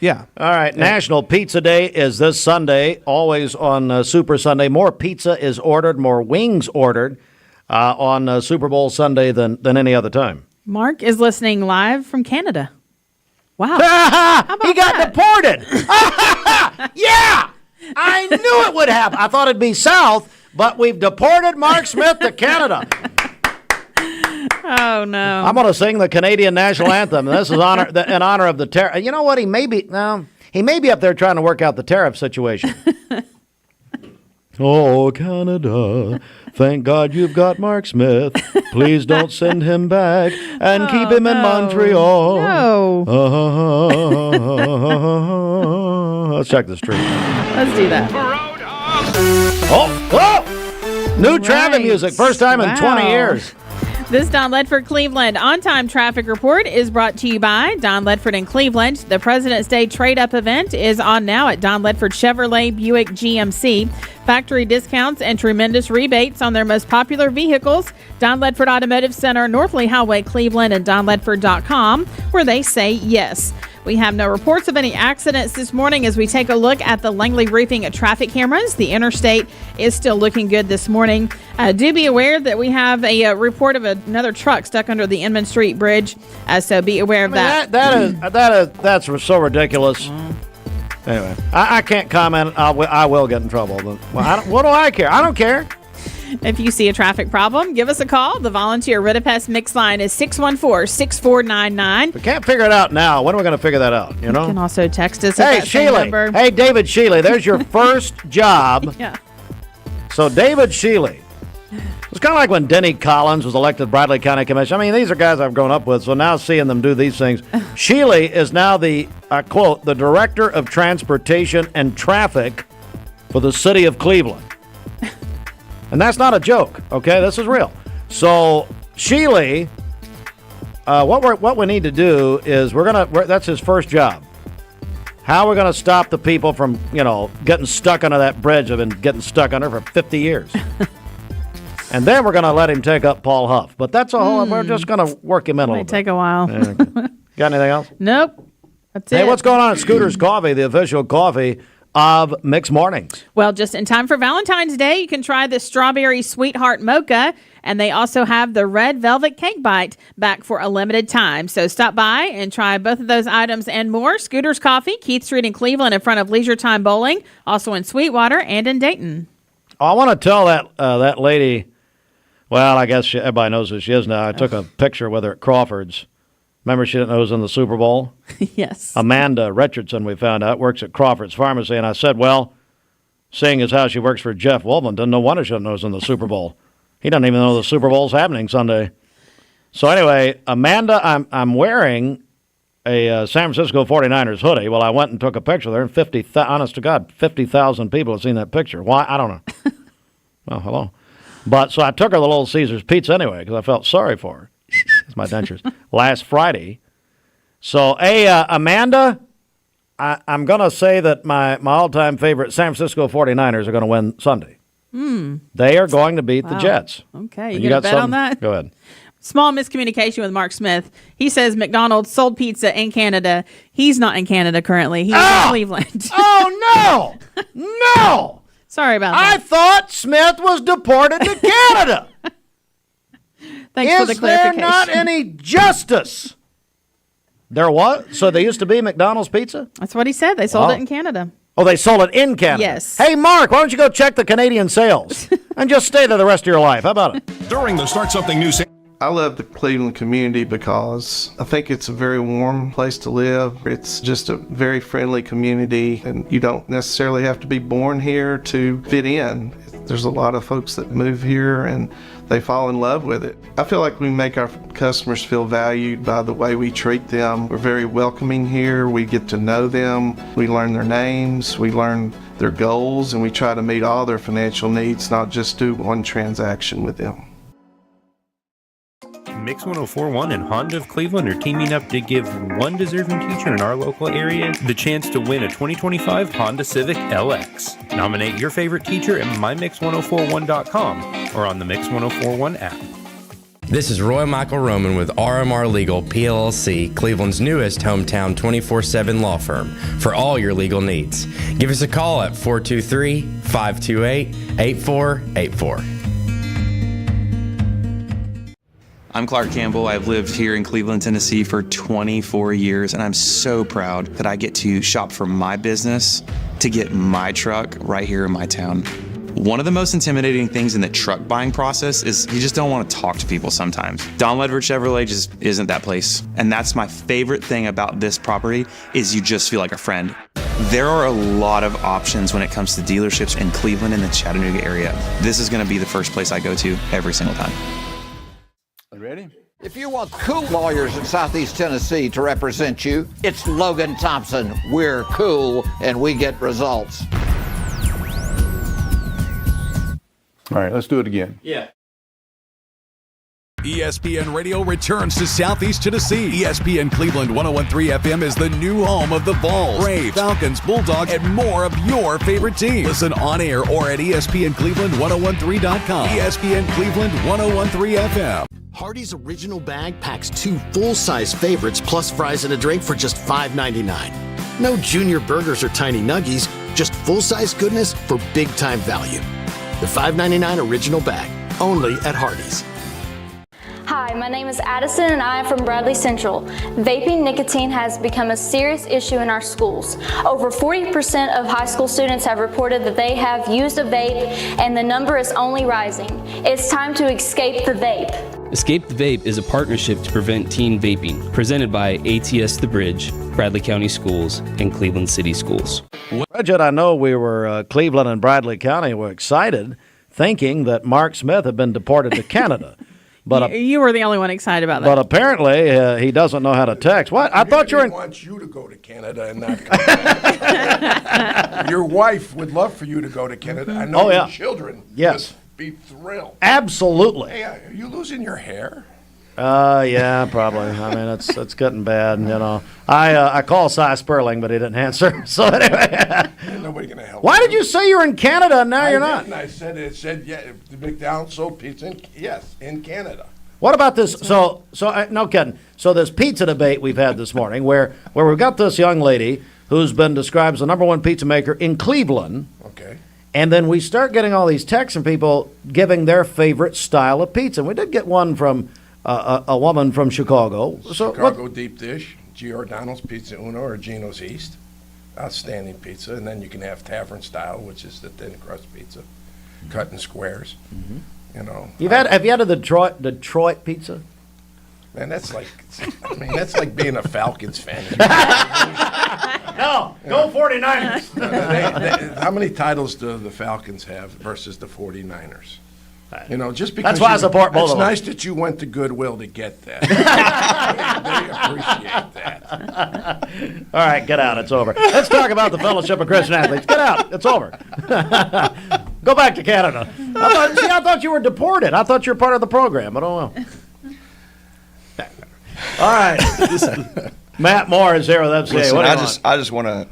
Yeah. All right. Yeah. National Pizza Day is this Sunday, always on Super Sunday. More pizza is ordered, more wings ordered on Super Bowl Sunday than any other time. Mark is listening live from Canada. Wow. He got deported. Yeah. I knew it would happen. I thought it'd be south, but we've deported Mark Smith to Canada. Oh, no. I'm going to sing the Canadian national anthem. This is in honor of the tariff. You know what? He may be up there trying to work out the tariff situation. Oh, Canada, thank God you've got Mark Smith. Please don't send him back and keep him in Montreal. No. Let's check the street. Let's do that. Oh! New Travis music. First time in 20 years. This Don Ledford Cleveland on-time traffic report is brought to you by Don Ledford in Cleveland. The President's Day trade-up event is on now at Don Ledford Chevrolet Buick GMC. Factory discounts and tremendous rebates on their most popular vehicles. Don Ledford Automotive Center, North Lee Highway, Cleveland, and donledford.com, where they say yes. We have no reports of any accidents this morning as we take a look at the Langley Roofing traffic cameras. The interstate is still looking good this morning. Do be aware that we have a report of another truck stuck under the Inman Street Bridge, so be aware of that. That's so ridiculous. Anyway, I can't comment. I will get in trouble. But, what do I care? I don't care. If you see a traffic problem, give us a call. The volunteer Ritapest mix line is 614-6499. We can't figure it out now. When are we going to figure that out? You know? You can also text us Hey, at that same number. Hey, David Shealy, there's your first job. Yeah. So, David Shealy. It's kind of like when Denny Collins was elected Bradley County Commissioner. I mean, these are guys I've grown up with, so now seeing them do these things. Shealy is now the, quote, the Director of Transportation and Traffic for the city of Cleveland. And that's not a joke, okay? This is real. So, Shealy, what we need to do is that's his first job. How are we going to stop the people from, getting stuck under that bridge I've been getting stuck under for 50 years? And then we're going to let him take up Paul Huff. But that's a whole, we're just going to work him in a little Might bit. take a while. Yeah, okay. Got anything else? Nope. That's it. Hey, what's going on at Scooter's Coffee, the official coffee of Mixed Mornings? Well, just in time for Valentine's Day, you can try the Strawberry Sweetheart Mocha, and they also have the Red Velvet Cake Bite back for a limited time. So stop by and try both of those items and more. Scooter's Coffee, Keith Street in Cleveland in front of Leisure Time Bowling, also in Sweetwater and in Dayton. Oh, I want to tell that lady, well, I guess everybody knows who she is now. I took a picture with her at Crawford's. Remember she didn't know who was in the Super Bowl? Yes. Amanda Richardson, we found out, works at Crawford's Pharmacy. And I said, well, seeing as how she works for Jeff Wolfman, no wonder she doesn't know who's in the Super Bowl. He doesn't even know the Super Bowl's happening Sunday. So anyway, Amanda, I'm wearing a San Francisco 49ers hoodie. Well, I went and took a picture there, and honest to God, 50,000 people have seen that picture. Why? I don't know. Well, hello. But so I took her the Little Caesars pizza anyway because I felt sorry for her. It's my dentures. Last Friday. So, hey, Amanda, I'm going to say that my all-time favorite San Francisco 49ers are going to win Sunday. They are going to beat the Jets. Okay, you got to bet on that? Go ahead. Small miscommunication with Mark Smith. He says McDonald's sold pizza in Canada. He's not in Canada currently. He's in Cleveland. Oh, no! No! Sorry about that. I thought Smith was deported to Canada. Thanks for the clarification. Is there not any justice? There was? So there used to be McDonald's pizza? That's what he said. They sold it in Canada. Oh, they sold it in Canada? Yes. Hey, Mark, why don't you go check the Canadian sales and just stay there the rest of your life? How about it? During the Start Something New... I love the Cleveland community because I think it's a very warm place to live. It's just a very friendly community, and you don't necessarily have to be born here to fit in. There's a lot of folks that move here and they fall in love with it. I feel like we make our customers feel valued by the way we treat them. We're very welcoming here. We get to know them. We learn their names. We learn their goals, and we try to meet all their financial needs, not just do one transaction with them. Mix 1041 and Honda of Cleveland are teaming up to give one deserving teacher in our local area the chance to win a 2025 Honda Civic LX. Nominate your favorite teacher at mymix1041.com or on the Mix 1041 app. This is Roy Michael Roman with RMR Legal PLLC, Cleveland's newest hometown 24/7 law firm for all your legal needs. Give us a call at 423-528-8484. I'm Clark Campbell. I've lived here in Cleveland, Tennessee for 24 years, and I'm so proud that I get to shop for my business to get my truck right here in my town. One of the most intimidating things in the truck buying process is you just don't want to talk to people sometimes. Don Ledford Chevrolet just isn't that place. And that's my favorite thing about this property is you just feel like a friend. There are a lot of options when it comes to dealerships in Cleveland and the Chattanooga area. This is going to be the first place I go to every single time. Ready? If you want cool lawyers in Southeast Tennessee to represent you, it's Logan Thompson. We're cool and we get results. All right, let's do it again. Yeah. ESPN Radio returns to Southeast Tennessee. ESPN Cleveland 101.3 FM is the new home of the Vols, Braves, Falcons, Bulldogs, and more of your favorite teams. Listen on air or at ESPNCleveland1013.com. ESPN Cleveland 101.3 FM. Hardee's Original Bag packs 2 full-size favorites plus fries and a drink for just $5.99. No junior burgers or tiny nuggies, just full-size goodness for big-time value. The $5.99 Original Bag, only at Hardee's. Hi, my name is Addison and I am from Bradley Central. Vaping nicotine has become a serious issue in our schools. Over 40% of high school students have reported that they have used a vape, and the number is only rising. It's time to escape the vape. Escape the Vape is a partnership to prevent teen vaping, presented by ATS The Bridge, Bradley County Schools, and Cleveland City Schools. Bridget, I know we were, Cleveland and Bradley County were excited, thinking that Mark Smith had been deported to Canada. But you were the only one excited about that. But apparently, he doesn't know how to text. What? I thought you were. He wants you to go to Canada and not come back. Your wife would love for you to go to Canada. I know your children would be thrilled. Absolutely. Hey, are you losing your hair? Yeah, probably. I mean, it's getting bad. You know, I called Cy Sperling, but he didn't answer. So anyway, nobody gonna help. Why did you say you're in Canada and now you're not? I said it said yeah. The McDonald's sold pizza. Yes, in Canada. What about this? So no kidding. So this pizza debate we've had this morning, where we've got this young lady who's been described as the #1 pizza maker in Cleveland. Okay. And then we start getting all these texts from people giving their favorite style of pizza. And we did get one from a woman from Chicago. Chicago deep dish, Giordano's Pizza Uno or Gino's East. Outstanding pizza. And then you can have tavern style, which is the thin crust pizza, cut in squares. Mm-hmm. You know. Have you had a Detroit pizza? Man, that's like being a Falcons fan. No, go 49ers. How many titles do the Falcons have versus the 49ers? You know, just because that's why I support both of them. It's nice that you went to Goodwill to get that. They appreciate that. All right, get out. It's over. Let's talk about the Fellowship of Christian Athletes. Get out. It's over. Go back to Canada. I thought you were deported. I thought you were part of the program. I don't know. All right. Matt Moore is here with FCA. Listen, what do you I just want to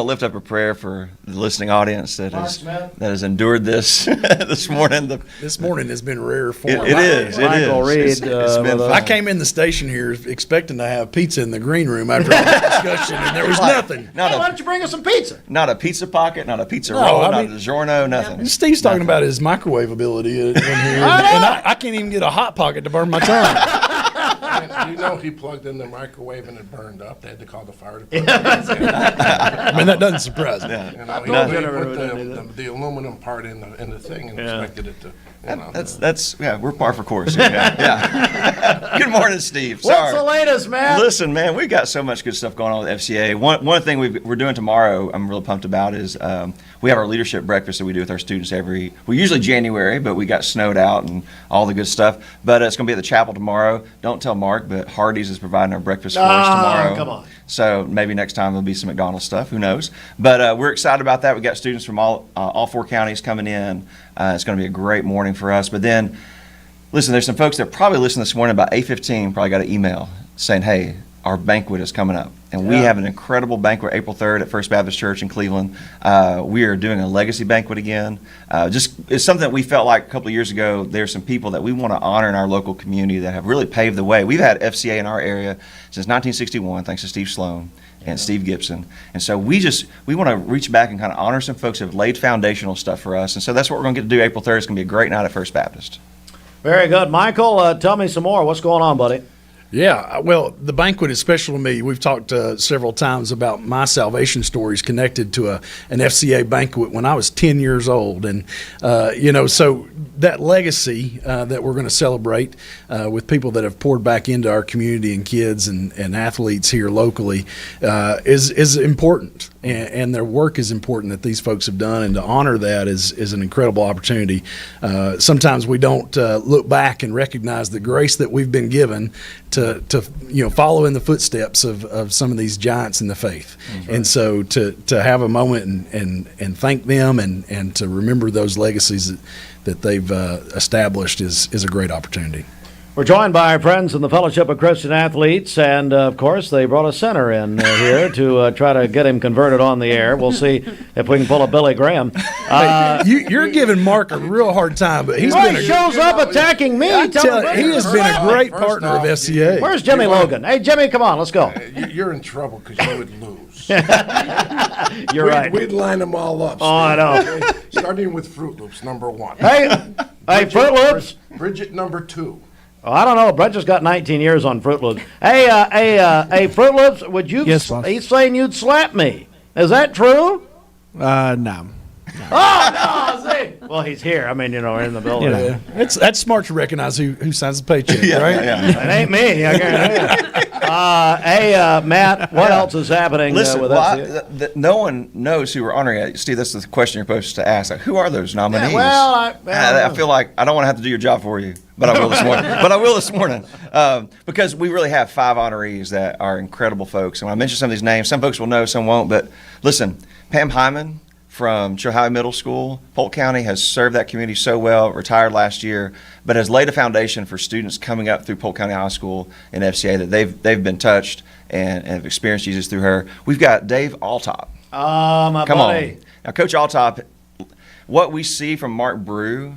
lift up a prayer for the listening audience that has endured this this morning. This morning has been rare for it is. Michael Reed. It's been I came in the station here expecting to have pizza in the green room after all the discussion, and there was nothing. Why don't you bring us some pizza? Not a pizza pocket, not a pizza roll, not a DiGiorno, nothing. Steve's talking about his microwave ability in here, and I can't even get a Hot Pocket to burn my tongue. You know, he plugged in the microwave and it burned up. They had to call the fire department. I mean, that doesn't surprise me. You know, he put the aluminum part in the thing and expected it to. We're par for course. Yeah. Good morning, Steve. What's the latest, man? Listen, man, we've got so much good stuff going on with FCA. One thing we're doing tomorrow, I'm really pumped about, is we have our leadership breakfast that we do with our students usually January, but we got snowed out and all the good stuff. But it's going to be at the chapel tomorrow. Don't tell Mark, but Hardee's is providing our breakfast for us tomorrow. Come on. So maybe next time there'll be some McDonald's stuff. Who knows? But we're excited about that. We got students from all 4 counties coming in. It's going to be a great morning for us. But then, listen, there's some folks that probably listened this morning about 8:15. Probably got an email saying, "Hey, our banquet is coming up." And we have an incredible banquet April 3rd at First Baptist Church in Cleveland. We are doing a legacy banquet again. It's something that we felt like a couple of years ago. There's some people that we want to honor in our local community that have really paved the way. We've had FCA in our area since 1961, thanks to Steve Sloan and Steve Gibson. And so we want to reach back and kind of honor some folks who have laid foundational stuff for us. And so that's what we're going to get to do April 3rd. It's going to be a great night at First Baptist. Very good. Michael, tell me some more. What's going on, buddy? Yeah, well, the banquet is special to me. We've talked several times about my salvation stories connected to an FCA banquet when I was 10 years old. And, so that legacy that we're going to celebrate with people that have poured back into our community and kids and athletes here locally is important. And their work is important that these folks have done. And to honor that is an incredible opportunity. Sometimes we don't look back and recognize the grace that we've been given to follow in the footsteps of some of these giants in the faith. Mm-hmm. And so to have a moment and thank them and to remember those legacies that they've established is a great opportunity. We're joined by our friends in the Fellowship of Christian Athletes, and of course, they brought a center in here to try to get him converted on the air. We'll see if we can pull a Billy Graham. You're giving Mark a real hard time, but he shows up attacking me. He has been a great partner of FCA. Where's Jimmy Logan? Hey, Jimmy, come on, let's go. You're in trouble because you would lose. You're right. We'd line them all up. Oh, I know. Okay? Starting with Fruit Loops, number 1. Hey, Fruit Loops. Bridget, number 2. Oh, I don't know. Brett just got 19 years on Fruit Loops. Hey, Fruit Loops, would you? Yes, boss. He's saying you'd slap me. Is that true? No. Oh, no, see. Well, he's here. I mean, we're in the building. Yeah. That's smart to recognize who signs the paycheck, right? Yeah. It ain't me. I guarantee you. Hey, Matt, what else is happening Listen, with us? no one knows who we're honoring. Steve, that's the question you're supposed to ask. Like, who are those nominees? Yeah, I feel like I don't want to have to do your job for you, but I will this morning. Because we really have 5 honorees that are incredible folks. And when I mention some of these names, some folks will know, some won't. But listen, Pam Hyman from Chilhowee Middle School, Polk County, has served that community so well, retired last year, but has laid a foundation for students coming up through Polk County High School and FCA that they've been touched and have experienced Jesus through her. We've got Dave Altop. My Come buddy. on. Now, Coach Altop, what we see from Mark Brew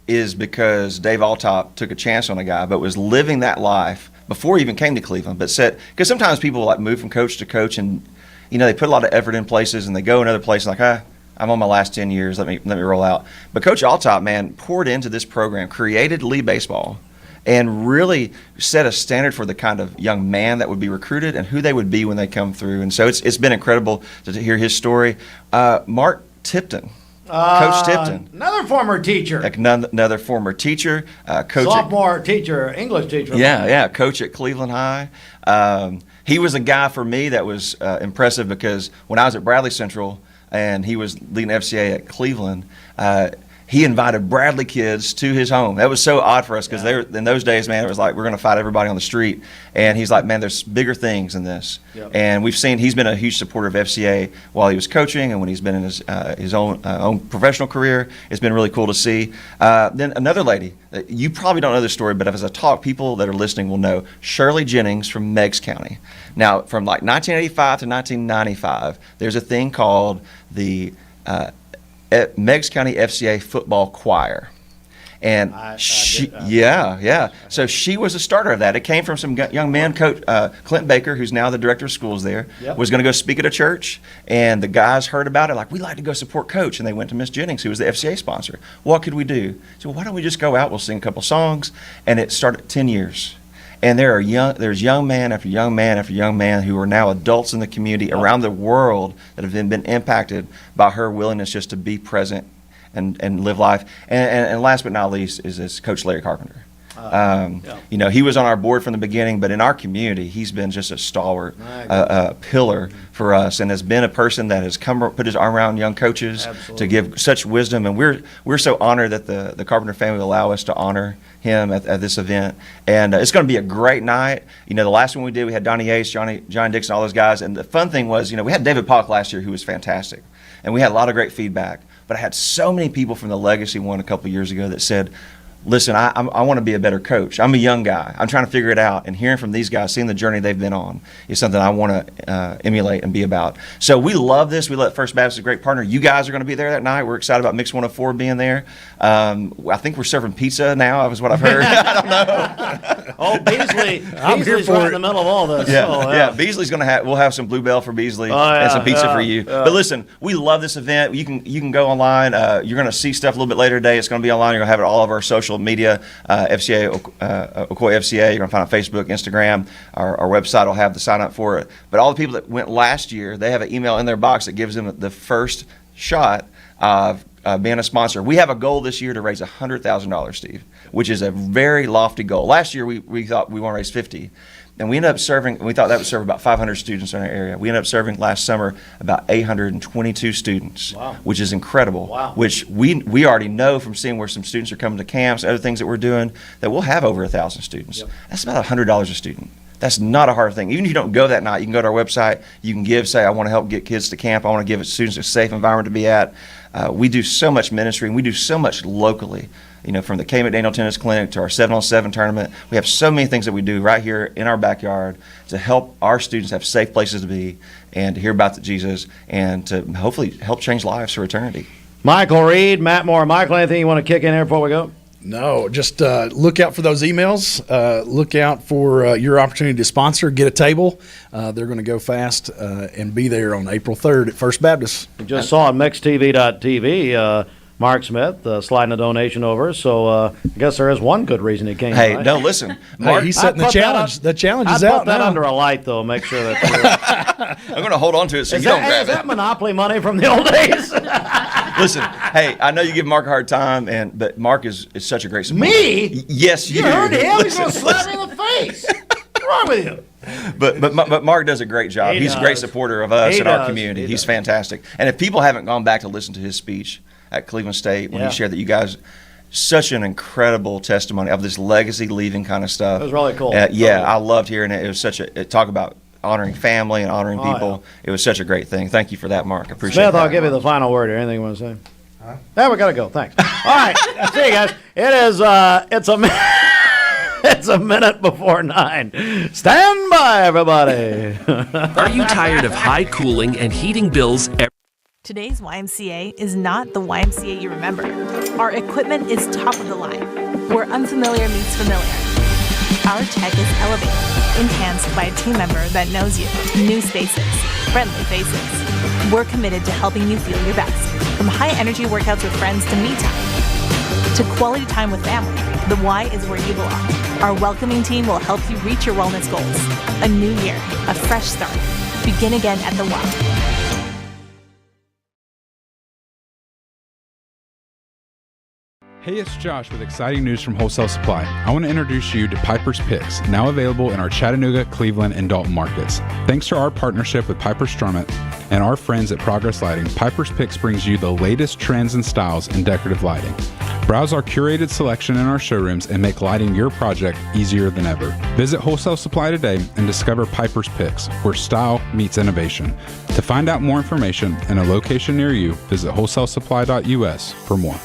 is because Dave Altop took a chance on a guy, but was living that life before he even came to Cleveland, but said, because sometimes people like move from coach to coach and, they put a lot of effort in places and they go another place like, I'm on my last 10 years. Let me roll out. But Coach Altop, man, poured into this program, created Lee baseball, and really set a standard for the kind of young man that would be recruited and who they would be when they come through. And so it's been incredible to hear his story. Mark Tipton. Coach Tipton. Another former teacher. Another former teacher. Coach Sophomore teacher, English teacher. Yeah, coach at Cleveland High. He was a guy for me that was impressive because when I was at Bradley Central, and he was leading FCA at Cleveland, he invited Bradley kids to his home. That was so odd for us because in those days, man, it was like we're going to fight everybody on the street. And he's like, man, there's bigger things than this. Yep. And we've seen he's been a huge supporter of FCA while he was coaching and when he's been in his own professional career. It's been really cool to see. Then another lady, you probably don't know this story, but as I talk, people that are listening will know, Shirley Jennings from Meigs County. Now, from like 1985 to 1995, there's a thing called the Meigs County FCA football choir. And so she was a starter of that. It came from some young man, Coach Clint Baker, who's now the director of schools there, was going to go speak at a church, and the guys heard about it, like, we'd like to go support Coach, and they went to Miss Jennings, who was the FCA sponsor. What could we do? So why don't we just go out, we'll sing a couple songs, and it started 10 years. And there's young man after young man after young man who are now adults in the community around the world that have been impacted by her willingness just to be present and live life. And last but not least is Coach Larry Carpenter. He was on our board from the beginning, but in our community, he's been just a stalwart, a pillar for us, and has been a person that has put his arm around young coaches to give such wisdom. And we're so honored that the Carpenter family will allow us to honor him at this event. And it's going to be a great night. The last one we did, we had Donnie Yates, John Dixon, all those guys. And the fun thing was, we had David Polk last year, who was fantastic. And we had a lot of great feedback. But I had so many people from the Legacy one a couple of years ago that said, listen, I want to be a better coach. I'm a young guy. I'm trying to figure it out. And hearing from these guys, seeing the journey they've been on, is something I want to emulate and be about. So we love this. We let First Baptist, a great partner. You guys are going to be there that night. We're excited about Mix 104 being there. I think we're serving pizza now, is what I've heard. I don't know. Oh, Beasley's right in the middle of all this. Yeah. Beasley's going to we'll have some Bluebell for Beasley and some pizza for you. But listen, we love this event. You can go online. You're going to see stuff a little bit later today. It's going to be online. You're going to have it all over our social media, FCA, Ocoee FCA. You're going to find it on Facebook, Instagram. Our website will have the sign up for it. But all the people that went last year, they have an email in their box that gives them the first shot of being a sponsor. We have a goal this year to raise $100,000, Steve, which is a very lofty goal. Last year we thought we want to raise 50. And we ended up serving, we thought that would serve about 500 students in our area. We ended up serving last summer about 822 students, which is incredible, which we already know from seeing where some students are coming to camps, other things that we're doing, that we'll have over 1,000 students. That's about $100 a student. That's not a hard thing. Even if you don't go that night, you can go to our website. You can give, say, I want to help get kids to camp. I want to give students a safe environment to be at. We do so much ministry, and we do so much locally. From the K. McDaniel Tennis Clinic to our 7-on-7 tournament. We have so many things that we do right here in our backyard to help our students have safe places to be and to hear about Jesus and to hopefully help change lives for eternity. Michael Reed, Matt Moore. Michael, anything you want to kick in here before we go? No, just look out for those emails. Look out for your opportunity to sponsor, get a table. They're going to go fast and be there on April 3rd at First Baptist. We just saw on mixtv.tv, Mark Smith sliding a donation over, so I guess there is one good reason he came. Hey, tonight. no, listen. Mark, he's setting the challenge. The challenge is I'd out put that now. under a light, though. Make sure that I'm going to hold on to it so is you don't that, grab is it. that Monopoly money from the old days? Listen, hey, I know you give Mark a hard time, but Mark is such a great supporter. Me? Yes, you You heard do. him? He's going to slap me in the face. What's wrong with you? But Mark does a great job. He He's a does. great supporter of us He and our does. community. He He's does. fantastic. And if people haven't gone back to listen to his speech at Cleveland State when Yeah. he shared that you guys, such an incredible testimony of this legacy leaving kind of stuff. It was really cool. Yeah, I loved hearing it. It was such a talk about honoring family and honoring Oh, people. It was such a great thing. Thank you for that, Mark. I appreciate Smith, that. I'll give you the final word here. Anything you want to say? Yeah, we got to go. Thanks. All right. See you guys. It is, it's a minute before 9. Stand by, everybody. Are you tired of high cooling and heating bills? Today's YMCA is not the YMCA you remember. Our equipment is top of the line, where unfamiliar meets familiar. Our tech is elevated, enhanced by a team member that knows you. New spaces, friendly faces. We're committed to helping you feel your best. From high-energy workouts with friends to me time, to quality time with family, the Y is where you belong. Our welcoming team will help you reach your wellness goals. A new year, a fresh start. Begin again at the Y. Hey, it's Josh with exciting news from Wholesale Supply. I want to introduce you to Piper's Picks, now available in our Chattanooga, Cleveland, and Dalton markets. Thanks to our partnership with Piper Strummett and our friends at Progress Lighting, Piper's Picks brings you the latest trends and styles in decorative lighting. Browse our curated selection in our showrooms and make lighting your project easier than ever. Visit Wholesale Supply today and discover Piper's Picks, where style meets innovation. To find out more information and a location near you, visit wholesalesupply.us for more.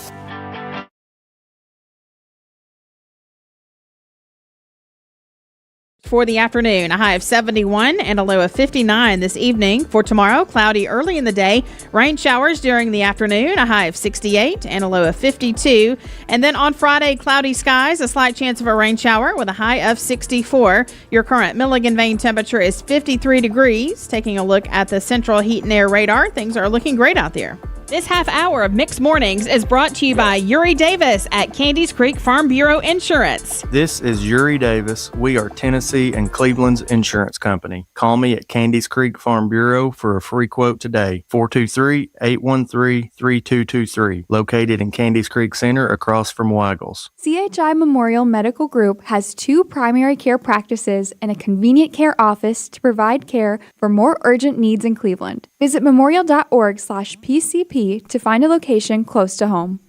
For the afternoon, a high of 71 and a low of 59 this evening. For tomorrow, cloudy early in the day, rain showers during the afternoon, a high of 68 and a low of 52. And then on Friday, cloudy skies, a slight chance of a rain shower with a high of 64. Your current Milligan Vane temperature is 53 degrees. Taking a look at the central heat and air radar, things are looking great out there. This half hour of Mixed Mornings is brought to you by Uri Davis at Candies Creek Farm Bureau Insurance. This is Uri Davis. We are Tennessee and Cleveland's insurance company. Call me at Candies Creek Farm Bureau for a free quote today. 423-813-3223. Located in Candies Creek Center across from Waggles. CHI Memorial Medical Group has 2 primary care practices and a convenient care office to provide care for more urgent needs in Cleveland. Visit memorial.org/PCP to find a location close to home.